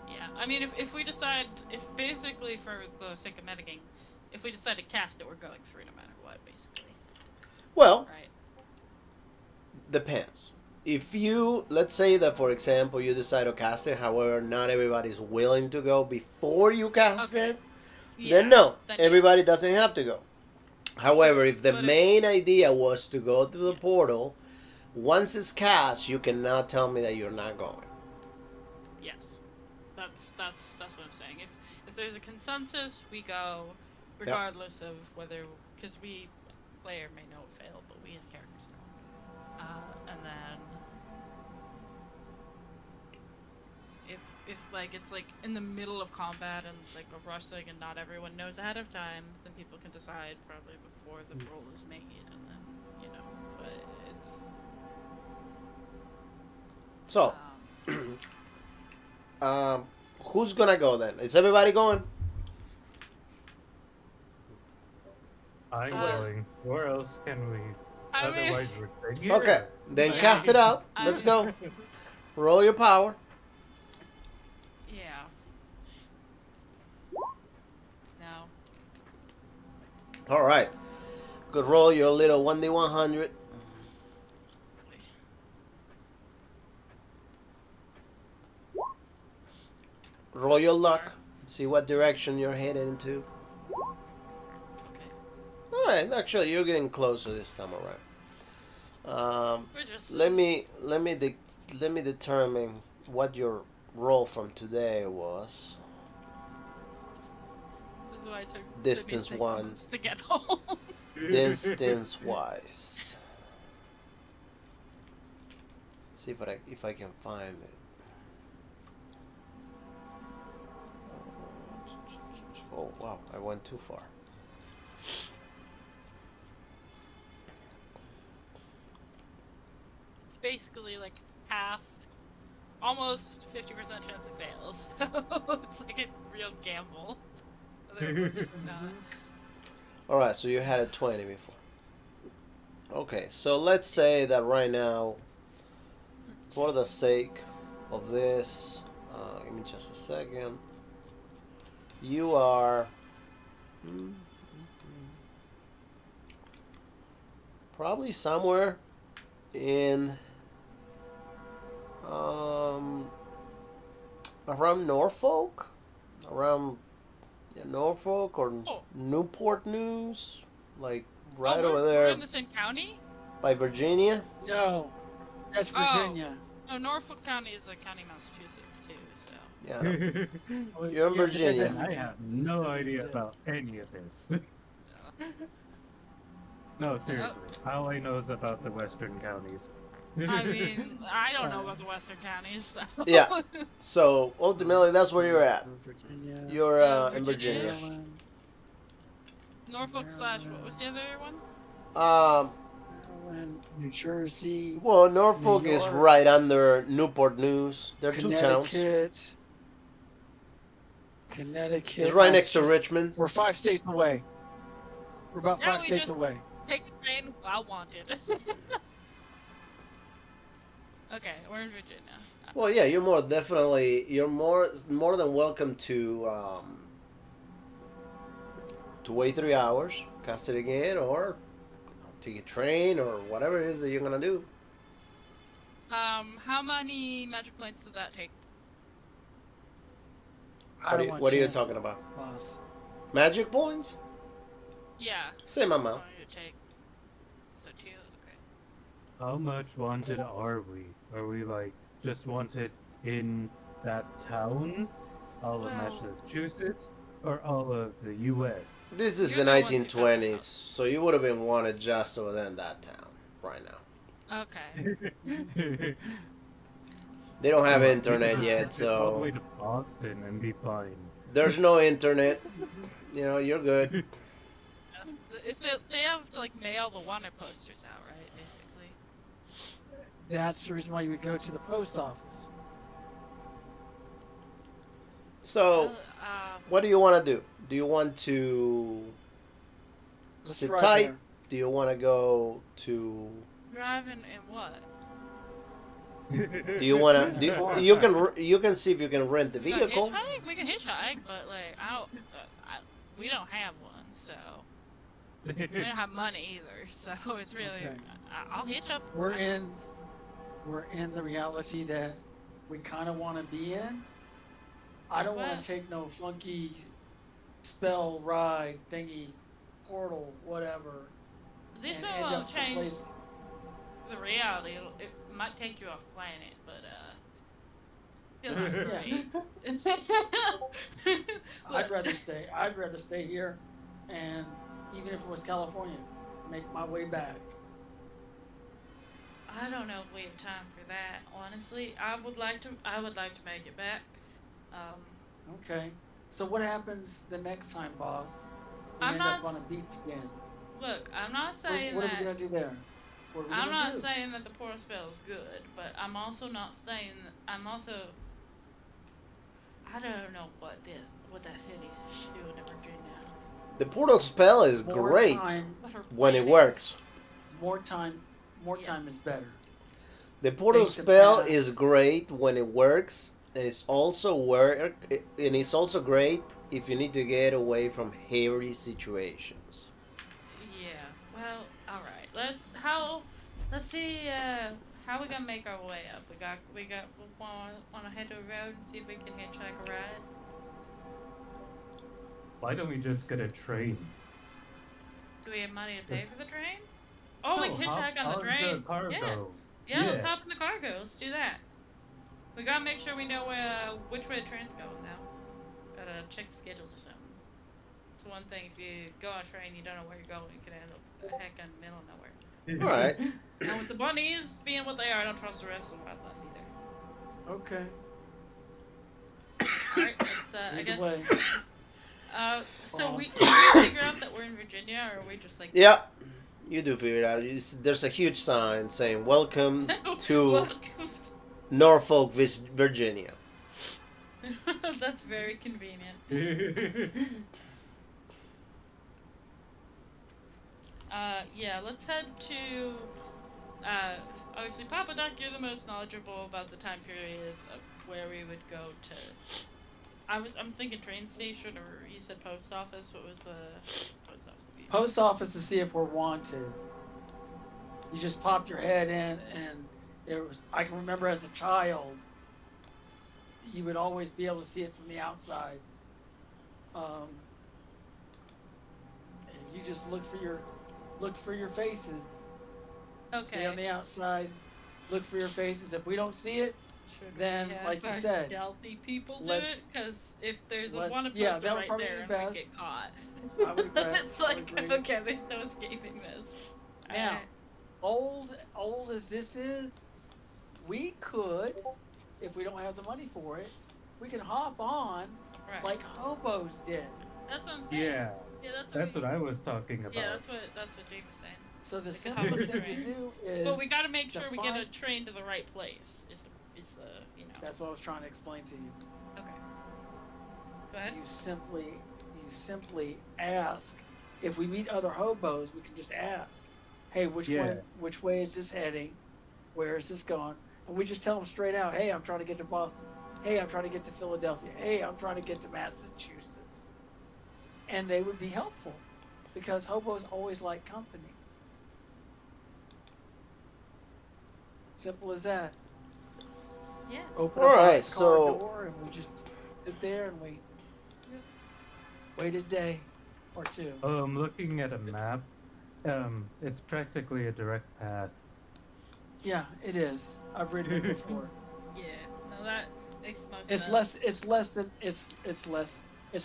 Yeah, I mean, if we decide, if basically for the sake of metagaming, if we decide to cast it, we're going through no matter what, basically. Well, Right. depends. If you, let's say that for example, you decide to cast it, however, not everybody's willing to go before you cast Okay. it, Yeah. then no, Then everybody doesn't have to go. However, if the But main idea was to go to the Yes. portal, once it's cast, you cannot tell me that you're not going. Yes. That's what I'm saying. If there's a consensus, we go, regardless of whether, because we, player may know it failed, but we as characters know. And then if like it's like in the middle of combat and it's like a rush thing and not everyone knows ahead of time, then people can decide probably before the roll is made, and then but it's So, who's gonna go then? Is everybody going? I'm Uh, going. Where else can we? I mean, Otherwise, we're staying here. Okay, then Yeah. cast it out. I- Let's go. Roll your power. yeah. No. All right. Good roll your little 1d100. Roll your luck. See what direction you're heading into. Okay. All right. Actually, you're getting closer this time around. We're just Let me determine what your roll from today was. This is why I took Distance 36 one. months to get home. Distance wise. See if I can find it. Oh wow, I went too far. It's basically like half, almost 50% chance it fails. So it's like a real gamble. Whether it works or not. All right, so you had a 20 before. Okay, so let's say that right now, for the sake of this, give me just a second. You are probably somewhere in around Norfolk, around Norfolk or Oh. Newport News, like Oh, right we're- over We're there in the same county? by Virginia. No, that's Oh. Virginia. No, Norfolk County is a county in Massachusetts too, so. Yeah. Oh, You're in yeah, but that Virginia. doesn't I count. have no Doesn't idea exist. about any of this. No, seriously. All I know is about the western counties. I mean, I don't know about the western counties, so. Yeah. So ultimately, that's where you're at. Virginia. You're in Virginia. Virginia. Maryland, Norfolk slash, what was the other one? Maryland, New Jersey, Well, Norfolk New is York, right under Newport News. They're two towns. Connecticut. It's right next to Massachusetts. Richmond. We're 5 states away. We're about Yeah, 5 we states just- away. Take the train while wanted. Okay, we're in Virginia. Well, yeah, you're more than welcome to wait 3 hours, cast it again, or take a train or whatever it is that you're gonna do. How many magic points did that take? I don't want What are you chance, talking about? boss. Magic points? Yeah. Same How amount. many did it take? So 2, okay. How much wanted are we? Are we like just wanted in that town? All of Well- Massachusetts? Or all of the US? This is You're the the ones who found 1920s, so you would have been wanted just over there in that town right now. Okay. They don't have Well, internet we yet, could take all the way so to Boston and be fine. there's no internet. You know, you're good. If they have to, like, mail the wanted posters out, right, basically? That's the reason why you would go to the post office. So, what do you want to do? Do you want to Let's sit drive tight? there. Do you want to go to? driving and what? Do you want to? In a car. You can see if you can rent the We can vehicle. hitchhike. We can hitchhike, but like we don't have one, so we don't have money either. So it's really Okay. I'll hitch up. We're in the reality that we kind of want to be in. I don't want Well- to take no funky spell ride thingy, portal, whatever, This and end will up change someplace. the reality. It might take you off planet, but still not great. I'd rather stay. I'd rather stay here, and even if it was California, make my way back. I don't know if we have time for that. Honestly, I would like to. I would like to make it back. Okay. So what happens the next time, boss? We I'm end not up on a beach again. Look, I'm not What, saying what are that. we gonna do there? What are we I'm gonna not do? saying that the portal spell is good, but I'm also not saying. I'm also. I don't know what that city's doing in Virginia. The portal spell is More great time. What her when it plan works. More time. More Yeah. time is better. The portal Things to spell pass. is great when it works, and it's also great if you need to get away from hairy situations. Yeah. Well, all right. Let's see. How we gonna make our way up? We want to head to a road and see if we can hitchhike a ride. Why don't we just get a train? Do we have money to pay for the train? Oh, we No, can hitchhike hop on the train. The cargo. Yeah, let's hop in the cargo. Let's do that. We gotta make sure we know which way the train's going now. Gotta check the schedules or something. It's one thing if you go on a train, you don't know where you're going. You can end up the heck in the middle of nowhere. All right. And with the bunnies being what they are, I don't trust the rest of the wildlife either. Okay. Alright, let's, I Either guess. way. So we figure out that we're in Virginia, or are we just like. Yeah, you do figure it out. There's a huge sign saying "Welcome to Welcome. Norfolk, Virginia." That's very convenient. Yeah, let's head to. Obviously, Papa Doc, you're the most knowledgeable about the time period of where we would go to. I'm thinking train station, or you said post office. What was the post office? Post office to see if we're wanted. You just pop your head in, and it was. I can remember as a child, you would always be able to see it from the outside. And you just look for your faces. Stay on Okay. the outside. Look for your faces. If we don't see it, Should then, we have like you our said, stealthy people do let's- it? Because if there's let's- one yeah, person that would right probably there, be and we best. get caught. I would agree. It's I would like, agree. okay, there's no escaping this. Now, old as this is, we could, if we don't have the money for it, we could hop on right. like hobos did. That's what I'm saying. Yeah, Yeah, that's what I was talking about. Yeah, that's what Jake was saying. So the We could hop on simplest the thing to train. do is. But we gotta make to sure we get a find- train to the right place. Is the That's what I was trying to explain to you. Okay. Go ahead. You simply ask. If we meet other hobos, we can just ask, "Hey, which way is this heading? Where is this going?" And we just tell them straight out, "Hey, I'm trying to get to Boston. Hey, I'm trying to get to Philadelphia. Hey, I'm trying to get to Massachusetts." And they would be helpful because hobos always like company. Simple as that. Yeah. Open All up right, our so- car door and we just sit there and wait. Wait a day or two. Looking at a map, it's practically a direct path. Yeah, it is. I've ridden it before. Yeah. No, that makes the most It's sense.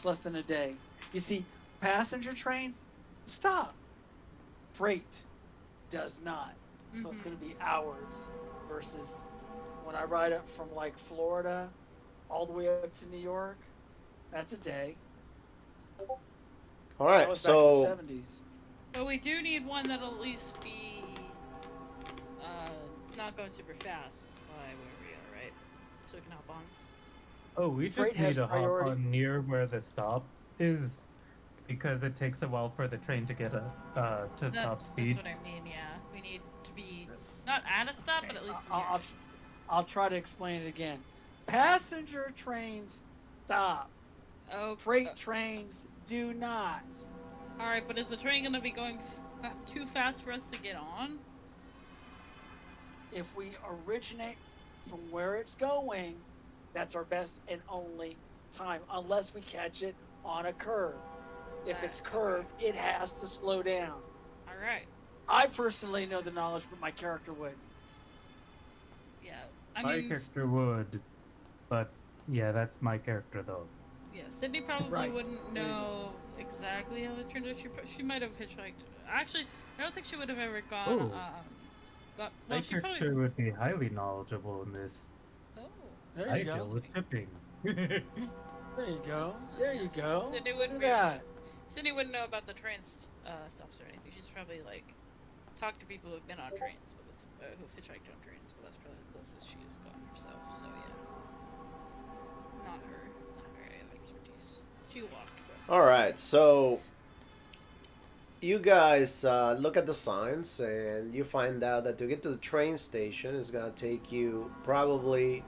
less than a day. You see, passenger trains stop. Freight does not. So it's going to be hours versus when I ride up from like Florida all the way up to New York, that's a day. All That right, was so back in the 70s. But we do need one that'll at least be not going super fast by where we are, right? So we can hop on. Oh, we Freight just need has to hop priority. on near where the stop is, because it takes a while for the train to get to top speed. That's what I mean. Yeah, we need to be not at a stop, but at least near. I'll, I'll try to explain it again. Passenger trains stop. Oh, Freight trains do not. all right. But is the train gonna be going too fast for us to get on? If we originate from where it's going, that's our best and only time, unless we catch it on a curve. If it's curved, it has to slow down. All right. I personally know the knowledge, but my character would. Yeah. My character would, but yeah, that's my character though. Yeah, Sydney probably Right. wouldn't know exactly how the train does. She might have hitchhiked. Actually, I don't think she would have ever gone. Oh. Well, My she character probably. would be highly knowledgeable in this. Oh. There I you deal go. with shipping. There you go. There you go. Sydney Look wouldn't at be. that. Sydney wouldn't know about the train stops or anything. She's probably like talked to people who've been on trains, but that's who've hitchhiked on trains. But that's probably the closest she has gone herself. So yeah, not her area of expertise. She walked for us. All right, so you guys look at the signs and you find out that to get to the train station is going to take you probably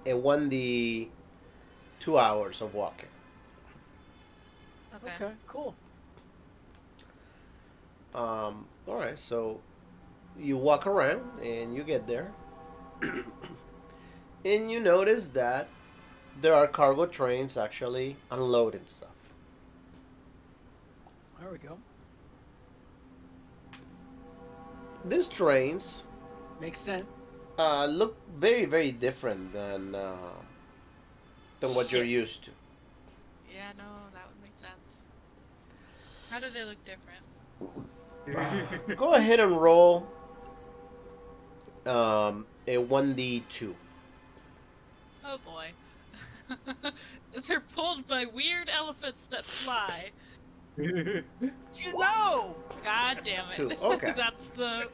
a 1D 2 hours of walking. Okay, cool. All right, so you walk around and you get there, and you notice that there are cargo trains actually unloading stuff. There we go. These trains Makes sense. look very, very different than what you're Shit. used to. Yeah, no, that would make sense. How do they look different? Go ahead and roll a 1D2. Oh boy. They're pulled by weird elephants that fly. You know. God damn it. Two, okay. That's the.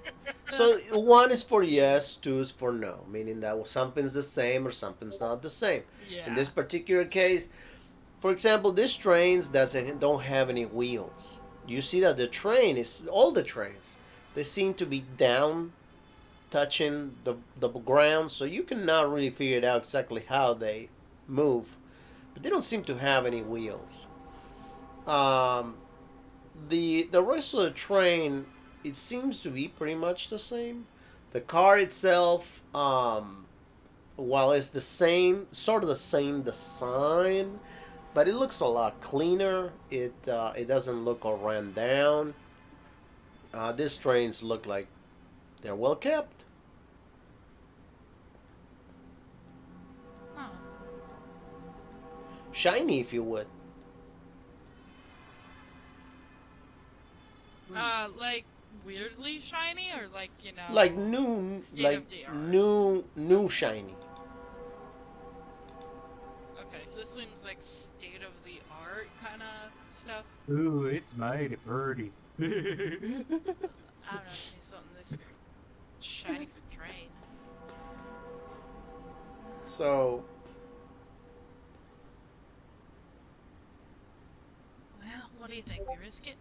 So 1 is for yes, 2 is for no, meaning that something's the same or something's not the same. Yeah. In this particular case, for example, these trains don't have any wheels. You see that all the trains, they seem to be down, touching the ground, so you cannot really figure it out exactly how they move, but they don't seem to have any wheels. The rest of the train, it seems to be pretty much the same. The car itself, while it's the same, sort of the same design, but it looks a lot cleaner. It doesn't look all ran down. These trains look like they're well kept. Huh. Shiny, if you would. Like weirdly shiny, or like Like new, State like of the art. new shiny. Okay, so this seems like state of the art kind of stuff. Ooh, it's mighty pretty. I don't know, see something that's shiny for train. So Well, what do you think? We risk it?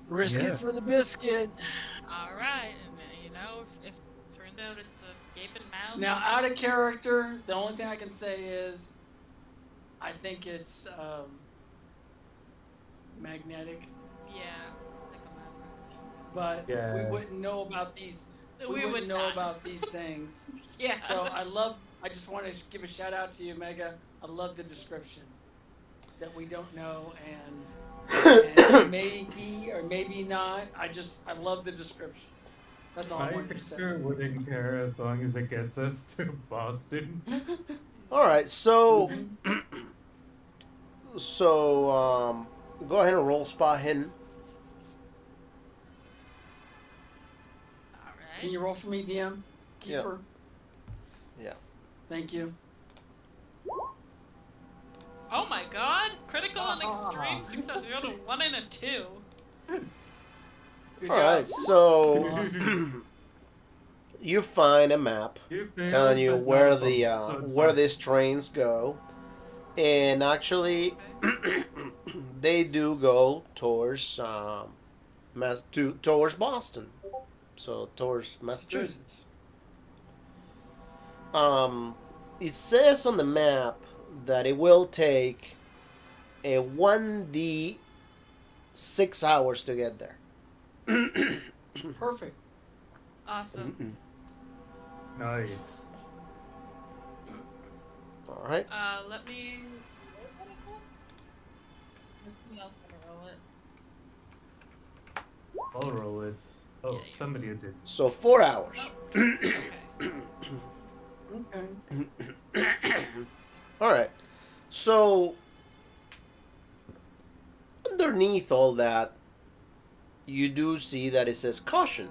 Risk Yeah. it for the biscuit. All right, and if turns out it's a gaping mouth. Now, out of character, the only thing I can say is, I think it's magnetic, Yeah, like a mouth. but Yeah. we wouldn't know about these. We would wouldn't know not. about these things. Yeah. So I just want to give a shout out to you, Mega. I love the description that we don't know, and maybe or maybe not. I love the description. That's all I My wanted to say. character wouldn't care as long as it gets us to Boston. all right, so go ahead and roll spot hidden. All right. Can you roll for me, DM? Keeper. Yeah. Thank you. Oh my god! Critical and extreme success. We got a 1 and a 2. Good All job. right, so Awesome. you find a map You telling failed, you but not where a the fumble, so it's where fine. these trains go, and actually, Okay. they do go towards towards Boston, so towards Good. Massachusetts. Um, it says on the map that it will take a 1D 6 hours to get there. Perfect. Awesome. Nice. All right. Let me. Something else gonna roll it. I'll roll it. Oh, Yeah, you somebody did. So 4 hours. Oh. Okay. Okay. All right. So underneath all that, you do see that it says caution.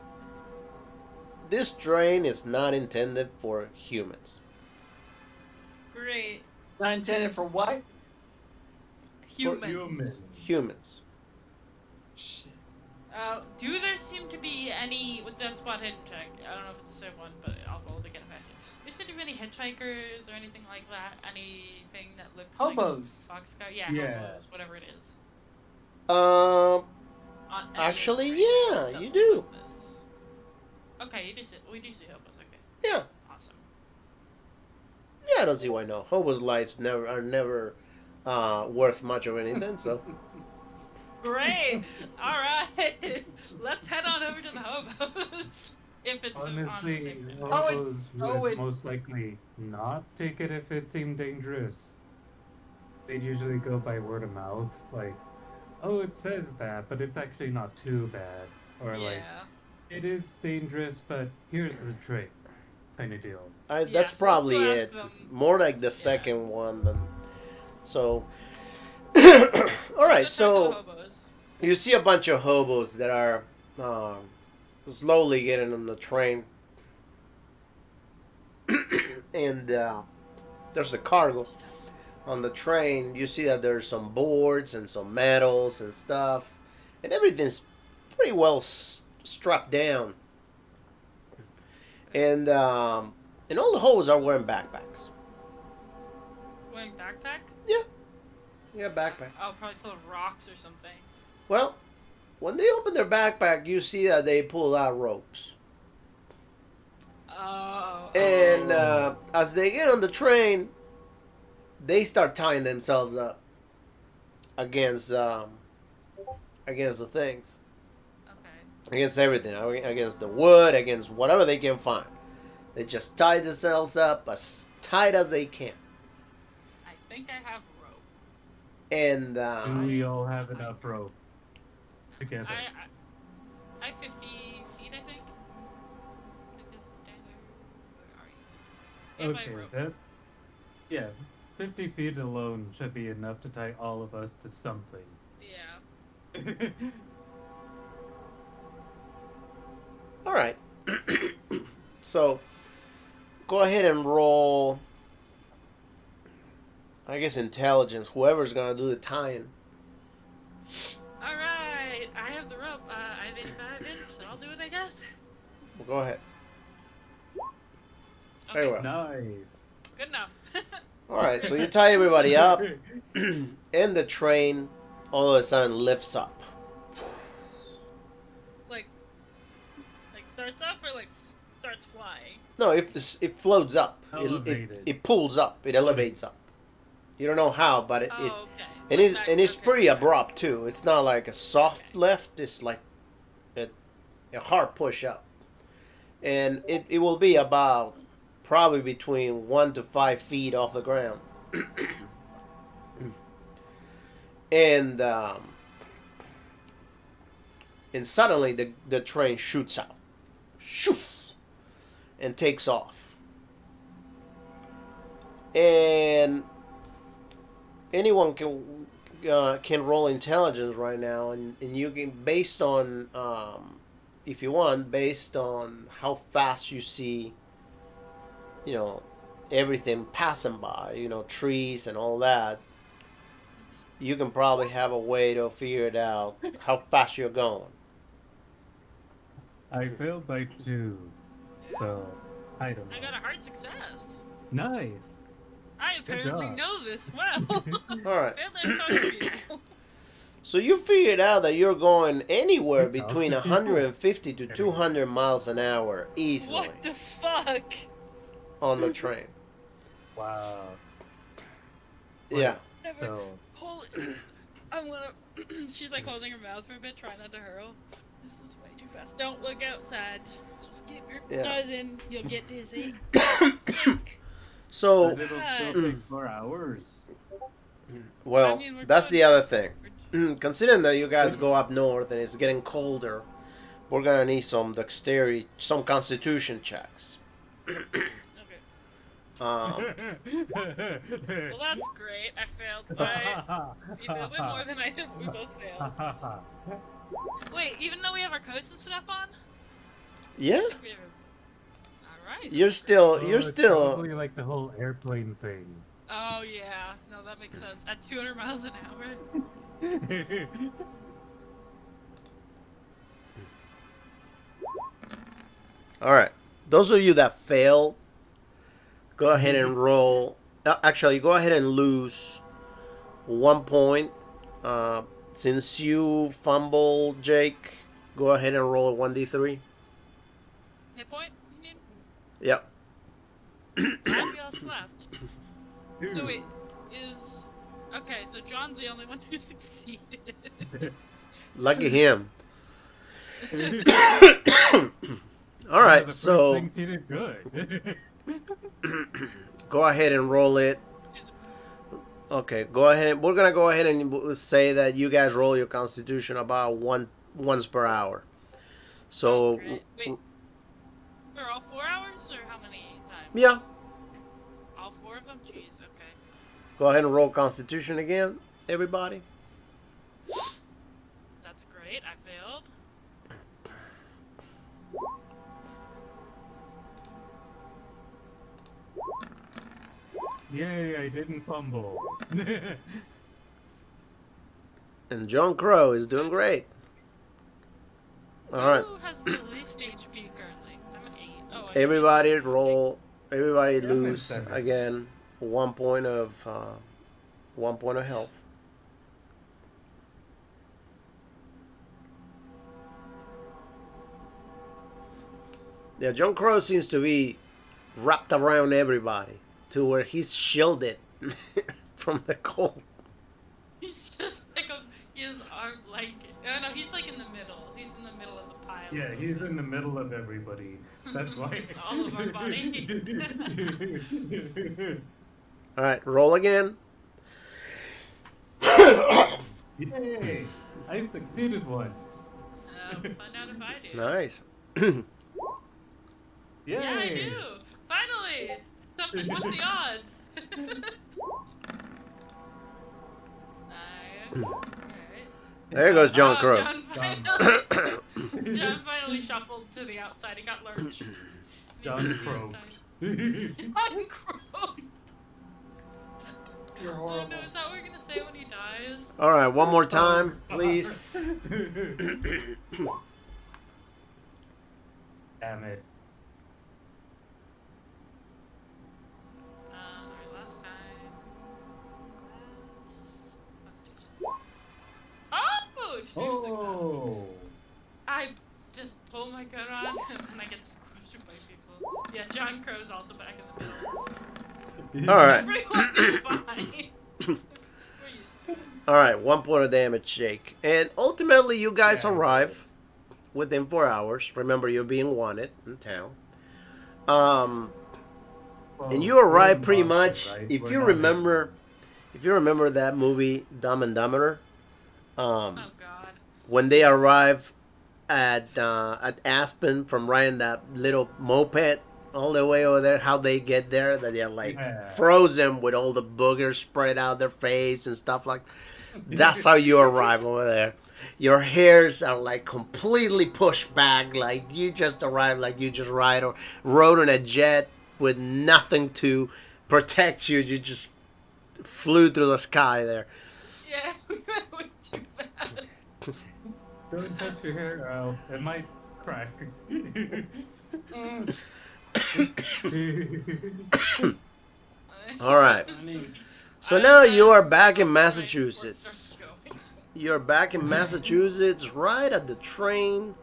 This train is not intended for humans. Great. Not intended for what? Humans. Humans. Shit. Do there seem to be any with that spot hidden check? I don't know if it's the same one, but I'll roll to get it back. Do there seem to be any hitchhikers or anything like that? Anything that looks Hobos. like boxcar? Yeah, Yeah. hobos, whatever it is. Um. On any Actually, trains yeah, that you look do. like this. Okay, you do see. We do see hobos. Okay, Yeah. awesome. Yeah. I don't see why no. Hobos' lives are never worth much of anything. So. Great. All right. Let's head on over to the hobos. If it's on the Honestly, same thing. hobos would it's- most likely not take it if it seemed dangerous. They'd usually go by word of mouth, like, oh, it says that, but it's actually not too bad. Or like, Yeah. it is dangerous, but here's the trick, kind of deal. That's so let's probably go ask it. them. More like the second one than. So. All right. Let's talk to the So hobos. you see a bunch of hobos that are slowly getting on the train, and there's the cargo on the train. You see that there's some boards and some metals and stuff, and everything's pretty well strapped down. And all the hobos are wearing backpacks. Wearing backpack? Yeah, backpack. Oh, probably full of rocks or something. Well, when they open their backpack, you see that they pull out ropes. Oh. And as they get on the train, they start tying themselves up against the things, Okay. against everything, against the wood, against whatever they can find. They just tie themselves up as tight as they can. I think I have rope. And Do we all have enough rope together? I 50 feet, I think. I think that's standard. Where are you? Okay, rope. that. Yeah, 50 feet alone should be enough to tie all of us to something. Yeah. all right, so go ahead and roll. I guess intelligence. Whoever's gonna do the tying. All right. I have the rope. I have 85 inch, so I'll do it, I guess. Well, go ahead. Okay. Very well. Nice. Good enough. All right, so you tie everybody up, and the train all of a sudden lifts up. like starts off or starts flying. No, it floats up. Elevated. It pulls up. It elevates up. You don't know how, but it Oh, okay. and it's pretty abrupt too. It's not like a soft lift. It's like a hard push up, and it will be about probably between 1 to 5 feet off the ground, and suddenly the train shoots out, shoof, and takes off, and anyone can roll intelligence right now, and you can, based on if you want, based on how fast you see, everything passing by, trees and all that, you can probably have a way to figure it out how fast you're going. I failed by 2. Yeah. So, I don't know. I got a hard success. Nice. I apparently job. know this well. All right. Apparently I'm talking to people. So you figured out that you're going anywhere You talk between to people. 150 to 200 miles an hour easily What the fuck? on the train. Wow. Yeah. Never. So, Hold I'm gonna. She's like holding her mouth for a bit, trying not to hurl. This is way too fast. Don't look outside. Just keep your Yeah. nose in. You'll get dizzy. So, but it'll still take 4 hours. well, I mean, we're that's going the other thing. for- Considering that you guys go up north and it's getting colder, we're gonna need some dexterity, some constitution checks. Okay. Um, Well, that's great. I failed by a little bit more than I did. We both failed. Wait, even though we have our coats and stuff on? yeah, We have Alright. you're still, Well, you're it's still. probably like the whole airplane thing. Oh, yeah. No, that makes sense. At 200 miles an hour. All right, those of you that fail, go ahead and roll. Actually, go ahead and lose 1 point. Since you fumbled, Jake, go ahead and roll a 1d3. Hit point? You need? Yep. I'll be all slapped. So wait, is... Okay, so John's the only one who succeeded. Lucky him. All Yeah, right, the first so things he did good. go ahead and roll it. Okay, go ahead. We're gonna go ahead and say that you guys roll your constitution about once per hour. So Great. Wait. For all 4 hours, or how many times? yeah, All 4 of them? Jeez, okay. go ahead and roll constitution again, everybody. That's great, I failed. Yay, I didn't fumble. And John Crow is doing great. All right, Who has the least HP currently? 'Cause I'm at 8. Oh, I everybody did. roll. Everybody Yeah, I'm at lose 7. again 1 point of 1 point of health. Yeah, John Crow seems to be wrapped around everybody to where he's shielded from the cold. He's just like his arm blanket. Oh no, he's like in the middle. He's in the middle of the pile. Yeah, he's in the middle of everybody. That's why. All of our body. All right, roll again. Yay! I succeeded once. Find out if I do. Nice. Yay! Yeah, I do. Finally, something with the odds. Nice. Alright. There goes John Oh, Crow. John finally shuffled to the outside. He got lurched. John Crow. John Crow. You're Oh horrible. no, is that what we're gonna say when he dies? All right, one more time, please. Damn it. Alright, last time. Last station. Oh! Extreme success. Oh! I just pull my gun on and I get squished by people. Yeah, John Crow's also back in the middle. All right. Everyone is fine. We're used to it. All right, 1 point of damage, Jake. And ultimately, you guys Yeah. arrive within 4 hours. Remember, you're being wanted in town. Well, And you arrive we're pretty monsters, much. right? If We're you not remember, if you remember that movie Dumb and Dumber, Oh god. when they arrive at Aspen from riding that little moped all the way over there, how they get there, that they're like Yeah. frozen with all the boogers spread out their face and stuff like. That's how you arrive over there. Your hairs are like completely pushed back, like you just arrived, like you just rode on a jet with nothing to protect you. You just flew through the sky there. Yeah, we went way too fast. Don't touch your hair, Al. It might crack. All right. I mean, So now you are back in Right before it starts Massachusetts. going. You're back in Massachusetts, right at the train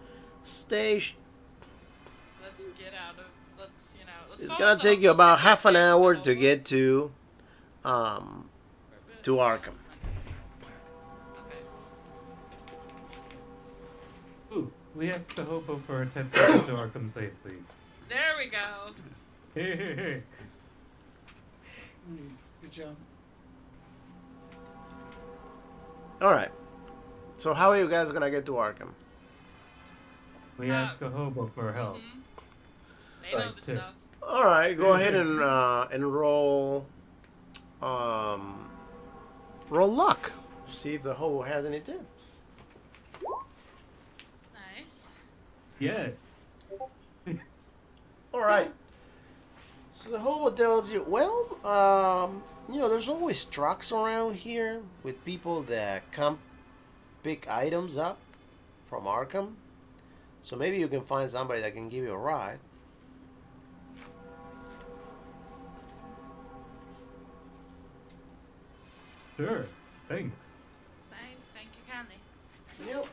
station. Let's get out of. Let's It's follow gonna take you let's about get half an stay with the hour to hobos. get um, to Arkham. Okay. Ooh, we asked the hobo for a tip to get to Arkham safely. There we go. Hey. good job. All right. So how are you guys gonna get to Arkham? We asked a hobo for help. Mhm. They know Right, the tip. stuff. All right, go ahead and roll roll luck. See if the hobo has any tips. Nice. Yes. All right. So the hobo tells you, well, there's always trucks around here with people that come pick items up from Arkham. So maybe you can find somebody that can give you a ride. Sure. Thanks. Thank you kindly. Yep.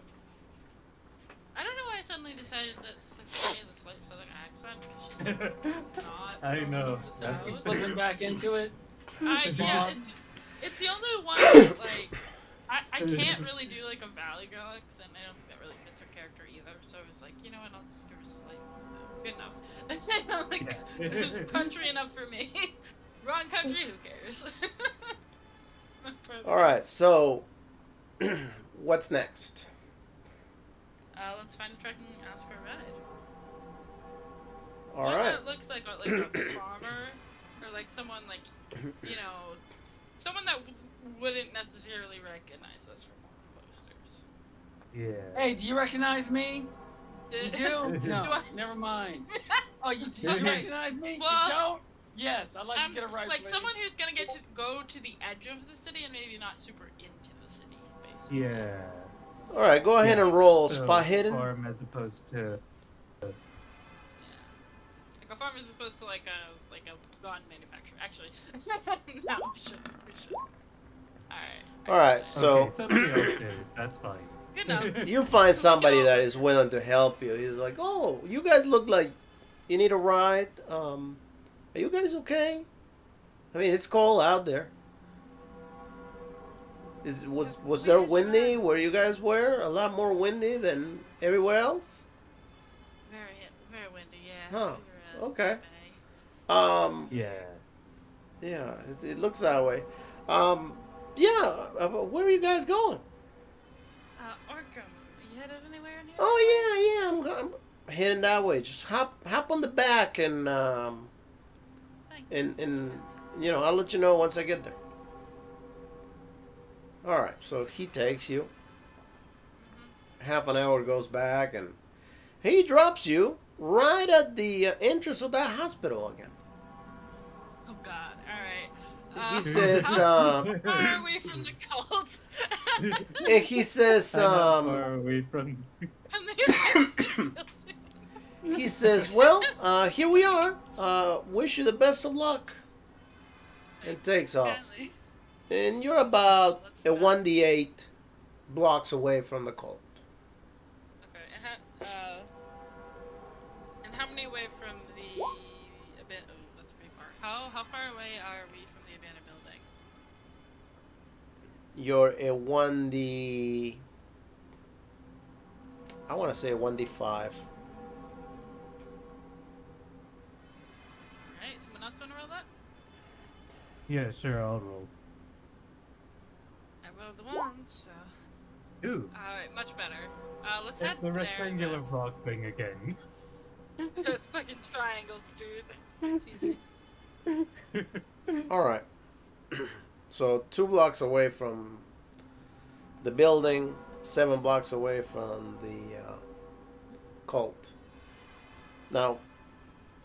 I don't know why I suddenly decided that Cecilia had a slight southern accent because she's like not. I from know. the That's Keep South. slipping back into it. Yeah, Bob. it's the only one that, like I can't really do like a Valley Girl accent. I don't think that really fits her character either. So I was like, you know what, I'll just give her a slight. Good enough. Like Yeah. it was country enough for me. Wrong country, who cares? All right. So what's next? Let's find a truck and ask for a ride. All One right. that looks like a farmer, or like someone like, someone that wouldn't necessarily recognize us from our posters. Yeah. Hey, do you recognize me? You do? Do No, I- never mind. Oh, you do Okay. you recognize me? Well, you don't? Yes, I'd like to get a ride. like please. someone who's gonna get to go to the edge of the city and maybe not super into the city, basically. Yeah. All right. Go ahead Yeah, and roll so spot hidden. farm as opposed to. Yeah. Like a farm is supposed to like a gun manufacturer. Actually, no, we should. All right. All right. So Okay, somebody else did it. That's fine. Good enough. you find somebody that is willing to help you. He's like, "Oh, you guys look like you need a ride. Are you guys okay? I mean, it's cold out there. Was there windy where you guys were? A lot more windy than everywhere else? Very windy. Yeah. Huh, We were, okay. Bay. Yeah. Yeah, it looks that way. Yeah. Where are you guys going? Arkham. You headed anywhere in here? Oh I'm heading that way. Just hop on the back and Thanks. I'll let you know once I get there. All right. So he takes you. Half an hour goes back and he drops you right at the entrance of that hospital again. Oh God. All right. He says, How far away from the cult? and he says, How far away from. From the he says, well, here we are. Wish you the best of luck. And takes off. Apparently. And you're about Let's a not- 1d8 blocks away from the cult. Okay. And how many away from the abandoned? Oh, that's pretty far. How far away are we from the abandoned building? You're a 1d. I want to say a 1d5. Alright, someone else wanna roll that? Yeah, sure, I'll roll. I rolled the ones, so. Ooh. Alright, much better. Let's It's head the there. rectangular rock thing again. The fucking triangles, dude. Excuse me. All right. So 2 blocks away from the building, 7 blocks away from the cult. Now,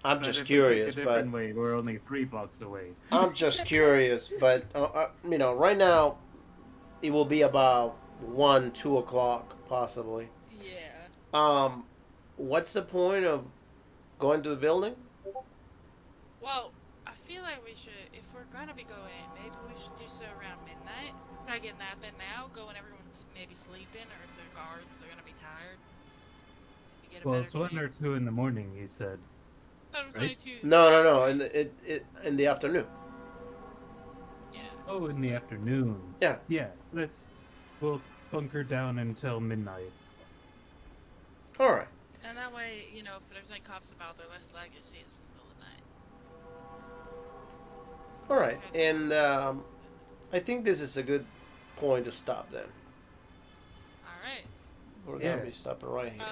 I'm But just if we take curious, a but different way, we're only 3 blocks away. I'm just curious, but right now, it will be about 1, 2 o'clock possibly. Yeah. What's the point of going to the building? Well, I feel like we should, if we're gonna be going, maybe we should do so around midnight. Try to get a nap in now, go when everyone's maybe sleeping, or if they're guards, they're gonna be tired. Maybe get a Well, better it's 1 or 2 in the morning, he said. That was right? only two. No, no, Yeah, no. right. In the afternoon. Yeah. Oh, in the afternoon. Yeah. Yeah, we'll bunker down until midnight. All right. And that way, if there's any cops about, they're less likely to see us in the middle of the night. All right. And I think this is a good point to stop then. All right. We're Yeah. gonna be stopping right here.